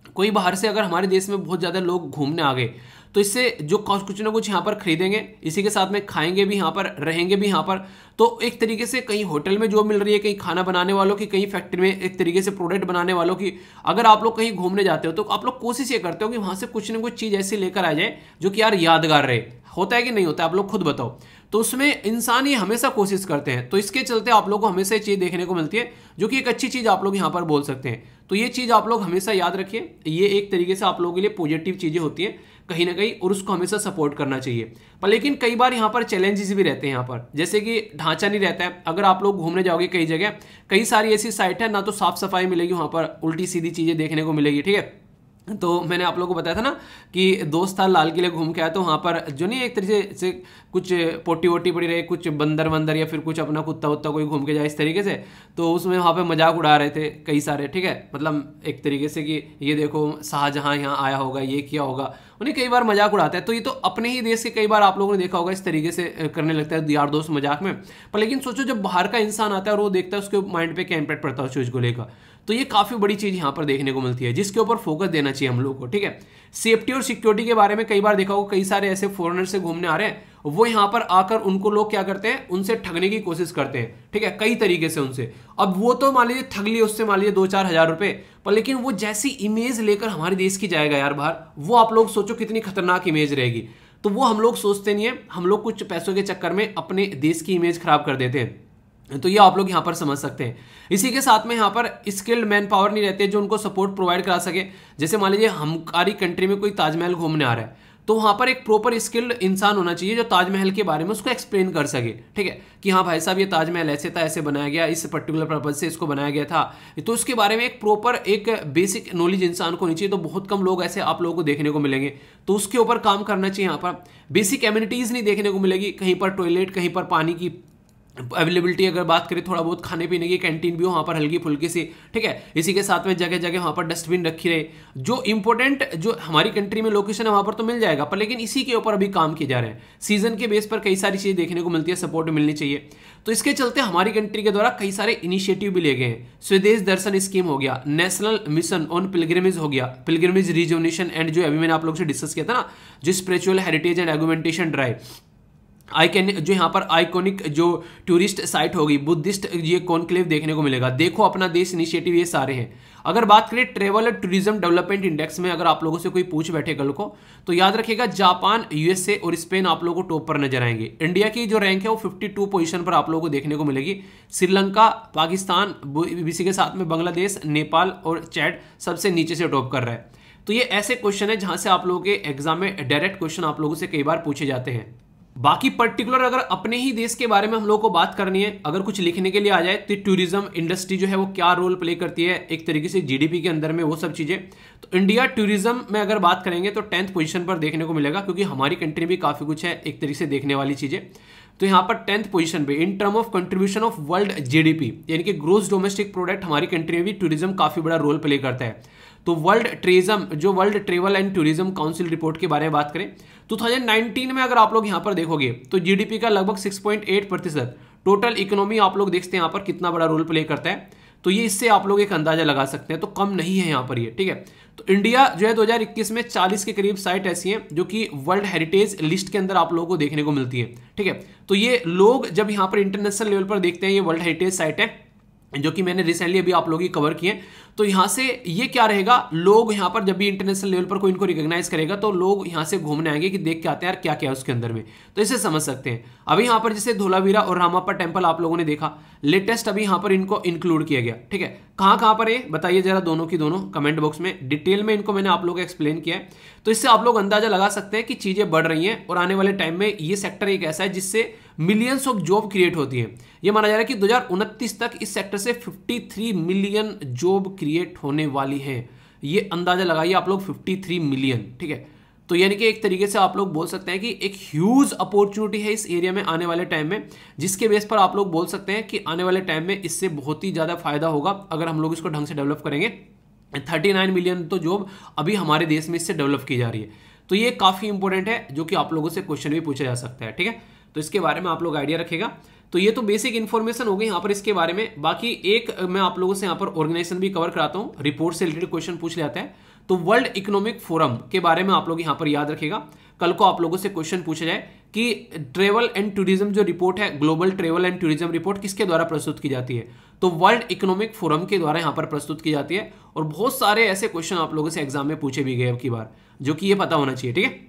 कोई बाहर से अगर हमारे देश में बहुत ज़्यादा लोग घूमने आ गए तो इससे जो कुछ ना कुछ यहाँ पर खरीदेंगे, इसी के साथ में खाएंगे भी यहाँ पर, रहेंगे भी यहाँ पर। तो एक तरीके से कहीं होटल में जॉब मिल रही है, कहीं खाना बनाने वालों की, कहीं फैक्ट्री में एक तरीके से प्रोडक्ट बनाने वालों की। अगर आप लोग कहीं घूमने जाते हो तो आप लोग कोशिश ये करते हो कि वहाँ से कुछ ना कुछ चीज़ ऐसी लेकर आ जाए जो कि यार यादगार रहे। होता है कि नहीं होता है, आप लोग खुद बताओ। तो उसमें इंसान ये हमेशा कोशिश करते हैं, तो इसके चलते आप लोग को हमेशा ये चीज़ देखने को मिलती है जो कि एक अच्छी चीज़ आप लोग यहाँ पर बोल सकते हैं। तो ये चीज़ आप लोग हमेशा याद रखिए, ये एक तरीके से आप लोगों के लिए पॉजिटिव चीज़ें होती हैं कहीं ना कहीं, और उसको हमेशा सपोर्ट करना चाहिए। पर लेकिन कई बार यहाँ पर चैलेंजेस भी रहते हैं यहाँ पर, जैसे कि ढांचा नहीं रहता है। अगर आप लोग घूमने जाओगे कई जगह, कई सारी ऐसी साइट है ना तो साफ सफाई मिलेगी वहाँ पर, उल्टी सीधी चीज़ें देखने को मिलेगी, ठीक है। तो मैंने आप लोगों को बताया था ना कि दोस्त था लाल किले घूम के आया, तो वहाँ पर जो नहीं एक तरीके से कुछ पोटी वोटी पड़ी रहे, कुछ बंदर वंदर या फिर कुछ अपना कुत्ता वुत्ता कोई घूम के जाए इस तरीके से, तो उसमें वहाँ पे मजाक उड़ा रहे थे कई सारे, ठीक है। मतलब एक तरीके से कि ये देखो शाहजहाँ यहाँ आया होगा, ये किया होगा, उन्हें कई बार मजाक उड़ाता है। तो ये तो अपने ही देश के कई बार आप लोगों ने देखा होगा इस तरीके से करने लगता है यार दोस्त मजाक में। पर लेकिन सोचो जब बाहर का इंसान आता है और वो देखता है उसके माइंड पे क्या इंपैक्ट पड़ता है उस चीज़ को लेकर, तो ये काफ़ी बड़ी चीज़ यहाँ पर देखने को मिलती है जिसके ऊपर फोकस देना चाहिए हम लोग को, ठीक है। सेफ्टी और सिक्योरिटी के बारे में कई बार देखा होगा, कई सारे ऐसे फॉरेनर से घूमने आ रहे हैं, वो यहाँ पर आकर उनको लोग क्या करते हैं, उनसे ठगने की कोशिश करते हैं, ठीक है, कई तरीके से उनसे। अब वो तो मान लीजिए ठग लिए उससे मान लीजिए 2-4 हज़ार रुपए, पर लेकिन वो जैसी इमेज लेकर हमारे देश की जाएगा यार बाहर, वो आप लोग सोचो कितनी खतरनाक इमेज रहेगी। तो वो हम लोग सोचते नहीं है, हम लोग कुछ पैसों के चक्कर में अपने देश की इमेज खराब कर देते हैं। तो ये आप लोग यहाँ पर समझ सकते हैं। इसी के साथ में यहाँ पर स्किल्ड मैन पावर नहीं रहते जो उनको सपोर्ट प्रोवाइड करा सके। जैसे मान लीजिए हमारी कंट्री में कोई ताजमहल घूमने आ रहा है, तो वहाँ पर एक प्रॉपर स्किल्ड इंसान होना चाहिए जो ताजमहल के बारे में उसको एक्सप्लेन कर सके, ठीक है, कि हाँ भाई साहब ये ताजमहल ऐसे था, ऐसे बनाया गया, इस पर्टिकुलर पर्पज से इसको बनाया गया था। तो इसके बारे में एक प्रॉपर एक बेसिक नॉलेज इंसान को होनी चाहिए। तो बहुत कम लोग ऐसे आप लोगों को देखने को मिलेंगे, तो उसके ऊपर काम करना चाहिए। यहाँ पर बेसिक एमिनिटीज़ नहीं देखने को मिलेगी, कहीं पर टॉयलेट, कहीं पर पानी की अवेलेबिलिटी, अगर बात करें थोड़ा बहुत खाने पीने की कैंटीन भी हो वहाँ पर हल्की फुल्की सी, ठीक है। इसी के साथ में जगह जगह वहाँ पर डस्टबिन रखी रहे। जो इंपॉर्टेंट जो हमारी कंट्री में लोकेशन है वहाँ पर तो मिल जाएगा, पर लेकिन इसी के ऊपर अभी काम किए जा रहे हैं। सीजन के बेस पर कई सारी चीज़ें देखने को मिलती है, सपोर्ट मिलनी चाहिए। तो इसके चलते हमारी कंट्री के द्वारा कई सारे इनिशिएटिव भी लिए गए हैं। स्वदेश दर्शन स्कीम हो गया, नेशनल मिशन ऑन पिलग्रिमेज हो गया, पिलग्रिमेज रिजुवनेशन एंड जो अभी मैंने आप लोगों से डिस्कस किया था ना, जो स्पिरिचुअल हेरिटेज एंड एगुमेंटेशन ड्राइव, जो यहाँ पर आइकॉनिक जो टूरिस्ट साइट होगी, बुद्धिस्ट ये कॉन्क्लेव देखने को मिलेगा। देखो अपना देश इनिशिएटिव, ये सारे हैं। अगर बात करें ट्रेवल और टूरिज्म डेवलपमेंट इंडेक्स में, अगर आप लोगों से कोई पूछ बैठे कल को, तो याद रखिएगा जापान, यूएसए और स्पेन आप लोगों को टॉप पर नजर आएंगे। इंडिया की जो रैंक है वो 52 पोजीशन पर आप लोगों को देखने को मिलेगी। श्रीलंका, पाकिस्तान, इसी के साथ में बांग्लादेश, नेपाल और चैड सबसे नीचे से टॉप कर रहा है। तो ये ऐसे क्वेश्चन है जहां से आप लोगों के एग्जाम में डायरेक्ट क्वेश्चन आप लोगों से कई बार पूछे जाते हैं। बाकी पर्टिकुलर अगर अपने ही देश के बारे में हम लोग को बात करनी है, अगर कुछ लिखने के लिए आ जाए, तो टूरिज्म इंडस्ट्री जो है वो क्या रोल प्ले करती है एक तरीके से जीडीपी के अंदर में, वो सब चीजें। तो इंडिया टूरिज्म में अगर बात करेंगे तो 10th पोजीशन पर देखने को मिलेगा, क्योंकि हमारी कंट्री भी काफी कुछ है एक तरीके से देखने वाली चीजें। तो यहाँ पर 10th पोजीशन पे in term of contribution of world GDP, यानी कि ग्रोस डोमेस्टिक प्रोडक्ट, हमारी कंट्री में भी टूरिज्म काफी बड़ा रोल प्ले करता है। तो world travel and tourism council report के बारे में बात करें 2019 में, अगर आप लोग यहाँ पर देखोगे तो जीडीपी का लगभग 6.8% टोटल इकोनॉमी आप लोग देखते हैं यहाँ पर कितना बड़ा रोल प्ले करता है। तो ये इससे आप लोग एक अंदाजा लगा सकते हैं, तो कम नहीं है यहाँ पर ये, ठीक है। तो इंडिया जो है 2021 में 40 के करीब साइट ऐसी हैं जो कि वर्ल्ड हेरिटेज लिस्ट के अंदर आप लोगों को देखने को मिलती है, ठीक है। तो ये लोग जब यहाँ पर इंटरनेशनल लेवल पर देखते हैं ये वर्ल्ड हेरिटेज साइट है जो कि मैंने रिसेंटली अभी आप लोगों की कवर किए, तो यहाँ से ये क्या रहेगा, लोग यहाँ पर जब भी इंटरनेशनल लेवल पर कोई इनको रिकॉग्नाइज करेगा तो लोग यहाँ से घूमने आएंगे कि देख के आते हैं यार क्या क्या है उसके अंदर में। तो इसे समझ सकते हैं। अभी यहाँ पर जैसे धोलावीरा और रामाप्पा टेम्पल आप लोगों ने देखा, लेटेस्ट अभी यहाँ पर इनको इंक्लूड किया गया, ठीक है। कहाँ पर है बताइए जरा, दोनों की दोनों कमेंट बॉक्स में डिटेल में इनको मैंने आप लोगों को एक्सप्लेन किया है। तो इससे आप लोग अंदाजा लगा सकते हैं कि चीजें बढ़ रही हैं और आने वाले टाइम में ये सेक्टर एक ऐसा है जिससे मिलियंस ऑफ जॉब क्रिएट होती है। ये माना जा रहा है कि 2029 तक इस सेक्टर से 53 मिलियन जॉब क्रिएट होने वाली है। ये अंदाजा लगाइए आप लोग, 53 मिलियन, ठीक है। तो यानी कि एक तरीके से आप लोग बोल सकते हैं कि एक ह्यूज अपॉर्चुनिटी है इस एरिया में आने वाले टाइम में, जिसके बेस पर आप लोग बोल सकते हैं कि आने वाले टाइम में इससे बहुत ही ज़्यादा फायदा होगा अगर हम लोग इसको ढंग से डेवलप करेंगे। 39 मिलियन तो जॉब अभी हमारे देश में इससे डेवलप की जा रही है। तो ये काफ़ी इंपॉर्टेंट है जो कि आप लोगों से क्वेश्चन भी पूछा जा सकता है, ठीक है। तो इसके बारे में आप लोग आइडिया रखेगा। तो ये तो बेसिक इन्फॉर्मेशन हो गई यहाँ पर इसके बारे में। बाकी एक मैं आप लोगों से यहाँ पर ऑर्गेनाइजेशन भी कवर कराता हूँ, रिपोर्ट से रिलेटेड क्वेश्चन पूछ लेते हैं। तो वर्ल्ड इकोनॉमिक फोरम के बारे में आप लोग यहाँ पर याद रखेगा, कल को आप लोगों से क्वेश्चन पूछा जाए कि ट्रेवल एंड टूरिज्म जो रिपोर्ट है, global travel and tourism report किसके द्वारा प्रस्तुत की जाती है, तो वर्ल्ड इकोनॉमिक फोरम के द्वारा यहाँ पर प्रस्तुत की जाती है। और बहुत सारे ऐसे क्वेश्चन आप लोगों से एग्जाम में पूछे भी गए अब की बार, जो कि ये पता होना चाहिए, ठीक है।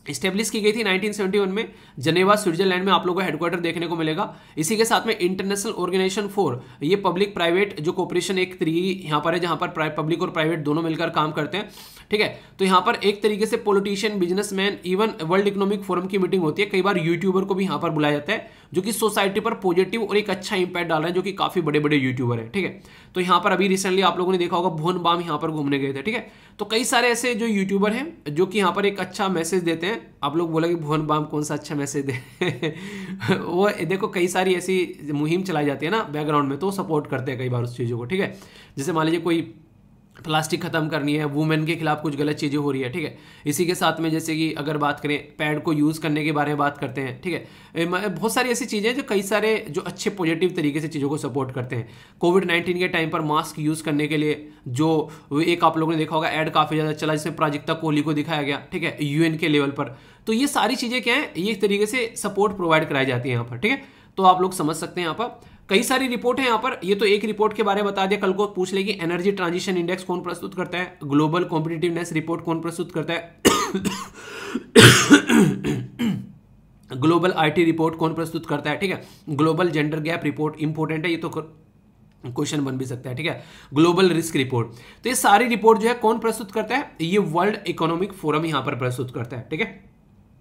स्टेब्लिश की गई थी 1971 में जेनेवा स्विट्जरलैंड में, आप लोगों को हेडक्वार्टर देखने को मिलेगा। इसी के साथ में इंटरनेशनल ऑर्गेनाइजेशन फॉर, ये पब्लिक प्राइवेट जो कोऑपरेशन एक तरीके यहाँ पर है, जहाँ पर पब्लिक और प्राइवेट दोनों मिलकर काम करते हैं, ठीक है। तो यहाँ पर एक तरीके से politician, businessman, even world economic forum की मीटिंग होती है। कई बार यूट्यूबर को भी यहाँ पर बुलाया जाता है, जो कि सोसाइटी पर पॉजिटिव और एक अच्छा इंपैक्ट डाल रहे हैं, जो कि काफी बड़े बड़े यूट्यूबर है, ठीक है। तो यहाँ पर अभी रिसेंटली आप लोगों ने देखा होगा भुवन बाम यहाँ पर घूमने गए थे, ठीक है। तो कई सारे ऐसे जो यूट्यूबर हैं जो कि यहाँ पर एक अच्छा मैसेज देते हैं। आप लोग बोलेंगे भुवन बाम कौन सा अच्छा मैसेज दे वो देखो कई सारी ऐसी मुहिम चलाई जाती है ना बैकग्राउंड में, तो सपोर्ट करते हैं कई बार उस चीज़ों को, ठीक है। जैसे मान लीजिए कोई प्लास्टिक खत्म करनी है, वुमेन के खिलाफ कुछ गलत चीज़ें हो रही है, ठीक है। इसी के साथ में जैसे कि अगर बात करें पैड को यूज़ करने के बारे में बात करते हैं, ठीक है। बहुत सारी ऐसी चीज़ें जो कई सारे जो अच्छे पॉजिटिव तरीके से चीज़ों को सपोर्ट करते हैं। कोविड-19 के टाइम पर मास्क यूज़ करने के लिए जो एक आप लोगों ने देखा होगा ऐड काफ़ी ज़्यादा चला, जिसमें प्राजक्ता कोहली को दिखाया गया, ठीक है, UN के लेवल पर। तो ये सारी चीज़ें क्या है, ये एक तरीके से सपोर्ट प्रोवाइड कराई जाती है यहाँ पर, ठीक है। तो आप लोग समझ सकते हैं यहाँ पर कई सारी रिपोर्ट है यहाँ पर। ये तो एक रिपोर्ट के बारे में बता दिया, कल को पूछ लेगी एनर्जी ट्रांजिशन इंडेक्स कौन प्रस्तुत करता है, ग्लोबल कॉम्पिटिटिवनेस रिपोर्ट कौन प्रस्तुत करता है, ग्लोबल IT रिपोर्ट कौन प्रस्तुत करता है, ठीक है। Global gender gap report important है, ये तो क्वेश्चन बन भी सकता है, ठीक है। ग्लोबल रिस्क रिपोर्ट, तो ये सारी रिपोर्ट जो है कौन प्रस्तुत करता है, ये वर्ल्ड इकोनॉमिक फोरम यहाँ पर प्रस्तुत करता है, ठीक है।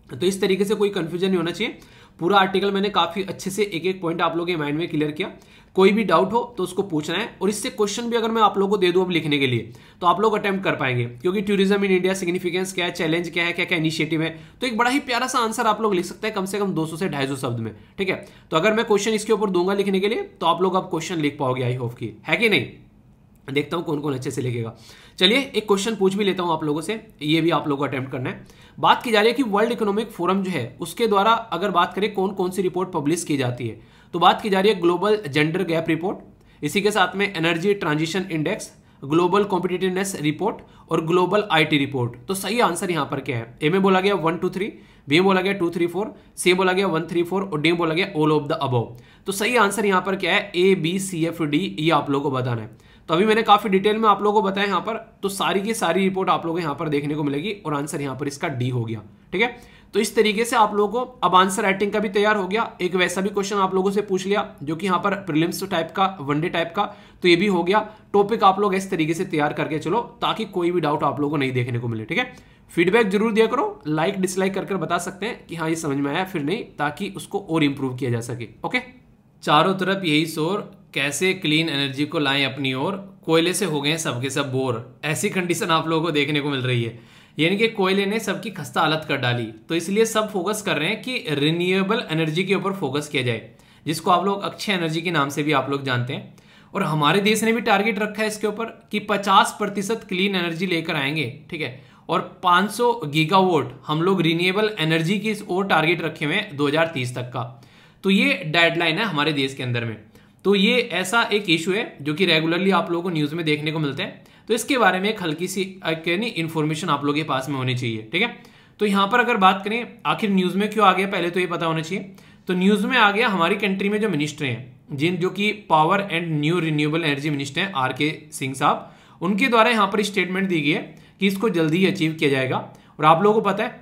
तो इस तरीके से कोई कंफ्यूजन नहीं होना चाहिए। पूरा आर्टिकल मैंने काफी अच्छे से एक एक पॉइंट आप लोगों के माइंड में क्लियर किया। कोई भी डाउट हो तो उसको पूछना है, और इससे क्वेश्चन भी अगर मैं आप लोगों को दे दूं अब लिखने के लिए, तो आप लोग अटेम्प्ट कर पाएंगे, क्योंकि टूरिज्म इन इंडिया सिग्निफिकेंस क्या है, चैलेंज क्या है, क्या क्या इनिशिएटिव है। तो एक बड़ा ही प्यारा सा आंसर आप लोग लिख सकते हैं, कम से कम 200 से 250 शब्द में, ठीक है। तो अगर मैं क्वेश्चन इसके ऊपर दूंगा लिखने के लिए, तो आप लोग अब क्वेश्चन लिख पाओगे, आई होप की, है कि नहीं। देखता हूं कौन कौन अच्छे से लिखेगा। चलिए एक क्वेश्चन पूछ भी लेता हूं आप लोगों से, ये भी आप लोगों को अटेम्प्ट करना है। बात की जा रही है कि वर्ल्ड इकोनॉमिक फोरम जो है उसके द्वारा अगर बात करें कौन कौन सी रिपोर्ट पब्लिश की जाती है, तो बात की जा रही है ग्लोबल जेंडर गैप रिपोर्ट, इसी के साथ में energy transition index, global competitiveness report और ग्लोबल IT रिपोर्ट। तो सही आंसर यहाँ पर क्या है, ए में बोला गया 1 2 3, बी में बोला गया 2 3 4, सी में बोला गया 1 3 4 और डी में बोला गया ऑल ऑफ द अबव। तो सही आंसर यहाँ पर क्या है, ABCFD, ये आप लोगों को बताना है। तो अभी मैंने काफी डिटेल में आप लोगों को बताया यहाँ पर, तो सारी की सारी रिपोर्ट आप लोगों को यहाँ पर देखने को मिलेगी, और आंसर यहाँ पर इसका डी हो गया, ठीक है। तो इस तरीके से आप लोगों को अब आंसर राइटिंग का भी तैयार हो गया। एक वैसा भी क्वेश्चन आप लोगों से पूछ लिया जो कि यहाँ पर प्रीलिम्स टाइप का, वनडे टाइप का, तो ये भी हो गया। टॉपिक आप लोग इस तरीके से तैयार करके चलो, ताकि कोई भी डाउट आप लोगों को नहीं देखने को मिले, ठीक है। फीडबैक जरूर दिया करो, लाइक डिसलाइक कर बता सकते हैं कि हाँ ये समझ में आया, फिर नहीं, ताकि उसको और इंप्रूव किया जा सके, ओके। चारों तरफ यही शोर, कैसे क्लीन एनर्जी को लाएं अपनी ओर, कोयले से हो गए सबके सब बोर, ऐसी कंडीशन आप लोगों को देखने को मिल रही है। यानी कि कोयले ने सबकी खस्ता हालत कर डाली, तो इसलिए सब फोकस कर रहे हैं कि रिन्यूएबल एनर्जी के ऊपर फोकस किया जाए, जिसको आप लोग अक्षय एनर्जी के नाम से भी आप लोग जानते हैं। और हमारे देश ने भी टारगेट रखा है इसके ऊपर कि 50% क्लीन एनर्जी लेकर आएंगे, ठीक है। और 500 गीगावाट हम लोग रिन्यूएबल एनर्जी की ओर टारगेट रखे हुए हैं 2030 तक का। तो ये डेडलाइन है हमारे देश के अंदर में। तो ये ऐसा एक इशू है जो कि रेगुलरली आप लोगों को न्यूज में देखने को मिलता है। तो इसके बारे में एक हल्की सी इंफॉर्मेशन आप लोगों के पास में होनी चाहिए, ठीक है। तो यहाँ पर अगर बात करें आखिर न्यूज में क्यों आ गया, पहले तो ये पता होना चाहिए। तो न्यूज में आ गया हमारी कंट्री में जो मिनिस्टर हैं, जो कि power and new renewable energy minister हैं RK सिंह साहब, उनके द्वारा यहाँ पर स्टेटमेंट दी गई है कि इसको जल्दी ही अचीव किया जाएगा। और आप लोगों को पता है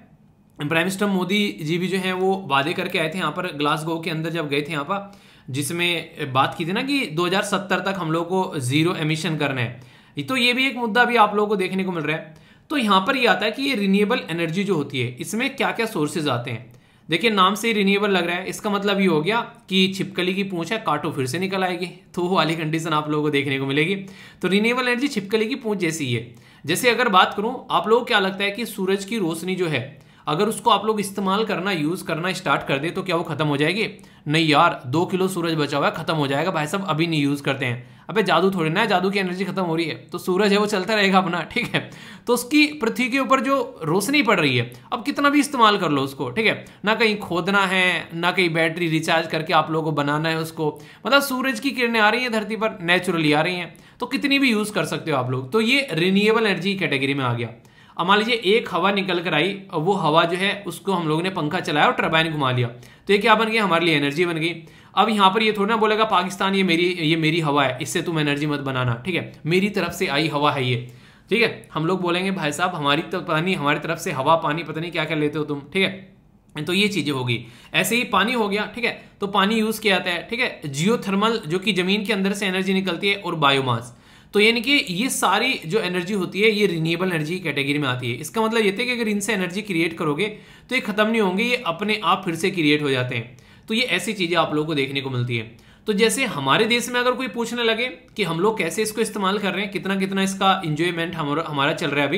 प्राइम मिनिस्टर मोदी जी भी जो है वो वादे करके आए थे यहाँ पर ग्लासगो के अंदर जब गए थे यहाँ पर, जिसमें बात की थी ना कि 2070 तक हम लोग को 0 एमिशन करना है। तो ये भी एक मुद्दा भी आप लोगों को देखने को मिल रहा है। तो यहाँ पर ये आता है कि ये रिन्यूएबल एनर्जी जो होती है इसमें क्या क्या सोर्सेज आते हैं। देखिए नाम से ही रिन्यूएबल लग रहा है, इसका मतलब ये हो गया कि छिपकली की पूंछ है, काटो फिर से निकल आएगी, तो वो वाली कंडीशन आप लोगों को देखने को मिलेगी। तो रिन्यूएबल एनर्जी छिपकली की पूंछ जैसी ही है। जैसे अगर बात करूं, आप लोगों को क्या लगता है कि सूरज की रोशनी जो है अगर उसको आप लोग इस्तेमाल करना, यूज करना स्टार्ट कर दे तो क्या वो खत्म हो जाएगी? नहीं यार, 2 किलो सूरज बचा हुआ है, खत्म हो जाएगा भाई साहब, अभी नहीं यूज करते हैं। अबे जादू थोड़ी ना है, जादू की एनर्जी खत्म हो रही है तो सूरज है वो चलता रहेगा अपना, ठीक है। तो उसकी पृथ्वी के ऊपर जो रोशनी पड़ रही है, अब कितना भी इस्तेमाल कर लो उसको, ठीक है, ना कहीं खोदना है, ना कहीं बैटरी रिचार्ज करके आप लोगों को बनाना है उसको, मतलब सूरज की किरणें आ रही हैं धरती पर, नेचुरली आ रही हैं, तो कितनी भी यूज कर सकते हो आप लोग। तो ये रिन्यूएबल एनर्जी कैटेगरी में आ गया। अब मान लीजिए एक हवा निकल कर आई, वो हवा जो है उसको हम लोगों ने पंखा चलाया और टरबाइन घुमा लिया, तो ये क्या बन गया? हमारे लिए एनर्जी बन गई। अब यहाँ पर ये थोड़ा ना बोलेगा पाकिस्तान ये मेरी हवा है, इससे तुम एनर्जी मत बनाना, ठीक है, मेरी तरफ से आई हवा है ये, ठीक है। हम लोग बोलेंगे भाई साहब हमारी तो पता नहीं, हमारी तरफ से हवा पानी पता नहीं क्या क्या लेते हो तुम, ठीक है। तो ये चीजें होगी। ऐसे ही पानी हो गया, ठीक है, तो पानी यूज किया जाता है, ठीक है, जियोथर्मल जो कि जमीन के अंदर से एनर्जी निकलती है, और बायोमास। तो यानी कि ये सारी जो एनर्जी होती है ये रिन्यूएबल एनर्जी कैटेगरी में आती है। इसका मतलब ये है कि अगर इनसे एनर्जी क्रिएट करोगे तो ये खत्म नहीं होंगे, ये अपने आप फिर से क्रिएट हो जाते हैं। तो ये ऐसी चीजें आप लोगों को देखने को मिलती है। तो जैसे हमारे देश में अगर कोई पूछने लगे कि हम लोग कैसे इसको इस्तेमाल कर रहे हैं, कितना कितना इसका इंजॉयमेंट हमारा चल रहा है अभी,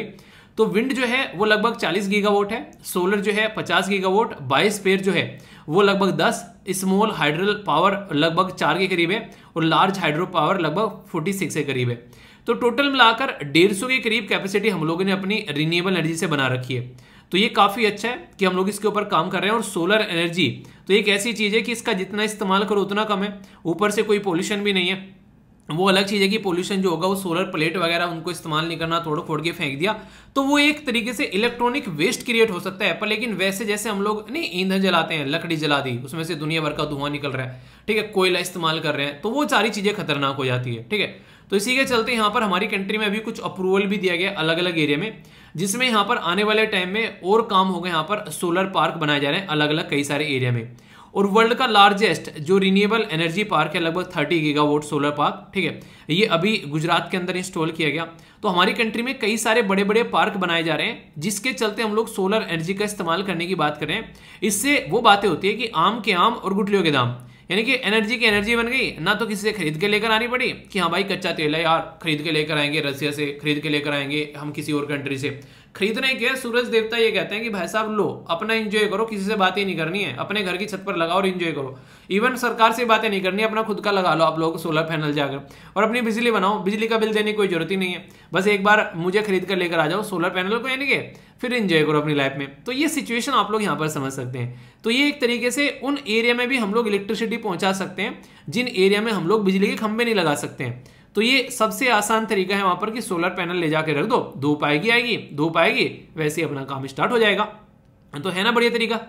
तो विंड जो है वो लगभग 40 गीगावाट है, सोलर जो है 50 गीगावाट, बायोस्फीयर जो है वो लगभग 10, स्मॉल हाइड्रल पावर लगभग 4 के करीब है, और लार्ज हाइड्रो पावर लगभग 46 के करीब है। तो टोटल मिलाकर 150 के करीब कैपेसिटी हम लोगों ने अपनी रिन्यूएबल एनर्जी से बना रखी है। तो ये काफी अच्छा है कि हम लोग इसके ऊपर काम कर रहे हैं। और सोलर एनर्जी तो एक ऐसी चीज है कि इसका जितना इस्तेमाल करो उतना कम है, ऊपर से कोई पोल्यूशन भी नहीं है। वो अलग चीज है कि पोल्यूशन जो होगा वो सोलर प्लेट वगैरह उनको इस्तेमाल नहीं करना, तोड़ फोड़ के फेंक दिया तो वो एक तरीके से इलेक्ट्रॉनिक वेस्ट क्रिएट हो सकता है। पर लेकिन वैसे जैसे हम लोग नहीं ईंधन जलाते हैं, लकड़ी जला दी, उसमें से दुनिया भर का धुआं निकल रहा है, ठीक है, कोयला इस्तेमाल कर रहे हैं, तो वो सारी चीजें खतरनाक हो जाती है, ठीक है। तो इसी के चलते यहाँ पर हमारी कंट्री में अभी कुछ अप्रूवल भी दिया गया अलग अलग एरिया में, जिसमें यहाँ पर आने वाले टाइम में और काम होगा। यहाँ पर सोलर पार्क बनाए जा रहे हैं अलग अलग कई सारे एरिया में। और वर्ल्ड का लार्जेस्ट जो रिन्यूएबल एनर्जी पार्क है लगभग 30 गीगावाट सोलर पार्क, ठीक है, ये अभी गुजरात के अंदर इंस्टॉल किया गया। तो हमारी कंट्री में कई सारे बड़े बड़े पार्क बनाए जा रहे हैं, जिसके चलते हम लोग सोलर एनर्जी का इस्तेमाल करने की बात कर रहे हैं। इससे वो बातें होती है कि आम के आम और गुठलियों के दाम, यानी कि एनर्जी की एनर्जी बन गई ना, तो किसी से खरीद के लेकर आनी पड़ी कि हाँ भाई कच्चा तेल है यार, खरीद के लेकर आएंगे, रसिया से खरीद के लेकर आएंगे, हम किसी और कंट्री से खरीदना ही क्या। सूरज देवता ये कहते हैं कि भाई साहब लो अपना एंजॉय करो, किसी से बातें नहीं करनी है, अपने घर की छत पर लगाओ और एंजॉय करो। इवन सरकार से बातें नहीं करनी, अपना खुद का लगा लो आप लोग सोलर पैनल जाकर, और अपनी बिजली बनाओ, बिजली का बिल देने की कोई जरूरत ही नहीं है, बस एक बार मुझे खरीद कर लेकर आ जाओ सोलर पैनल को, यानी कि फिर एंजॉय करो अपनी लाइफ में। तो ये सिचुएशन आप लोग यहाँ पर समझ सकते हैं। तो ये एक तरीके से उन एरिया में भी हम लोग इलेक्ट्रिसिटी पहुंचा सकते हैं जिन एरिया में हम लोग बिजली के खंभे नहीं लगा सकते हैं। तो ये सबसे आसान तरीका है वहां पर कि सोलर पैनल ले जाके रख दो, धूप आएगी, वैसे ही अपना काम स्टार्ट हो जाएगा। तो है ना बढ़िया तरीका।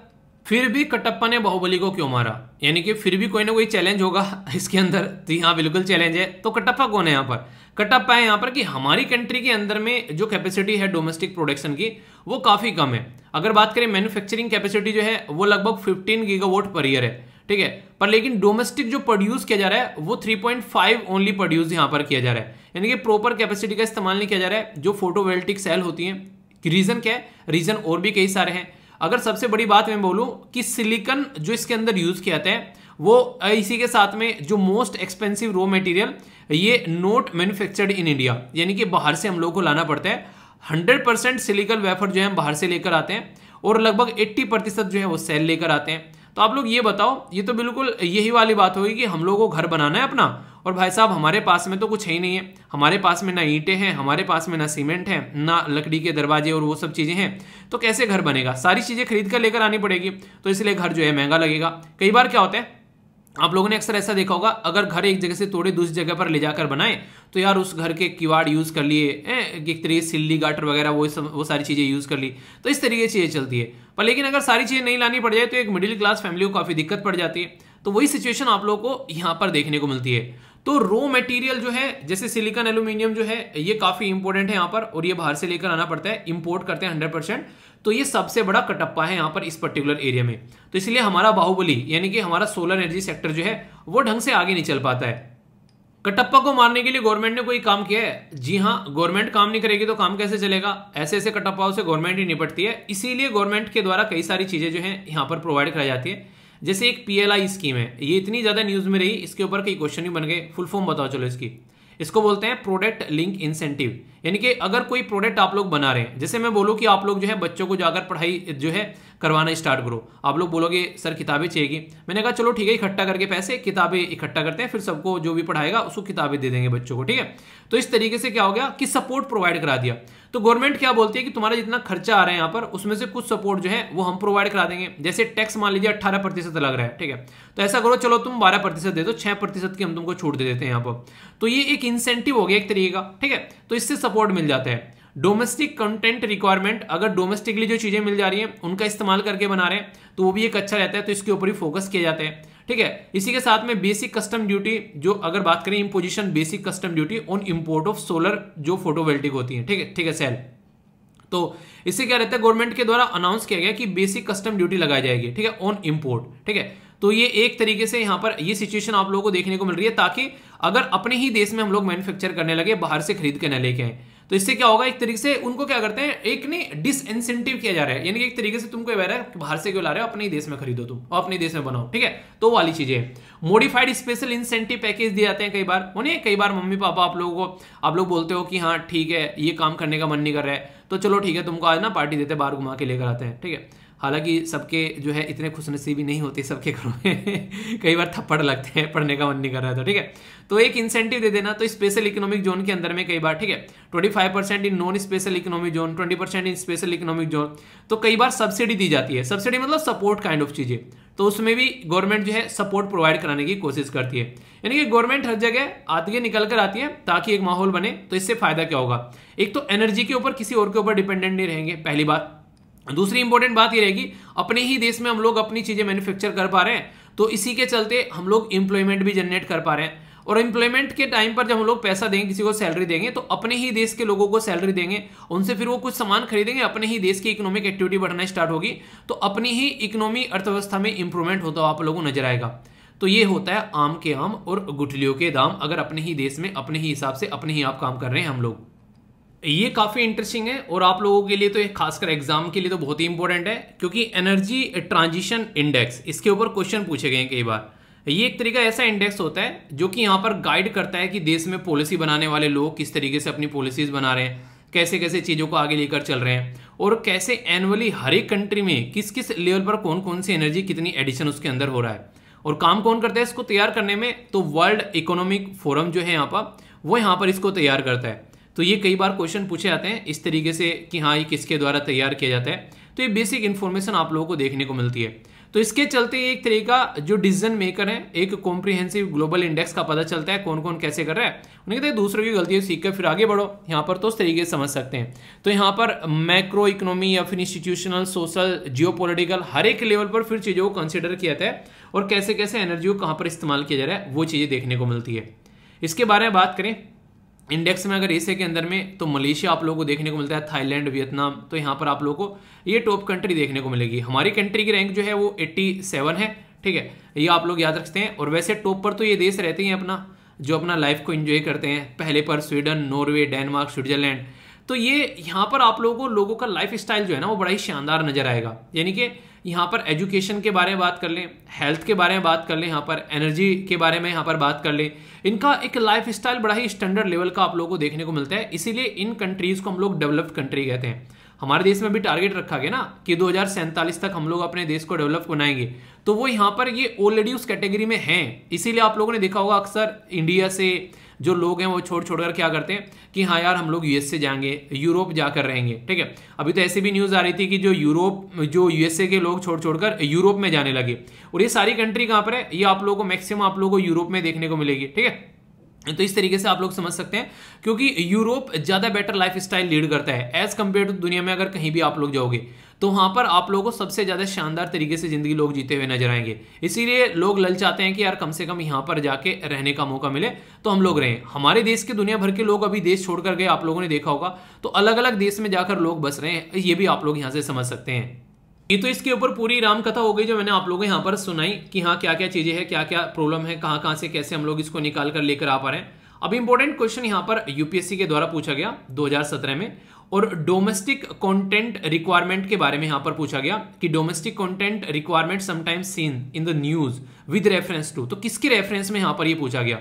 फिर भी कटप्पा ने बाहुबली को क्यों मारा, यानी कि फिर भी कोई ना कोई चैलेंज होगा इसके अंदर। तो हाँ बिल्कुल चैलेंज है। तो कटप्पा कौन है यहाँ पर? कटप्पा है यहाँ पर कि हमारी कंट्री के अंदर में जो कैपेसिटी है डोमेस्टिक प्रोडक्शन की वो काफी कम है। अगर बात करें मैन्युफैक्चरिंग कैपेसिटी जो है वो लगभग 15 गीगावाट पर ईयर है, ठीक है, पर लेकिन डोमेस्टिक जो प्रोड्यूस किया जा रहा है वो 3.5 ओनली प्रोड्यूस यहाँ पर किया जा रहा है, यानी कि प्रॉपर कैपेसिटी का इस्तेमाल नहीं किया जा रहा है। जो फोटोवोल्टिक सेल होती हैं, रीजन क्या है? रीजन और भी कई सारे हैं। अगर सबसे बड़ी बात मैं बोलूं कि सिलिकॉन जो इसके अंदर यूज किया जाता है वो इसी के साथ में जो मोस्ट एक्सपेंसिव रॉ मटेरियल ये नॉट मैन्युफैक्चर्ड इन इंडिया, यानी कि बाहर से हम लोग को लाना पड़ता है। 100% सिलिकॉन वेफर जो है हम बाहर से लेकर आते हैं और लगभग 80% जो है वो सेल लेकर आते हैं। तो आप लोग ये बताओ, ये तो बिल्कुल यही वाली बात होगी कि हम लोगों को घर बनाना है अपना, और भाई साहब हमारे पास में तो कुछ है ही नहीं है, हमारे पास में ना ईंटें हैं, हमारे पास में ना सीमेंट है, ना लकड़ी के दरवाजे और वो सब चीजें हैं, तो कैसे घर बनेगा? सारी चीजें खरीद कर लेकर आनी पड़ेगी, तो इसलिए घर जो है महंगा लगेगा। कई बार क्या होता है, आप लोगों ने अक्सर ऐसा देखा होगा, अगर घर एक जगह से तोड़े दूसरी जगह पर ले जाकर बनाए तो यार उस घर के किवाड़ यूज कर लिए, एक तरीके से सिल्ली गाटर वगैरह वो सारी चीजें यूज कर ली, तो इस तरीके से चीजें चलती है। पर लेकिन अगर सारी चीजें नहीं लानी पड़ जाए तो एक मिडिल क्लास फैमिली को काफी दिक्कत पड़ जाती है। तो वही सिचुएशन आप लोगों को यहाँ पर देखने को मिलती है। तो रॉ मटेरियल जो है जैसे सिलिकॉन एल्यूमिनियम जो है ये काफी इंपॉर्टेंट है यहाँ पर, और ये बाहर से लेकर आना पड़ता है, इंपोर्ट करते हैं 100%। तो ये सबसे बड़ा कटप्पा है यहाँ पर इस पर्टिकुलर एरिया में। तो इसलिए हमारा बाहुबली यानी कि हमारा सोलर एनर्जी सेक्टर जो है वो ढंग से आगे नहीं चल पाता है। कटप्पा को मारने के लिए गवर्नमेंट ने कोई काम किया है? जी हाँ, गवर्नमेंट काम नहीं करेगी तो काम कैसे चलेगा? ऐसे ऐसे कटप्पाओं से गवर्नमेंट ही निपटती है। इसीलिए गवर्नमेंट के द्वारा कई सारी चीजें जो है यहाँ पर प्रोवाइड कराई जाती है। जैसे एक PLI स्कीम है, ये इतनी ज्यादा न्यूज में रही, इसके ऊपर कई क्वेश्चन भी बन गए। फुल फॉर्म बताओ चलो इसकी। इसको बोलते हैं प्रोडक्ट लिंक इंसेंटिव। यानी कि अगर कोई प्रोडक्ट आप लोग बना रहे हैं, जैसे मैं बोलूँ कि आप लोग जो है बच्चों को जाकर पढ़ाई जो है करवाना स्टार्ट करो, आप लोग बोलोगे सर किताबें चाहिएगी, मैंने कहा चलो ठीक है, इकट्ठा करके पैसे किताबें इकट्ठा करते हैं, फिर सबको जो भी पढ़ाएगा उसको किताबें दे देंगे बच्चों को, ठीक है। तो इस तरीके से क्या हो गया कि सपोर्ट प्रोवाइड करा दिया। तो गवर्नमेंट क्या बोलती है कि तुम्हारा जितना खर्चा आ रहा है यहाँ पर, उसमें से कुछ सपोर्ट जो है वो हम प्रोवाइड करा देंगे। जैसे टैक्स मान लीजिए 18% लग रहा है, ठीक है, तो ऐसा करो चलो तुम 12% दे दो, 6% की हम तुमको छूट दे देते हैं यहाँ पर। तो ये एक इंसेंटिव हो गया एक तरीके का, ठीक है। तो इससे सपोर्ट मिल जाता है। डोमेस्टिक कंटेंट रिक्वायरमेंट, अगर डोमेस्टिकली जो चीजें मिल जा रही हैं उनका इस्तेमाल करके बना रहे हैं तो वो भी एक अच्छा रहता है, तो इसके ऊपर ही फोकस किया जाता है, ठीक है। इसी के साथ में बेसिक कस्टम ड्यूटी, जो अगर बात करें imposition basic custom duty on import of solar जो फोटोवोल्टिक होती है, ठीक है, ठीक है, सेल। तो इससे क्या रहता है, गवर्नमेंट के द्वारा अनाउंस किया गया कि बेसिक कस्टम ड्यूटी लगाई जाएगी, ठीक है, ऑन इंपोर्ट, ठीक है। तो ये एक तरीके से यहाँ पर ये सिचुएशन आप लोगों को देखने को मिल रही है, ताकि अगर अपने ही देश में हम लोग मैन्युफैक्चर करने लगे, बाहर से खरीद के न लेके आए, तो इससे क्या होगा, एक तरीके से उनको क्या करते हैं, एक ने डिसइंसेंटिव किया जा रहा है। यानी कि एक तरीके से तुमको कह रहा है बाहर से क्यों ला रहे हो, अपने ही देश में खरीदो तुम और अपने देश में बनाओ, ठीक है। तो वाली चीजें मॉडिफाइड स्पेशल इंसेंटिव पैकेज दिए जाते हैं कई बार उन्हें। कई बार मम्मी पापा आप लोगों को, आप लोग बोलते हो कि हाँ ठीक है ये काम करने का मन नहीं कर रहा है, तो चलो ठीक है तुमको आज ना पार्टी देते, बाहर घुमा के लेकर आते हैं, ठीक है। हालांकि सबके जो है इतने खुशनसीबी नहीं होते सबके घरों में कई बार थप्पड़ लगते हैं, पढ़ने का मन नहीं कर रहा है तो, ठीक है। तो एक इंसेंटिव दे देना, तो स्पेशल इकोनॉमिक जोन के अंदर में कई बार, ठीक है, 25% in non special economic zone, 20% in special economic zone. तो कई बार सब्सिडी दी जाती है, सब्सिडी मतलब सपोर्ट काइंड ऑफ चीजें, तो उसमें भी गवर्नमेंट जो है सपोर्ट प्रोवाइड कराने की कोशिश करती है। यानी कि गवर्नमेंट हर जगह आगे निकल कर आती है ताकि एक माहौल बने। तो इससे फायदा क्या होगा, एक तो एनर्जी के ऊपर किसी और के ऊपर डिपेंडेंट नहीं रहेंगे, पहली बात। दूसरी इंपॉर्टेंट बात ये रहेगी, अपने ही देश में हम लोग अपनी चीजें मैन्युफैक्चर कर पा रहे हैं, तो इसी के चलते हम लोग इंप्लॉयमेंट भी जनरेट कर पा रहे हैं। और एम्प्लॉयमेंट के टाइम पर जब हम लोग पैसा देंगे, किसी को सैलरी देंगे, तो अपने ही देश के लोगों को सैलरी देंगे, उनसे फिर वो कुछ सामान खरीदेंगे, अपने ही देश की इकोनॉमिक एक्टिविटी बढ़ना स्टार्ट होगी, तो अपनी ही इकोनॉमी अर्थव्यवस्था में इंप्रूवमेंट होता हुआ आप लोगों को नजर आएगा। तो ये होता है आम के आम और गुठलियों के दाम, अगर अपने ही देश में अपने ही हिसाब से अपने ही आप काम कर रहे हैं हम लोग। ये काफी इंटरेस्टिंग है और आप लोगों के लिए तो खासकर एग्जाम के लिए तो बहुत ही इंपॉर्टेंट है, क्योंकि एनर्जी ट्रांजिशन इंडेक्स, इसके ऊपर क्वेश्चन पूछे गए हैं कई बार। ये एक तरीका ऐसा इंडेक्स होता है जो कि यहाँ पर गाइड करता है कि देश में पॉलिसी बनाने वाले लोग किस तरीके से अपनी पॉलिसीज बना रहे हैं, कैसे कैसे चीज़ों को आगे लेकर चल रहे हैं, और कैसे एनुअली हर एक कंट्री में किस किस लेवल पर कौन कौन सी एनर्जी कितनी एडिशन उसके अंदर हो रहा है, और काम कौन करता है इसको तैयार करने में। तो वर्ल्ड इकोनॉमिक फोरम जो है यहाँ पर, वो यहाँ पर इसको तैयार करता है। तो ये कई बार क्वेश्चन पूछे जाते हैं इस तरीके से कि हाँ ये किसके द्वारा तैयार किया जाता है, तो ये बेसिक इन्फॉर्मेशन आप लोगों को देखने को मिलती है। तो इसके चलते एक तरीका जो डिसीजन मेकर है, एक कॉम्प्रिहेंसिव ग्लोबल इंडेक्स का पता चलता है कौन कौन कैसे कर रहा है। उन्हें कहते हैं दूसरों की गलतियों सीख कर फिर आगे बढ़ो, यहाँ पर तो उस तरीके से समझ सकते हैं। तो यहाँ पर मैक्रो इकोनॉमी या फिर इंस्टीट्यूशनल, सोशल, जियोपॉलिटिकल, हर एक लेवल पर फिर चीज़ों को कंसिडर किया जाता है, और कैसे कैसे एनर्जी को कहाँ पर इस्तेमाल किया जा रहा है वो चीज़ें देखने को मिलती है। इसके बारे में बात करें इंडेक्स में, अगर एशिया के अंदर में, तो मलेशिया आप लोगों को देखने को मिलता है, थाईलैंड, वियतनाम, तो यहाँ पर आप लोगों को ये टॉप कंट्री देखने को मिलेगी। हमारी कंट्री की रैंक जो है वो 87 है, ठीक है, ये आप लोग याद रखते हैं। और वैसे टॉप पर तो ये देश रहते हैं अपना, जो अपना लाइफ को एंजॉय करते हैं, पहले पर स्वीडन, नॉर्वे, डेनमार्क, स्विट्जरलैंड। तो ये यहाँ पर आप लोगों का लाइफ स्टाइल जो है ना वो बड़ा ही शानदार नजर आएगा। यानी कि यहाँ पर एजुकेशन के बारे में बात कर लें, हेल्थ के बारे में बात कर लें, यहाँ पर एनर्जी के बारे में यहाँ पर बात कर लें, इनका एक लाइफ स्टाइल बड़ा ही स्टैंडर्ड लेवल का आप लोगों को देखने को मिलता है। इसीलिए इन कंट्रीज को हम लोग डेवलप्ड कंट्री कहते हैं। हमारे देश में भी टारगेट रखा गया ना कि 2047 तक हम लोग अपने देश को डेवलप बनाएंगे, तो वो यहाँ पर ये ऑलरेडी उस कैटेगरी में हैं। इसीलिए आप लोगों ने देखा होगा अक्सर इंडिया से जो लोग हैं वो छोड़ कर क्या करते हैं कि हाँ यार हम लोग यूएस से जाएंगे, यूरोप जाकर रहेंगे, ठीक है। अभी तो ऐसी भी न्यूज़ आ रही थी कि जो यूएसए के लोग छोड़कर यूरोप में जाने लगे, और ये सारी कंट्री कहाँ पर है, ये आप लोगों को मैक्सिमम आप लोगों को यूरोप में देखने को मिलेगी, ठीक है। तो इस तरीके से आप लोग समझ सकते हैं, क्योंकि यूरोप ज्यादा बेटर लाइफ स्टाइल लीड करता है एज कंपेयर टू दुनिया में। अगर कहीं भी आप लोग जाओगे तो वहां पर आप लोगों को सबसे ज्यादा शानदार तरीके से जिंदगी लोग जीते हुए नजर आएंगे। इसीलिए लोग ललचाते हैं कि यार कम से कम यहां पर जाके रहने का मौका मिले तो हम लोग रहें। हमारे देश के दुनिया भर के लोग अभी देश छोड़कर गए, आप लोगों ने देखा होगा, तो अलग अलग देश में जाकर लोग बस रहे हैं, ये भी आप लोग यहां से समझ सकते हैं। ये तो इसके ऊपर पूरी राम कथा हो गई जो मैंने आप लोगों को यहाँ पर सुनाई कि हाँ क्या क्या चीजें हैं, क्या क्या प्रॉब्लम है, कहाँ कहाँ से कैसे हम लोग इसको निकाल कर लेकर आ पा रहे हैं। अब इंपॉर्टेंट क्वेश्चन यहाँ पर यूपीएससी के द्वारा पूछा गया 2017 में, और डोमेस्टिक कंटेंट रिक्वायरमेंट के बारे में यहाँ पर पूछा गया कि domestic content requirement sometimes seen in the news with reference to, तो किसके रेफरेंस में यहाँ पर ये पूछा गया।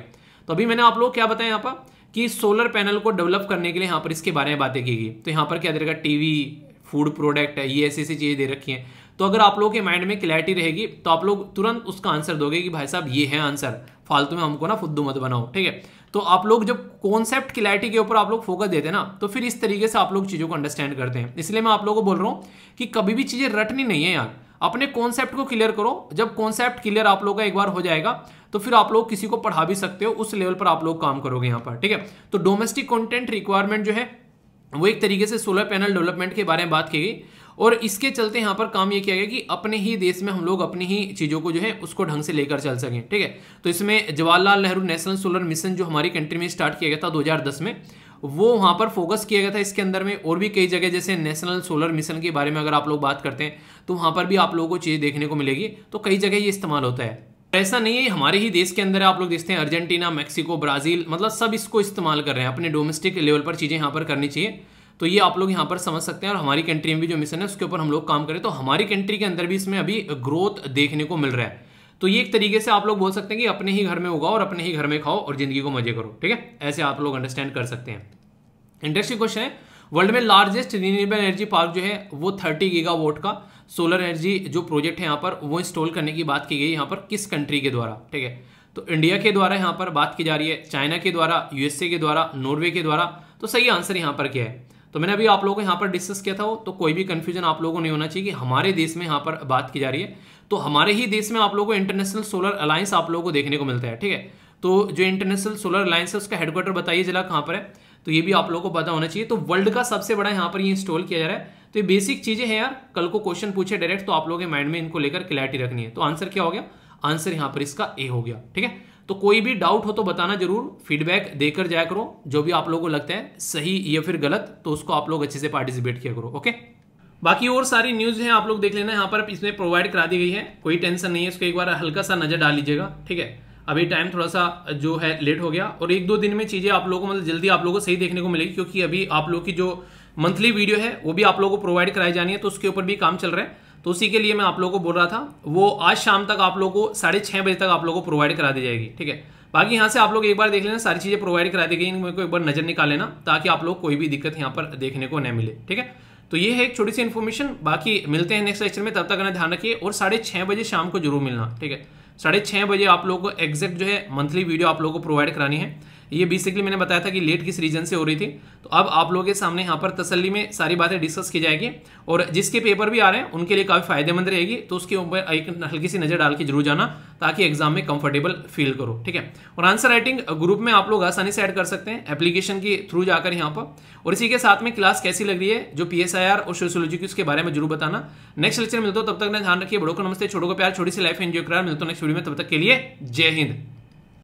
तो अभी मैंने आप लोग क्या बताया यहाँ पर कि सोलर पैनल को डेवलप करने के लिए यहाँ पर इसके बारे में बातें की गई। तो यहाँ पर क्या दे रखा, टीवी, फूड प्रोडक्ट है, ये ऐसी चीजें दे रखी हैं। तो अगर आप लोगों के माइंड में क्लैरिटी रहेगी तो आप लोग तुरंत उसका आंसर दोगे कि भाई साहब ये है आंसर, फालतू में हमको ना फुद्दू मत बनाओ, ठीक है। तो आप लोग जब कॉन्सेप्ट क्लैरिटी के ऊपर आप लोग फोकस देते हैं ना, तो फिर इस तरीके से आप लोग चीजों को अंडरस्टैंड करते हैं। इसलिए मैं आप लोगों को बोल रहा हूँ कि कभी भी चीजें रटनी नहीं है यार, अपने कॉन्सेप्ट को क्लियर करो। जब कॉन्सेप्ट क्लियर आप लोगों का एक बार हो जाएगा तो फिर आप लोग किसी को पढ़ा भी सकते हो, उस लेवल पर आप लोग काम करोगे यहाँ पर, ठीक है। तो डोमेस्टिक कंटेंट रिक्वायरमेंट जो है वो एक तरीके से सोलर पैनल डेवलपमेंट के बारे में बात की गई, और इसके चलते यहाँ पर काम ये किया गया कि अपने ही देश में हम लोग अपनी ही चीज़ों को जो है उसको ढंग से लेकर चल सकें, ठीक है। तो इसमें Jawaharlal Nehru national solar mission जो हमारी कंट्री में स्टार्ट किया गया था 2010 में, वो वहाँ पर फोकस किया गया था इसके अंदर में। और भी कई जगह जैसे नेशनल सोलर मिशन के बारे में अगर आप लोग बात करते हैं तो वहाँ पर भी आप लोगों को चीज़ देखने को मिलेगी। तो कई जगह ये इस्तेमाल होता है, ऐसा नहीं है हमारे ही देश के अंदर है। आप लोग देखते हैं अर्जेंटीना, मैक्सिको, ब्राजील, मतलब सब इसको इस्तेमाल कर रहे हैं। अपने डोमेस्टिक लेवल पर चीज़ें यहाँ पर करनी चाहिए, तो ये आप लोग यहाँ पर समझ सकते हैं। और हमारी कंट्री में भी जो मिशन है उसके ऊपर हम लोग काम करें, तो हमारी कंट्री के अंदर भी इसमें अभी ग्रोथ देखने को मिल रहा है। तो ये एक तरीके से आप लोग बोल सकते हैं कि अपने ही घर में उगाओ और अपने ही घर में खाओ और जिंदगी को मजे करो, ठीक है। ऐसे आप लोग अंडरस्टैंड कर सकते हैं। इंटरेस्टिंग क्वेश्चन है, वर्ल्ड में लार्जेस्ट रिन्यूएबल एनर्जी पार्क जो है वो 30 गीगावाट का सोलर एनर्जी जो प्रोजेक्ट है यहाँ पर वो इंस्टॉल करने की बात की गई यहाँ पर किस कंट्री के द्वारा, ठीक है। तो इंडिया के द्वारा यहाँ पर बात की जा रही है, चाइना के द्वारा, यूएसए के द्वारा, नॉर्वे के द्वारा। तो सही आंसर यहाँ पर क्या है, तो मैंने अभी आप लोगों को यहाँ पर डिस्कस किया था वो, तो कोई भी कंफ्यूजन आप लोगों को नहीं होना चाहिए कि हमारे देश में यहाँ पर बात की जा रही है। तो हमारे ही देश में आप लोगों को इंटरनेशनल सोलर अलायंस आप लोगों को देखने को मिलता है, ठीक है। तो जो इंटरनेशनल सोलर अलायंस है उसका हेडक्वार्टर बताइए जरा कहाँ पर है, तो ये भी आप लोगों को पता होना चाहिए। तो वर्ल्ड का सबसे बड़ा यहाँ पर ये इंस्टॉल किया जा रहा है। तो ये बेसिक चीजें हैं यार, कल को क्वेश्चन पूछे डायरेक्ट तो आप लोगों के माइंड में इनको लेकर क्लैरिटी रखनी है। तो आंसर क्या हो गया, आंसर यहाँ पर इसका ए हो गया, ठीक है। तो कोई भी डाउट हो तो बताना जरूर, फीडबैक देकर जाया करो, जो भी आप लोगों को लगता है सही या फिर गलत तो उसको आप लोग अच्छे से पार्टिसिपेट किया करो, ओके। बाकी और सारी न्यूज है आप लोग देख लेना, यहाँ पर इसमें प्रोवाइड करा दी गई है, कोई टेंशन नहीं है, इसको एक बार हल्का सा नजर डाल लीजिएगा, ठीक है। अभी टाइम थोड़ा सा जो है लेट हो गया, और 1-2 दिन में चीजें आप लोगों को मतलब जल्दी आप लोगों को सही देखने को मिलेगी, क्योंकि अभी आप लोग की जो मंथली वीडियो है वो भी आप लोगों को प्रोवाइड कराई जानी है, तो उसके ऊपर भी काम चल रहा है। तो उसी के लिए मैं आप लोगों को बोल रहा था, वो आज शाम तक आप लोगों को 6:30 बजे तक आप लोगों को प्रोवाइड करा दी जाएगी, ठीक है। बाकी यहाँ से आप लोग एक बार देख लेना, सारी चीजें प्रोवाइड करा दी गई, इनको एक बार नजर निकाल लेना, ताकि आप लोग कोई भी दिक्कत यहाँ पर देखने को न मिले, ठीक है। तो ये है एक छोटी सी इन्फॉर्मेशन। बाकी मिलते हैं नेक्स्ट लेक्चर में, तब तक अपना ध्यान रखिए, और 6:30 बजे शाम को जरूर मिलना, ठीक है। 6:30 बजे आप लोगों को एग्जैक्ट जो है मंथली वीडियो आप लोगों को प्रोवाइड करानी है। ये बेसिकली मैंने बताया था कि लेट किस रीजन से हो रही थी, तो अब आप लोगों के सामने यहाँ पर तसल्ली में सारी बातें डिस्कस की जाएगी, और जिसके पेपर भी आ रहे हैं उनके लिए काफी फायदेमंद रहेगी। तो उसके ऊपर एक हल्की सी नजर डाल के जरूर जाना, ताकि एग्जाम में कंफर्टेबल फील करो, ठीक है। और आंसर राइटिंग ग्रुप में आप लोग आसानी से ऐड कर सकते हैं एप्लीकेशन के थ्रू जाकर यहाँ पर। और इसी के साथ में क्लास कैसी लग रही है, जो PSIR और सोशियोलॉजी की, उसके बारे में जरूर बताना। नेक्स्ट लेक्चर मिलता हो, तब तक ध्यान रखिए, बड़ों को नमस्ते, छोटों को प्यार, छोटी सी लाइफ एंजॉय करा। मिलता हूं नेक्स्ट वीडियो में, तब तक के लिए जय हिंद।